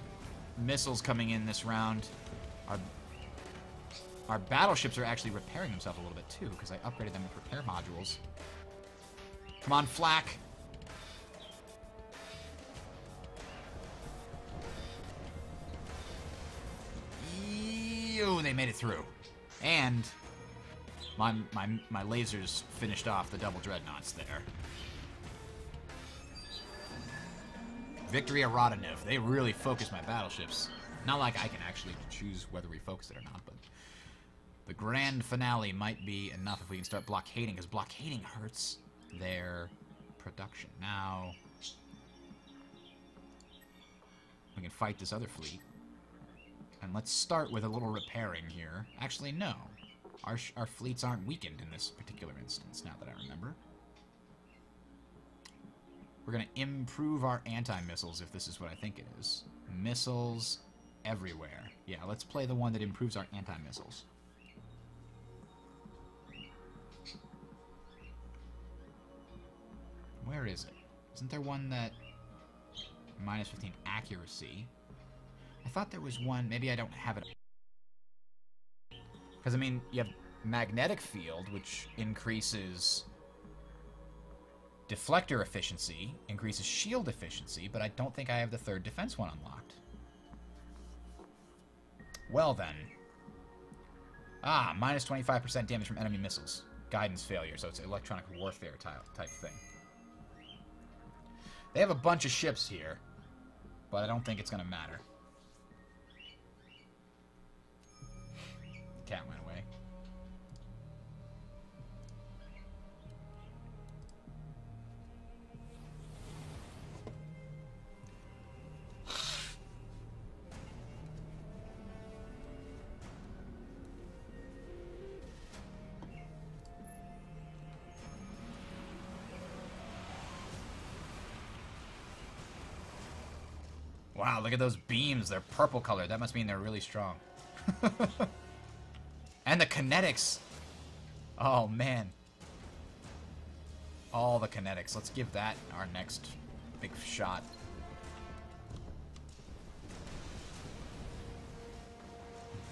missiles coming in this round. Our battleships are actually repairing themselves a little bit, too, because I upgraded them with repair modules. Come on, flak! Ew, they made it through. And my lasers finished off the double dreadnoughts there. Victory at Rodanov. They really focused my battleships. Not like I can actually choose whether we focus it or not, but the grand finale might be enough if we can start blockading, because blockading hurts their production. Now, we can fight this other fleet. And let's start with a little repairing here. Actually, no. Our fleets aren't weakened in this particular instance, now that I remember. We're going to improve our anti-missiles, if this is what I think it is. Missiles everywhere. Yeah, let's play the one that improves our anti-missiles. Where is it? Isn't there one that... minus 15 accuracy? I thought there was one... maybe I don't have it... because, I mean, you have magnetic field, which increases deflector efficiency, increases shield efficiency, but I don't think I have the third defense one unlocked. Well, then. Ah, minus 25% damage from enemy missiles. Guidance failure, so it's an electronic warfare type thing. They have a bunch of ships here, but I don't think it's going to matter. Cat went away. Wow, look at those beams. They're purple colored. That must mean they're really strong. And the kinetics. Oh, man. All the kinetics. Let's give that our next big shot.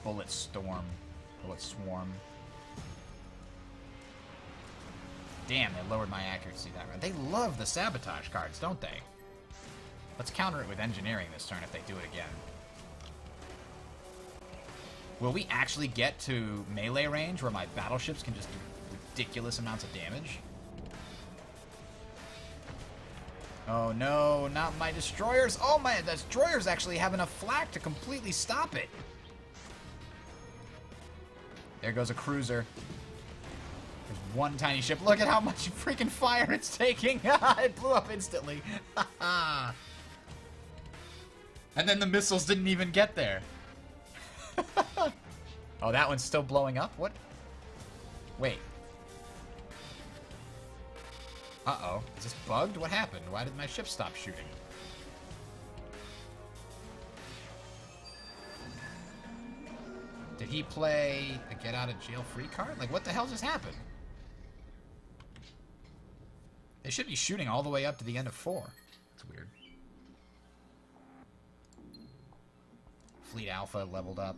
Bullet storm. Bullet swarm. Damn, they lowered my accuracy that round. They love the sabotage cards, don't they? Let's counter it with engineering this turn if they do it again. Will we actually get to melee range where my battleships can just do ridiculous amounts of damage? Oh no, not my destroyers. Oh, my destroyers actually have enough flak to completely stop it. There goes a cruiser. There's one tiny ship. Look at how much freaking fire it's taking. It blew up instantly. And then the missiles didn't even get there. Oh, that one's still blowing up? What? Wait. Uh-oh. Is this bugged? What happened? Why did my ship stop shooting? Did he play a get-out-of-jail-free card? Like, what the hell just happened? They should be shooting all the way up to the end of 4. That's weird. Fleet Alpha leveled up.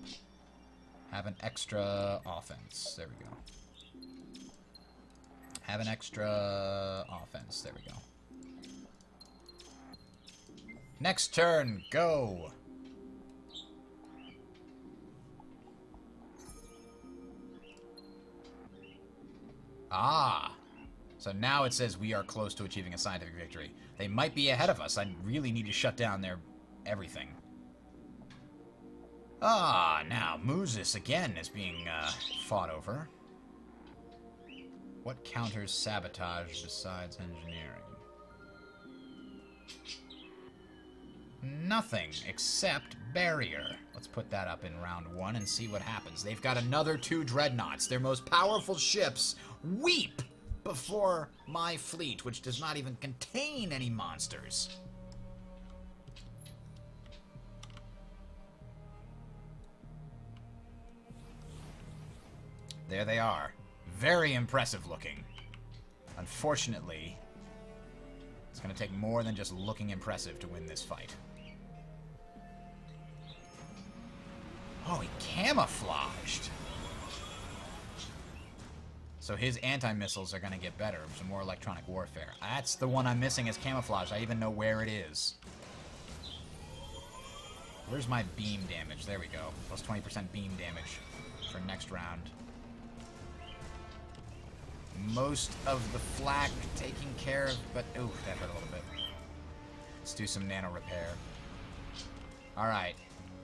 Have an extra offense. There we go. Have an extra offense. There we go. Next turn, go! Ah. So now it says we are close to achieving a scientific victory. They might be ahead of us. I really need to shut down their everything. Ah, now Moses again is being fought over. What counters sabotage besides engineering? Nothing except barrier. Let's put that up in round 1 and see what happens. They've got another 2 dreadnoughts. Their most powerful ships weep before my fleet, which does not even contain any monsters. There they are. Very impressive looking. Unfortunately, it's going to take more than just looking impressive to win this fight. Oh, he camouflaged. So his anti-missiles are going to get better. Some more electronic warfare. That's the one I'm missing is camouflage. I even know where it is. Where's my beam damage? There we go. Plus 20% beam damage for next round. Most of the flak taken care of, but ooh, that hurt a little bit. Let's do some nano repair. Alright.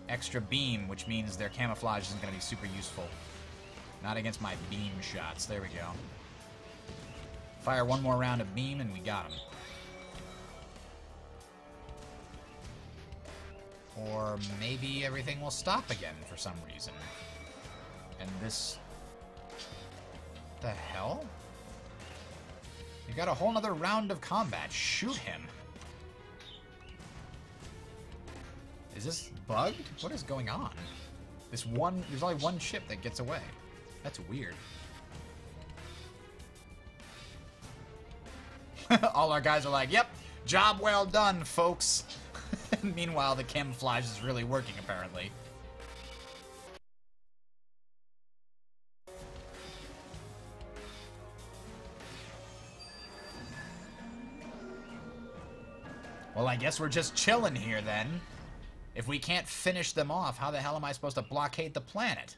Extra beam, which means their camouflage isn't going to be super useful. Not against my beam shots. There we go. Fire one more round of beam and we got him. Or maybe everything will stop again for some reason. And this... the hell? You got a whole nother round of combat. Shoot him. Is this bugged? What is going on? There's only one ship that gets away. That's weird. All our guys are like, yep, job well done, folks. Meanwhile, the camouflage is really working, apparently. Well, I guess we're just chilling here, then. If we can't finish them off, how the hell am I supposed to blockade the planet?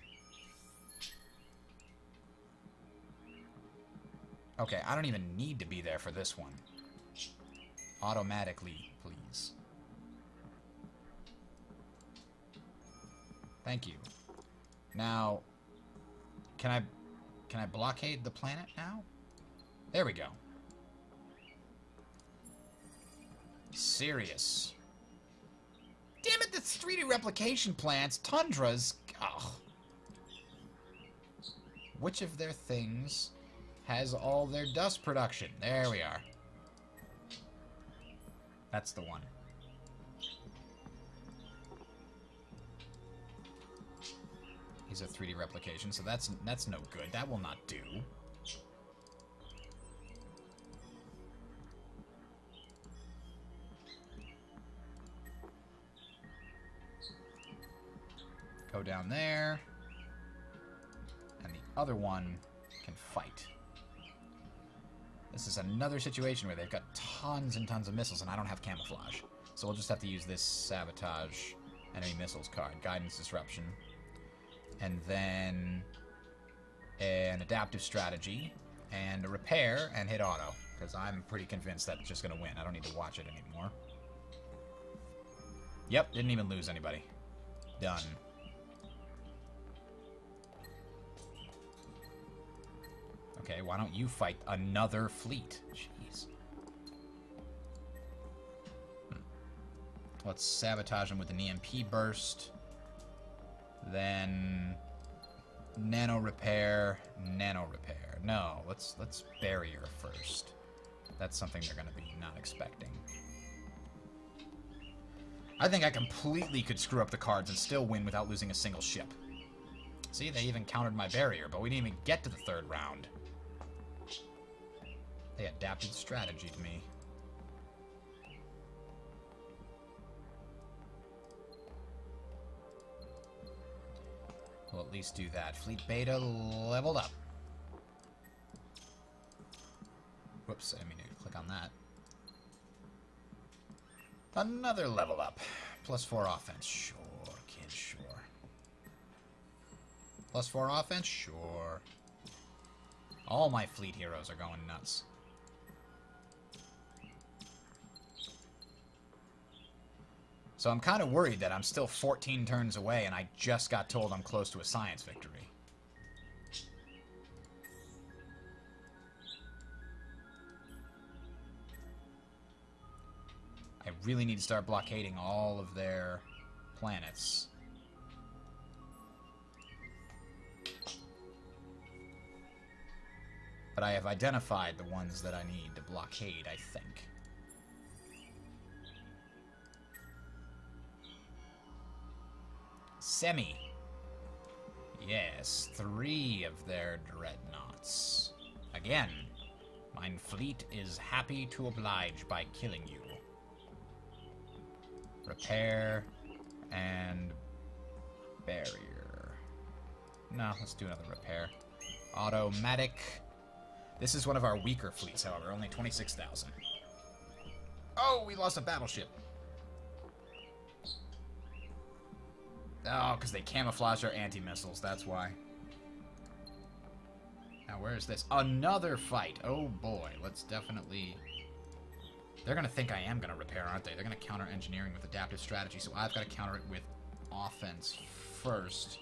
Okay, I don't even need to be there for this one. Automatically, please. Thank you. Now, can I blockade the planet now? There we go. Serious. Damn it, this 3D replication plants, tundras. Ugh. Which of their things has all their dust production? There we are. That's the one. He's a 3D replication, so that's no good. That will not do. Go down there. And the other one can fight. This is another situation where they've got tons and tons of missiles, and I don't have camouflage. So we'll just have to use this sabotage enemy missiles card. Guidance disruption. And then an adaptive strategy. And a repair and hit auto. Because I'm pretty convinced that's just going to win. I don't need to watch it anymore. Yep, didn't even lose anybody. Done. Okay, why don't you fight another fleet? Jeez. Let's sabotage them with an EMP burst. Then nano repair, nano repair. No, let's barrier first. That's something they're going to be not expecting. I think I completely could screw up the cards and still win without losing a single ship. See, they even countered my barrier, but we didn't even get to the third round. They adapted strategy to me. We'll at least do that. Fleet Beta leveled up. Whoops, I didn't mean to click on that. Another level up. +4 offense. Sure, kid, sure. +4 offense? Sure. All my fleet heroes are going nuts. So I'm kind of worried that I'm still 14 turns away and I just got told I'm close to a science victory. I really need to start blockading all of their planets. But I have identified the ones that I need to blockade, I think. Semi. Yes, 3 of their dreadnoughts. Again, mein fleet is happy to oblige by killing you. Repair and barrier. No, let's do another repair. Automatic. This is one of our weaker fleets, however, only 26,000. Oh, we lost a battleship. Oh, because they camouflage our anti-missiles, that's why. Now, where is this? Another fight. Oh, boy. Let's definitely... They're going to think I am going to repair, aren't they? They're going to counter engineering with adaptive strategy, so I've got to counter it with offense first.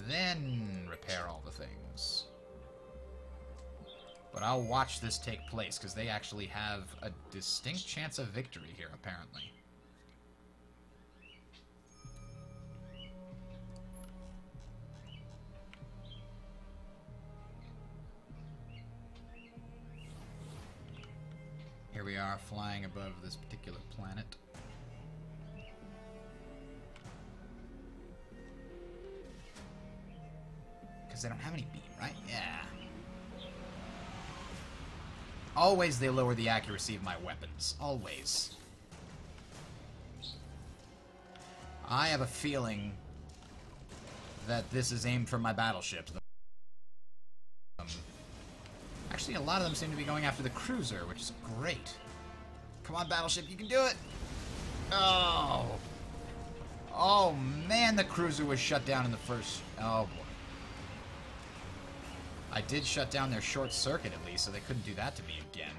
Then repair all the things. But I'll watch this take place, because they actually have a distinct chance of victory here, apparently. Here we are, flying above this particular planet. Because they don't have any beam, right? Yeah. Always they lower the accuracy of my weapons. Always. I have a feeling that this is aimed for my battleships. Actually, a lot of them seem to be going after the cruiser, which is great. Come on, battleship, you can do it! Oh! Oh, man, the cruiser was shut down in the first... Oh, boy. I did shut down their short circuit, at least, so they couldn't do that to me again.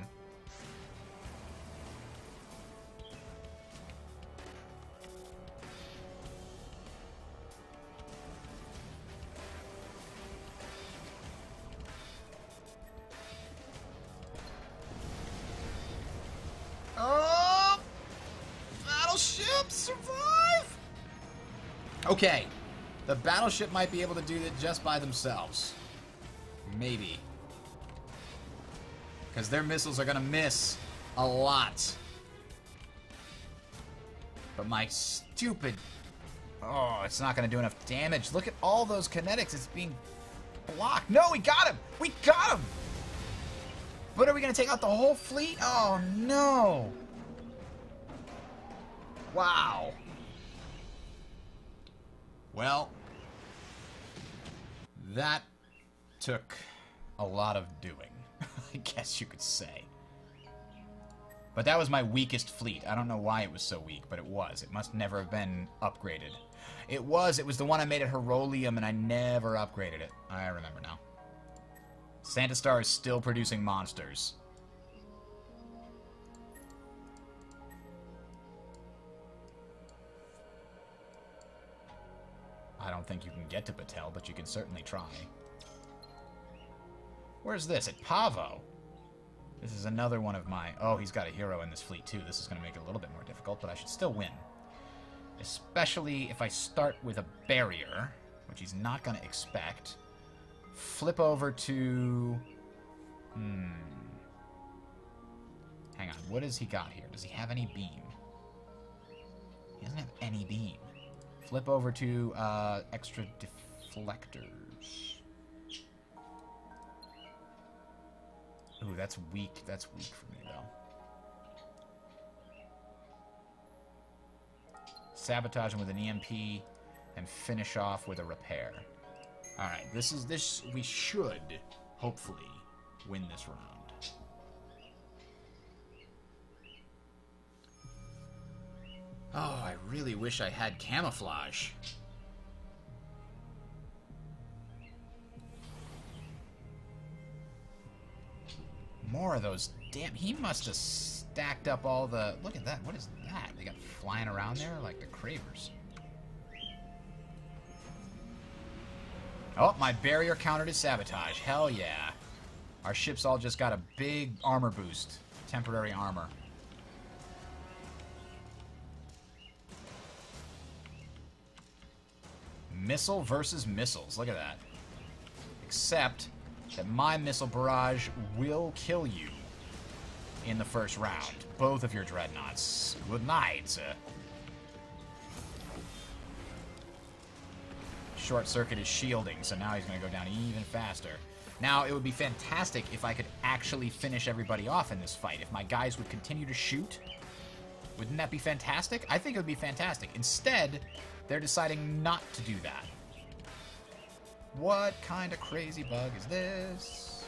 Oh! Battleship, survive! Okay. The battleship might be able to do it just by themselves. Maybe. Because their missiles are going to miss a lot. But my stupid... Oh, it's not going to do enough damage. Look at all those kinetics. It's being blocked. No, we got him! We got him! But are we going to take out the whole fleet? Oh, no! Wow. Well, that took a lot of doing, I guess you could say. But that was my weakest fleet. I don't know why it was so weak, but it was. It must never have been upgraded. It was the one I made at Herolium, and I never upgraded it. I remember now. Santa Star is still producing monsters. I don't think you can get to Batel, but you can certainly try. Where's this? At Pavo. This is another one of my... Oh, he's got a hero in this fleet, too. This is going to make it a little bit more difficult, but I should still win. Especially if I start with a barrier, which he's not going to expect. Flip over to... Hang on. What has he got here? Does he have any beam? He doesn't have any beam. Flip over to extra deflectors. Ooh, that's weak. That's weak for me, though. Sabotage him with an EMP and finish off with a repair. Alright, we should, hopefully, win this round. Oh, I really wish I had camouflage. More of those. Damn, he must have stacked up all the... Look at that. What is that? They got flying around there like the Cravers. Oh, my barrier countered his sabotage. Hell yeah. Our ships all just got a big armor boost. Temporary armor. Missile versus missiles. Look at that. Except that my missile barrage will kill you in the first round. Both of your dreadnoughts. Good night. Short circuit is shielding, so now he's going to go down even faster. Now, it would be fantastic if I could actually finish everybody off in this fight. If my guys would continue to shoot. Wouldn't that be fantastic? I think it would be fantastic. Instead, they're deciding not to do that. What kind of crazy bug is this?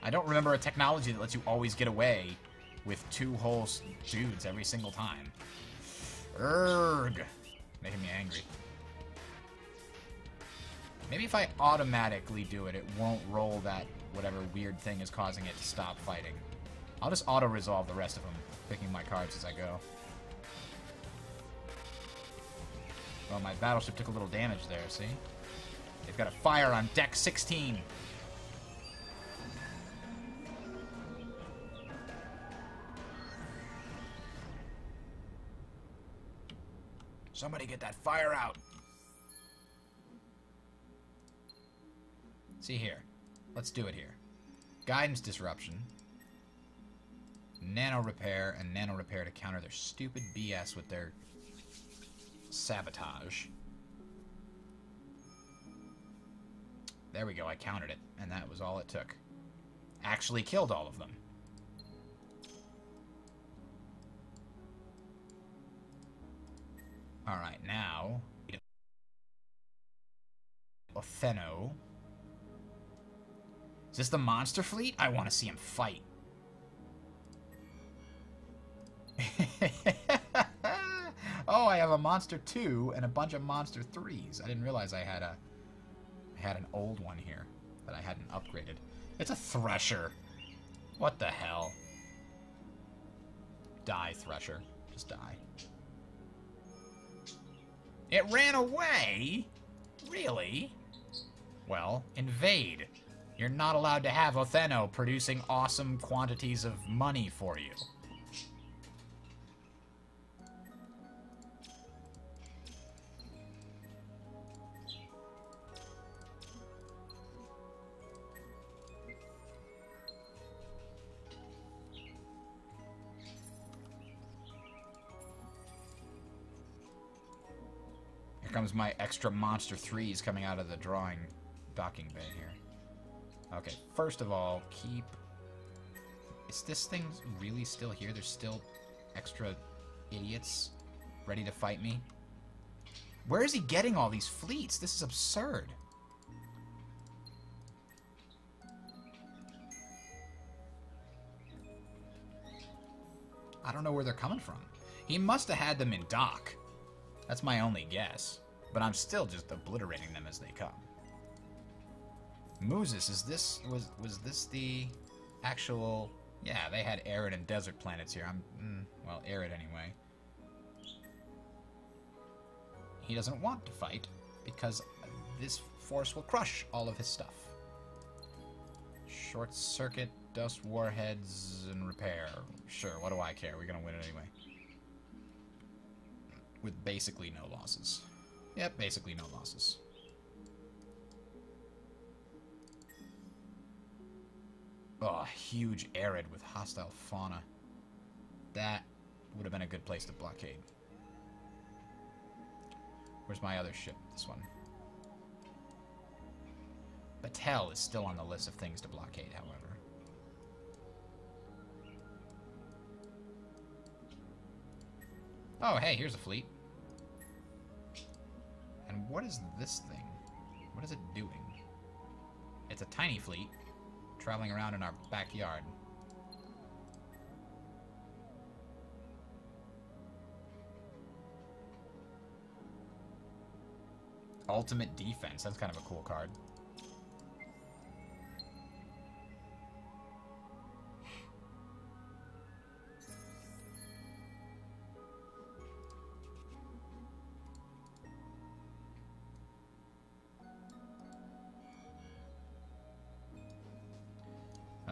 I don't remember a technology that lets you always get away with two whole dudes every single time. Urgh. Making me angry. Maybe if I automatically do it, it won't roll that whatever weird thing is causing it to stop fighting. I'll just auto-resolve the rest of them, picking my cards as I go. Well, my battleship took a little damage there, see? They've got a fire on deck 16. Somebody get that fire out. See here. Let's do it here. Guidance disruption. Nano repair and nano repair to counter their stupid BS with their sabotage. There we go, I countered it, and that was all it took. Actually killed all of them. Alright, now... Othello. Is this the monster fleet? I want to see him fight. Oh, I have a monster 2 and a bunch of monster 3s. I didn't realize I had an old one here that I hadn't upgraded. It's a Thresher. What the hell? Die, Thresher. Just die. It ran away? Really? Well, invade. You're not allowed to have Othello producing awesome quantities of money for you. Here comes my extra monster 3s coming out of the drawing docking bay here. Okay, first of all, keep... Is this thing really still here? There's still extra idiots ready to fight me? Where is he getting all these fleets? This is absurd. I don't know where they're coming from. He must have had them in dock. That's my only guess. But I'm still just obliterating them as they come. Moses, is this... Was this the actual... Yeah, they had arid and desert planets here. Well, arid anyway. He doesn't want to fight because this force will crush all of his stuff. Short circuit, dust warheads, and repair. Sure, what do I care? We're gonna win it anyway. With basically no losses. Yep, basically no losses. Oh, huge arid with hostile fauna. That would have been a good place to blockade. Where's my other ship? This one. Battelle is still on the list of things to blockade, however. Oh, hey, here's a fleet. And what is this thing? What is it doing? It's a tiny fleet traveling around in our backyard. Ultimate defense. That's kind of a cool card.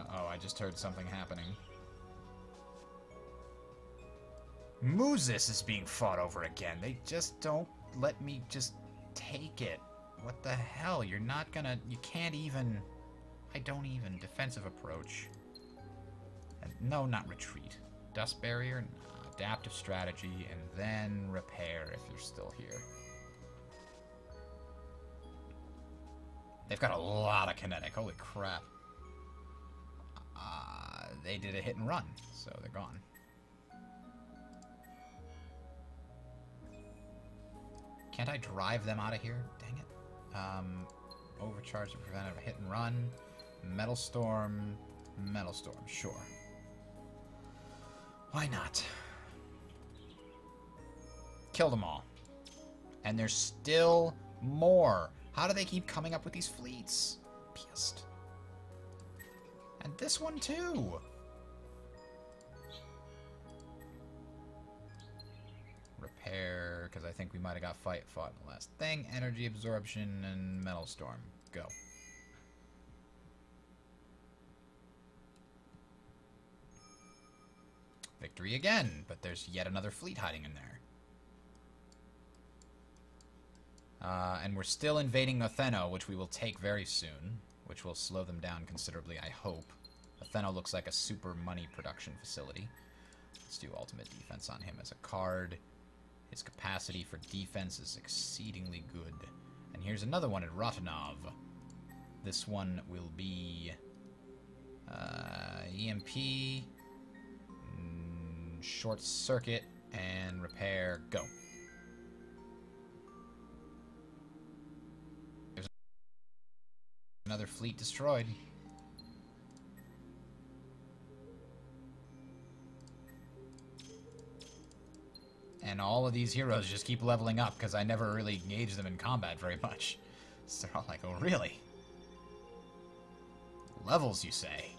Uh-oh, I just heard something happening. Muzis is being fought over again. They just don't let me just take it. What the hell? You're not gonna... You can't even... I don't even. Defensive approach. And no, not retreat. Dust barrier? No. Adaptive strategy, and then repair if you're still here. They've got a lot of kinetic. Holy crap. They did a hit and run, so they're gone. Can't I drive them out of here? Dang it. Overcharge to prevent a hit and run. Metal Storm. Metal Storm, sure. Why not? Kill them all. And there's still more. How do they keep coming up with these fleets? Pissed. And this one too. Repair, because I think we might have got fought in the last thing. Energy absorption and metal storm. Go. Victory again, but there's yet another fleet hiding in there. And we're still invading Otheno, which we will take very soon, which will slow them down considerably, I hope. Otheno looks like a super money production facility. Let's do ultimate defense on him as a card. His capacity for defense is exceedingly good. And here's another one at Rotanov. This one will be EMP, short circuit, and repair. Go. There's another fleet destroyed. And all of these heroes just keep leveling up because I never really engaged them in combat very much. So they're all like, oh really? Levels, you say?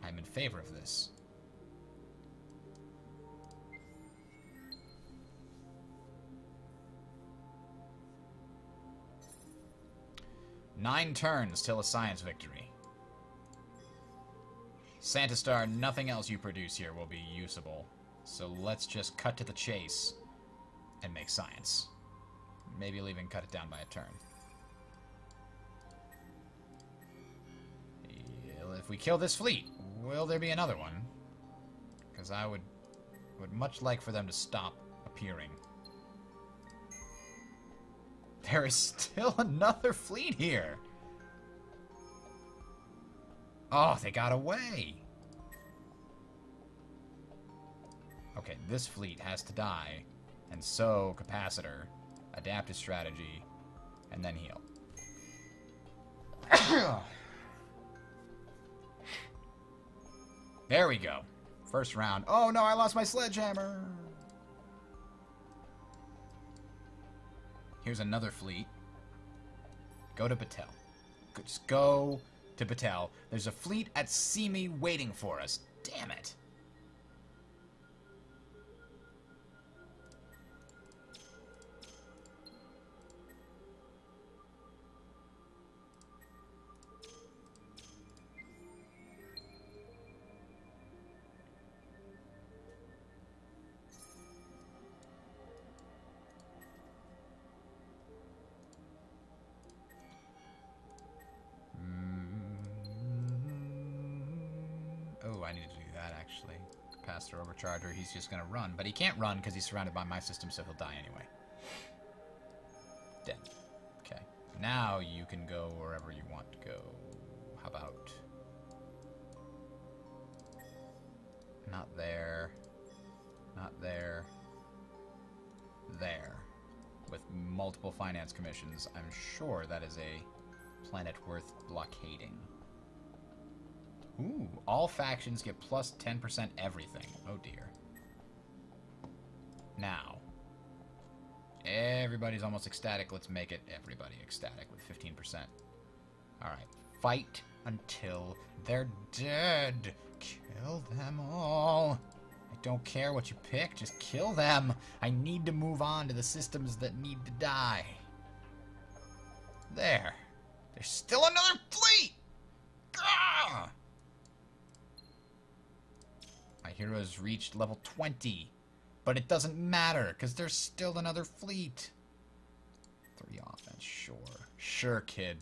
I'm in favor of this. Nine turns till a science victory. Santa Star, nothing else you produce here will be usable. So let's just cut to the chase and make science. Maybe we'll even cut it down by a turn. If we kill this fleet, will there be another one? Because I would much like for them to stop appearing. There is still another fleet here. Oh, they got away. Okay, this fleet has to die. And so, capacitor, adaptive strategy, and then heal. There we go. First round. Oh no, I lost my sledgehammer. Here's another fleet. Go to Batel. Just go to Batel. There's a fleet at Simi waiting for us. Damn it. I need to do that, actually. Capacitor overcharger, he's just gonna run. But he can't run because he's surrounded by my system, so he'll die anyway. Dead. Okay. Now you can go wherever you want to go. How about... Not there. Not there. There. With multiple finance commissions, I'm sure that is a planet worth blockading. Ooh, all factions get plus 10% everything. Oh dear. Now, everybody's almost ecstatic. Let's make it everybody ecstatic with 15%. Alright, fight until they're dead. Kill them all. I don't care what you pick, just kill them. I need to move on to the systems that need to die. There. There's still another fleet! heroes reached level 20. But it doesn't matter, because there's still another fleet. 3 offense, sure. Sure, kid.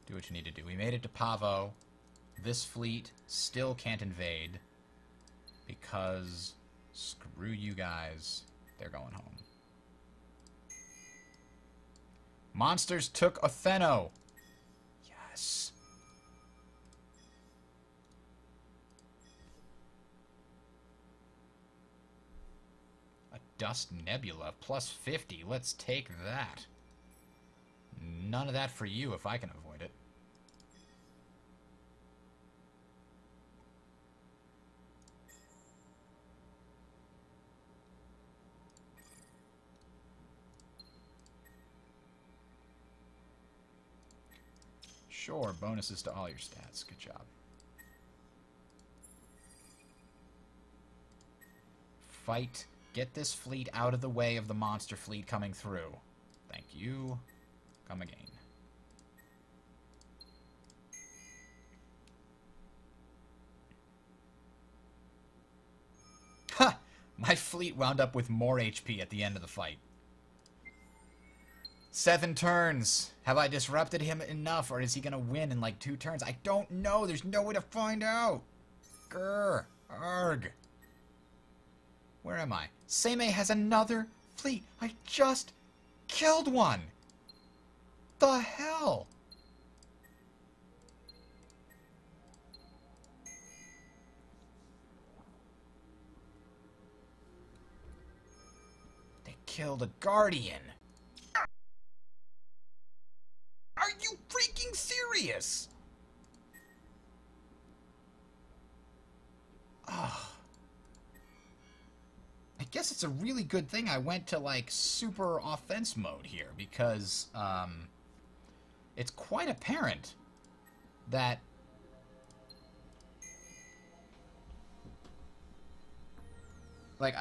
Do what you need to do. We made it to Pavo. This fleet still can't invade. Because, screw you guys. They're going home. Monsters took Othello. Yes. A Dust Nebula, plus 50. Let's take that. None of that for you if I can avoid it. Sure, bonuses to all your stats. Good job. Fight. Get this fleet out of the way of the monster fleet coming through. Thank you. Come again. Ha! My fleet wound up with more HP at the end of the fight. 7 turns. Have I disrupted him enough, or is he going to win in like 2 turns? I don't know. There's no way to find out. Grr. Arg. Where am I? Seimei has another fleet. I just killed one. The hell? They killed a guardian. Are you freaking serious? Oh. I guess it's a really good thing I went to, like, super offense mode here, because, it's quite apparent that... Like,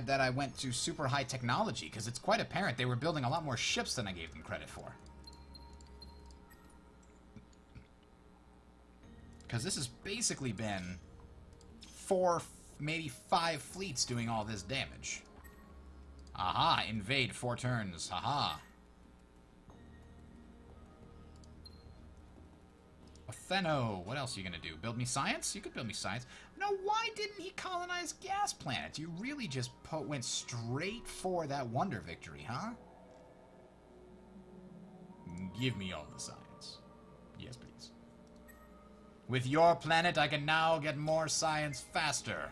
that I went to super high technology, because it's quite apparent they were building a lot more ships than I gave them credit for. Because this has basically been 4, maybe 5 fleets doing all this damage. Aha, invade 4 turns. Aha. Othello, what else are you gonna do? Build me science? You could build me science. No, why didn't he colonize gas planets? You really just went straight for that wonder victory, huh? Give me all the science. Yes, please. With your planet, I can now get more science faster.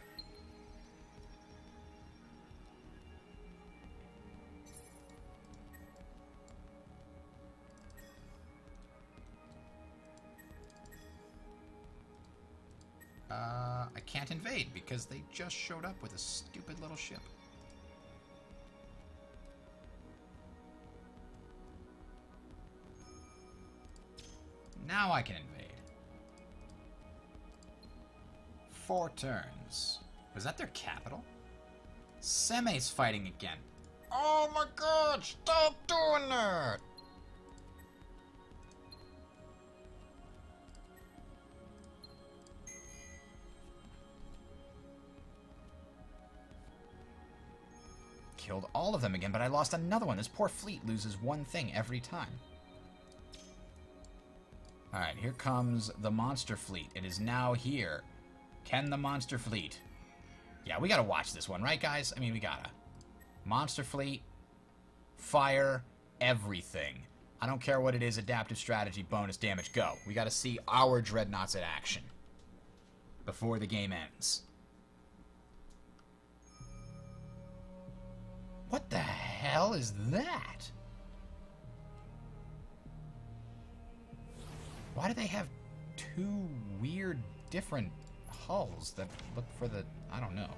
I can't invade because they just showed up with a stupid little ship. Now I can invade. 4 turns. Was that their capital? Semei's fighting again. Oh my god, stop doing that! Killed all of them again, but I lost another one. This poor fleet loses one thing every time. Alright, here comes the monster fleet. It is now here. Can the monster fleet? Yeah, we gotta watch this one, right, guys? I mean, we gotta. Monster fleet, fire, everything. I don't care what it is, adaptive strategy, bonus damage, go. We gotta see our Dreadnaughts in action before the game ends. What the hell is that? Why do they have 2 weird, different hulls that look for the... I don't know.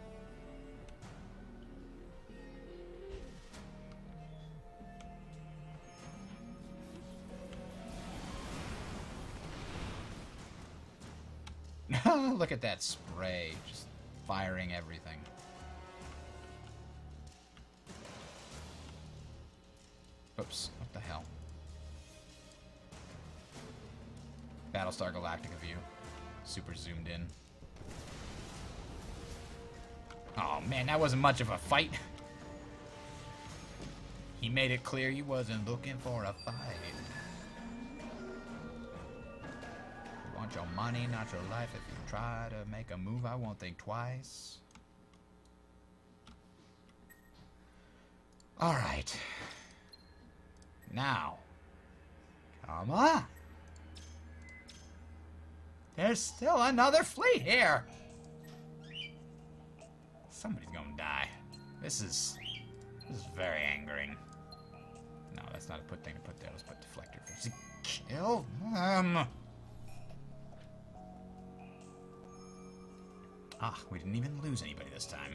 Look at that spray, just firing everything. Oops, what the hell? Battlestar Galactica view. Super zoomed in. Oh, man, that wasn't much of a fight. He made it clear he wasn't looking for a fight. You want your money, not your life. If you try to make a move, I won't think twice. Alright. Now. Come on. There's still another fleet here. Somebody's gonna die. This is very angering. No, that's not a thing to put there. Let's put deflector first. Kill them. Ah, we didn't even lose anybody this time.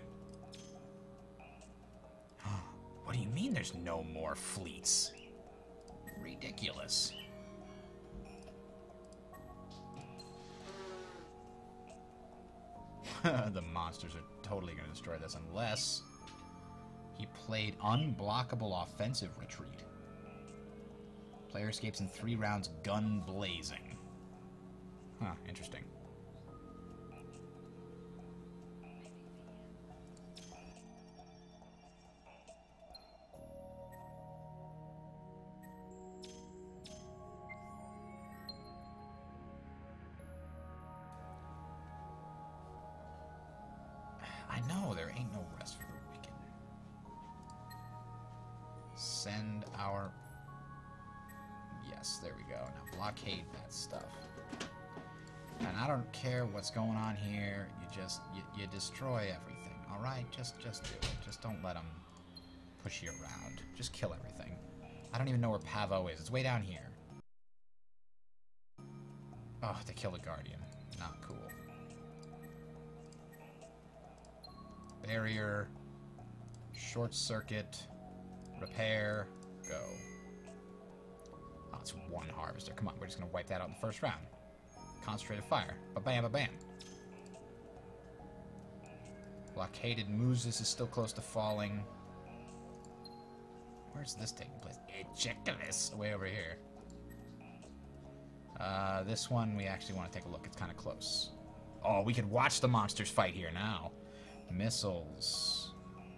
What do you mean there's no more fleets? Ridiculous. The monsters are totally going to destroy this unless he played unblockable offensive retreat. Player escapes in 3 rounds, gun blazing. Huh, interesting. I know, there ain't no rest for the wicked. Send our... Yes, there we go. Now blockade that stuff. And I don't care what's going on here. You destroy everything. Alright? Just do it. Just don't let them push you around. Just kill everything. I don't even know where Pavo is. It's way down here. Oh, they killed a Guardian. Not cool. Barrier, short circuit, repair, go. Oh, it's 1 harvester. Come on, we're just gonna wipe that out in the first round. Concentrated fire. Ba-bam, ba-bam. Blockaded Moses is still close to falling. Where's this taking place? Ejectilis, way over here. This one we actually want to take a look. It's kind of close. Oh, we can watch the monsters fight here now. Missiles.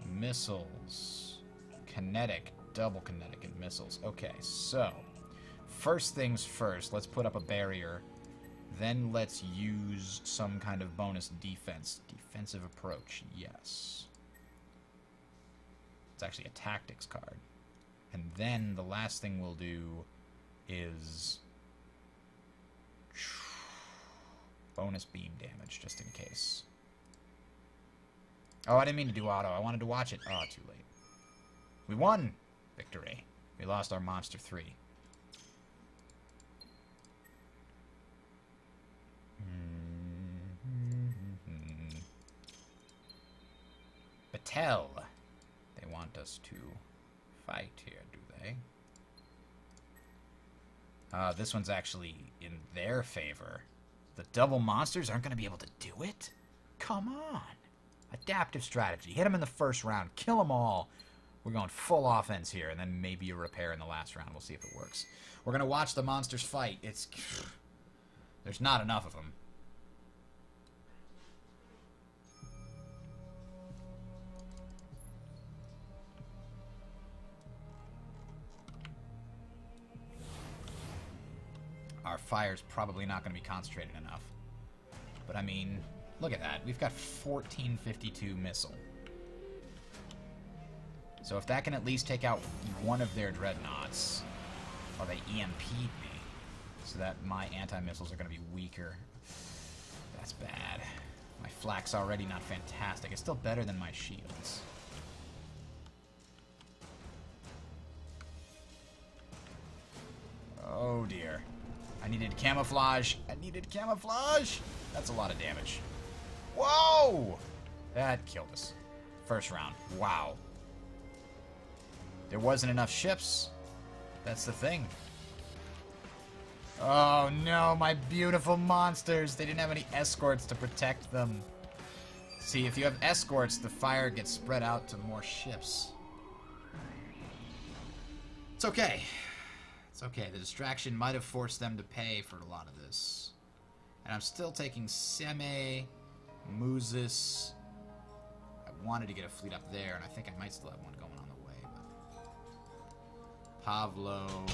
Missiles. Kinetic. Double kinetic and missiles. Okay, so. First things first. Let's put up a barrier. Then let's use some kind of bonus defense. Defensive approach. Yes. It's actually a tactics card. And then the last thing we'll do is... bonus beam damage, just in case. Oh, I didn't mean to do auto. I wanted to watch it. Oh, too late. We won! Victory. We lost our Monster 3. Battelle. They want us to fight here, do they? This one's actually in their favor. The double monsters aren't going to be able to do it? Come on. Adaptive strategy. Hit them in the first round. Kill them all. We're going full offense here, and then maybe a repair in the last round. We'll see if it works. We're going to watch the monsters fight. There's not enough of them. Our fire's probably not going to be concentrated enough. But I mean, look at that. We've got 1452 missile. So if that can at least take out one of their dreadnoughts, or they EMP'd me, so that my anti-missiles are going to be weaker. That's bad. My flak's already not fantastic. It's still better than my shields. Oh dear. I needed camouflage. I needed camouflage. That's a lot of damage. Whoa! That killed us. First round. Wow. There wasn't enough ships. That's the thing. Oh no, my beautiful monsters. They didn't have any escorts to protect them. See, if you have escorts, the fire gets spread out to more ships. It's okay. It's okay. The distraction might have forced them to pay for a lot of this. And I'm still taking Seme, Moses. I wanted to get a fleet up there, and I think I might still have one going on the way. But Pavlo,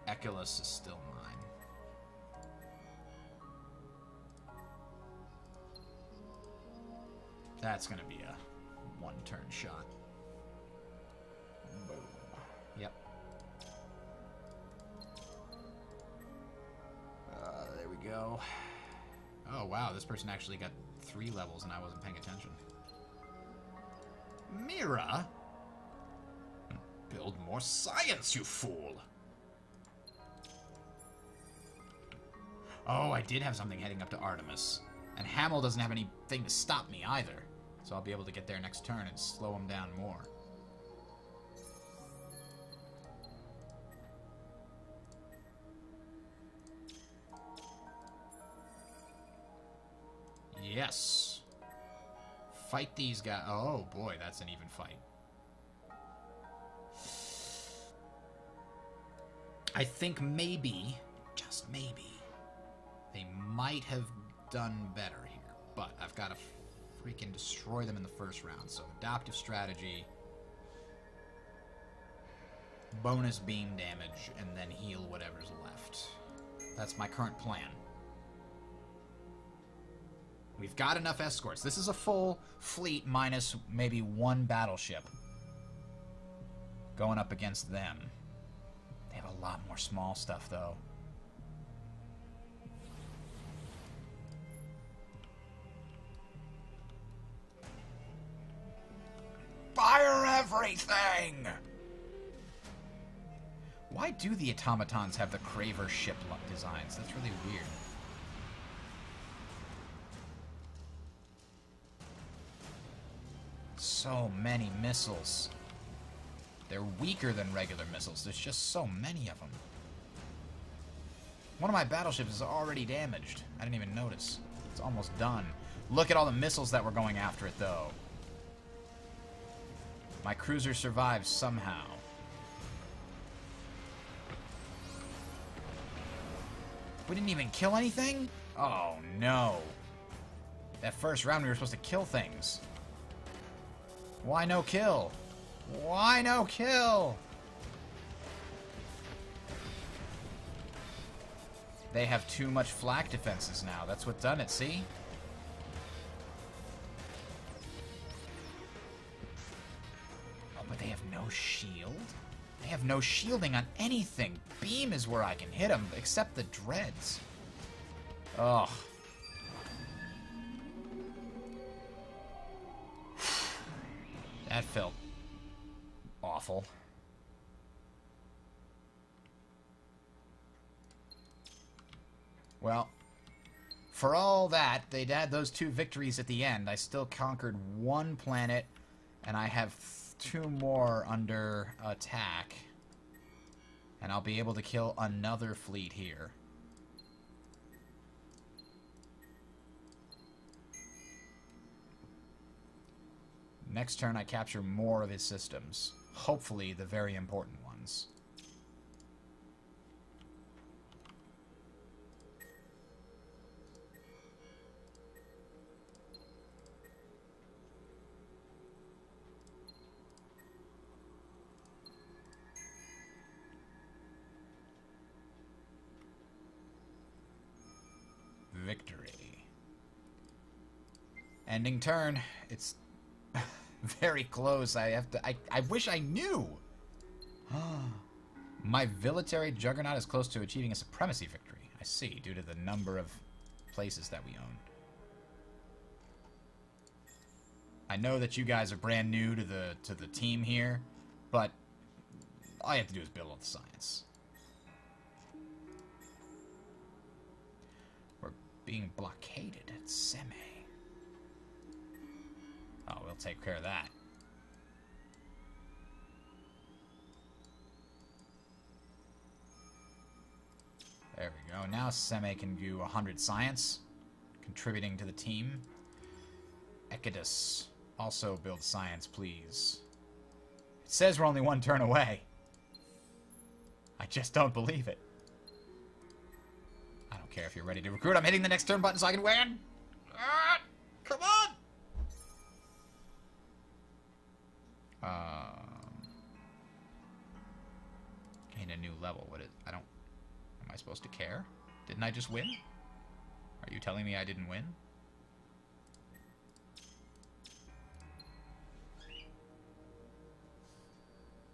Eculus is still mine. That's going to be a one-turn shot. Boom. Yep. There we go. Oh, wow, this person actually got 3 levels and I wasn't paying attention. Mira? Build more science, you fool! Oh, I did have something heading up to Artemis. And Hamel doesn't have anything to stop me either. So I'll be able to get there next turn and slow him down more. Yes. Fight these guys. Oh, boy, that's an even fight. I think maybe, just maybe, they might have done better here. But I've got to freaking destroy them in the first round. So adaptive strategy, bonus beam damage, and then heal whatever's left. That's my current plan. We've got enough escorts. This is a full fleet minus maybe 1 battleship going up against them. They have a lot more small stuff, though. Fire everything! Why do the automatons have the Craver ship designs? That's really weird. So many missiles. They're weaker than regular missiles. There's just so many of them. One of my battleships is already damaged. I didn't even notice. It's almost done. Look at all the missiles that were going after it, though. My cruiser survives somehow. We didn't even kill anything? Oh, no. That first round we were supposed to kill things. Why no kill? Why no kill? They have too much flak defenses now. That's what done it, see? Oh, but they have no shield? They have no shielding on anything. Beam is where I can hit them, except the dreads. Ugh. That felt awful. Well, for all that, they'd had those 2 victories at the end. I still conquered 1 planet, and I have 2 more under attack. And I'll be able to kill another fleet here. Next turn, I capture more of his systems. Hopefully, the very important ones. Victory. Ending turn. It's very close. I wish I knew. My military juggernaut is close to achieving a supremacy victory. I see, due to the number of places that we own. I know that you guys are brand new to the team here, but all you have to do is build all the science. We're being blockaded at Seme. Oh, we'll take care of that. There we go. Now Seme can do 100 science, contributing to the team. Echidus, also build science, please. It says we're only 1 turn away. I just don't believe it. I don't care if you're ready to recruit. I'm hitting the next turn button so I can win. Come on! Didn't I just win? Are you telling me I didn't win?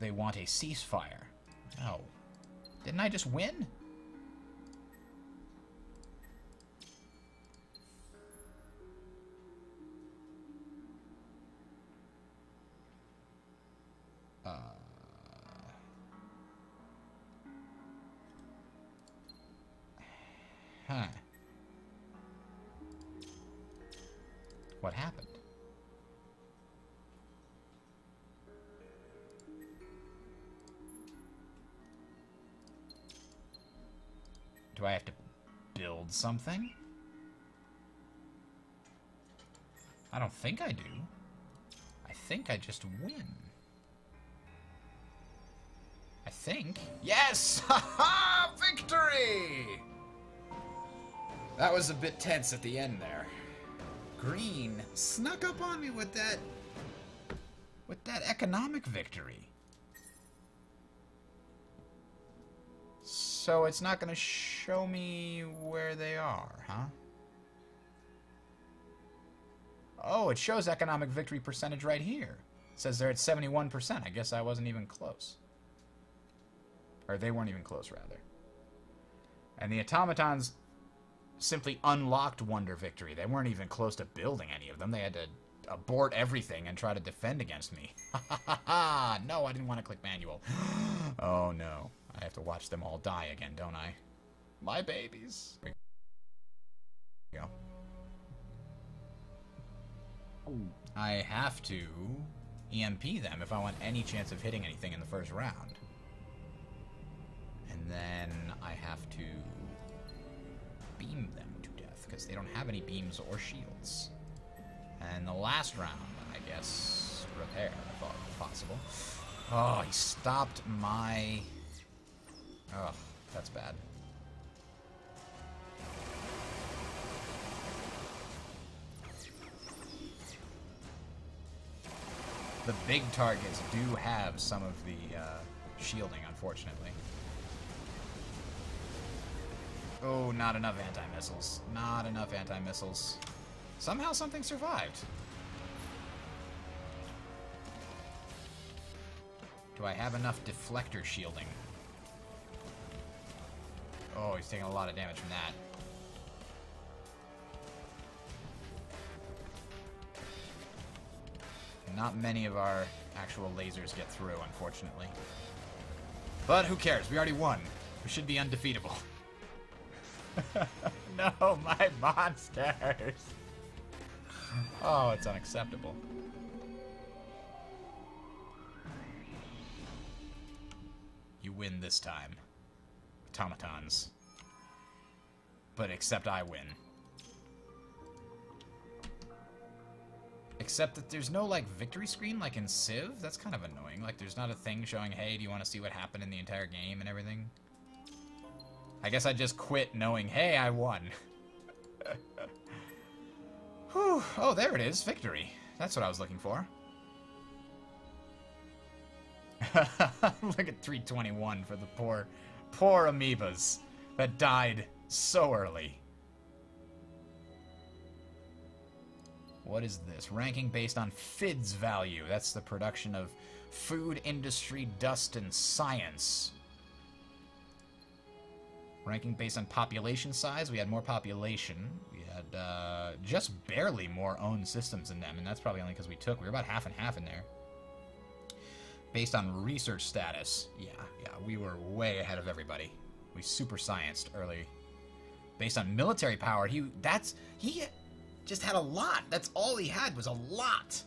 They want a ceasefire. No. Didn't I just win? Huh. What happened? Do I have to build something? I don't think I do. I think I just win. I think. Yes! Ha ha! Victory! That was a bit tense at the end there. Green snuck up on me with that economic victory. So it's not going to show me where they are, huh? Oh, it shows economic victory percentage right here. It says they're at 71%. I guess I wasn't even close. Or they weren't even close, rather. And the automatons simply unlocked Wonder Victory. They weren't even close to building any of them. They had to abort everything and try to defend against me. Ha ha ha ha! No, I didn't want to click manual. Oh no. I have to watch them all die again, don't I? My babies. Here we go. I have to EMP them if I want any chance of hitting anything in the first round. And then I have to beam them to death, because they don't have any beams or shields. And the last round, I guess, repair, if all possible. Oh, he stopped my... Oh, that's bad. The big targets do have some of the shielding, unfortunately. Oh, not enough anti-missiles. Not enough anti-missiles. Somehow something survived. Do I have enough deflector shielding? Oh, he's taking a lot of damage from that. Not many of our actual lasers get through, unfortunately. But who cares? We already won. We should be undefeatable. No, my monsters! Oh, it's unacceptable. You win this time, automatons. But except I win. Except that there's no, like, victory screen like in Civ. That's kind of annoying. Like, there's not a thing showing, hey, do you want to see what happened in the entire game and everything? I guess I just quit knowing, hey, I won. Whew. Oh, there it is. Victory. That's what I was looking for. Look at 321 for the poor amoebas that died so early. What is this? Ranking based on FIDS value. That's the production of food, industry, dust, and science. Ranking based on population size. We had more population. We had just barely more owned systems than them, and that's probably only because we were about half and half in there. Based on research status. Yeah, we were way ahead of everybody. We super scienced early. Based on military power, he just had a lot. That's all he had, was a lot.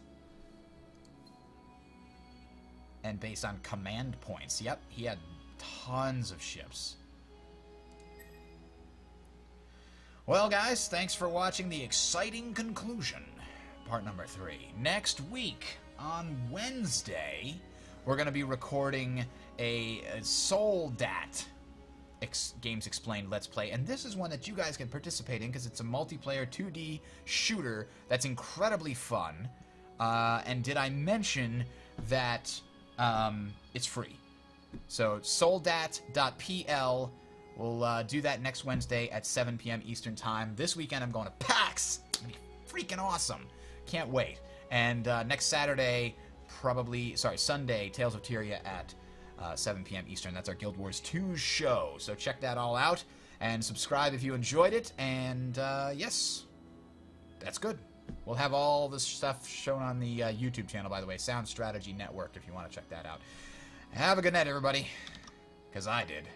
And based on command points, yep, he had tons of ships. Well, guys, thanks for watching the exciting conclusion, part number 3. Next week, on Wednesday, we're going to be recording a Soldat Games Explained Let's Play, and this is one that you guys can participate in because it's a multiplayer 2D shooter that's incredibly fun. And did I mention that it's free? So soldat.pl We'll do that next Wednesday at 7 p.m. Eastern Time. This weekend I'm going to PAX. It's going to be freaking awesome. Can't wait. And next Saturday, Sunday, Tales of Tyria at 7 p.m. Eastern. That's our Guild Wars 2 show. So check that all out and subscribe if you enjoyed it. And yes, that's good. We'll have all this stuff shown on the YouTube channel, by the way, Sound Strategy Network, if you want to check that out. Have a good night, everybody, because I did.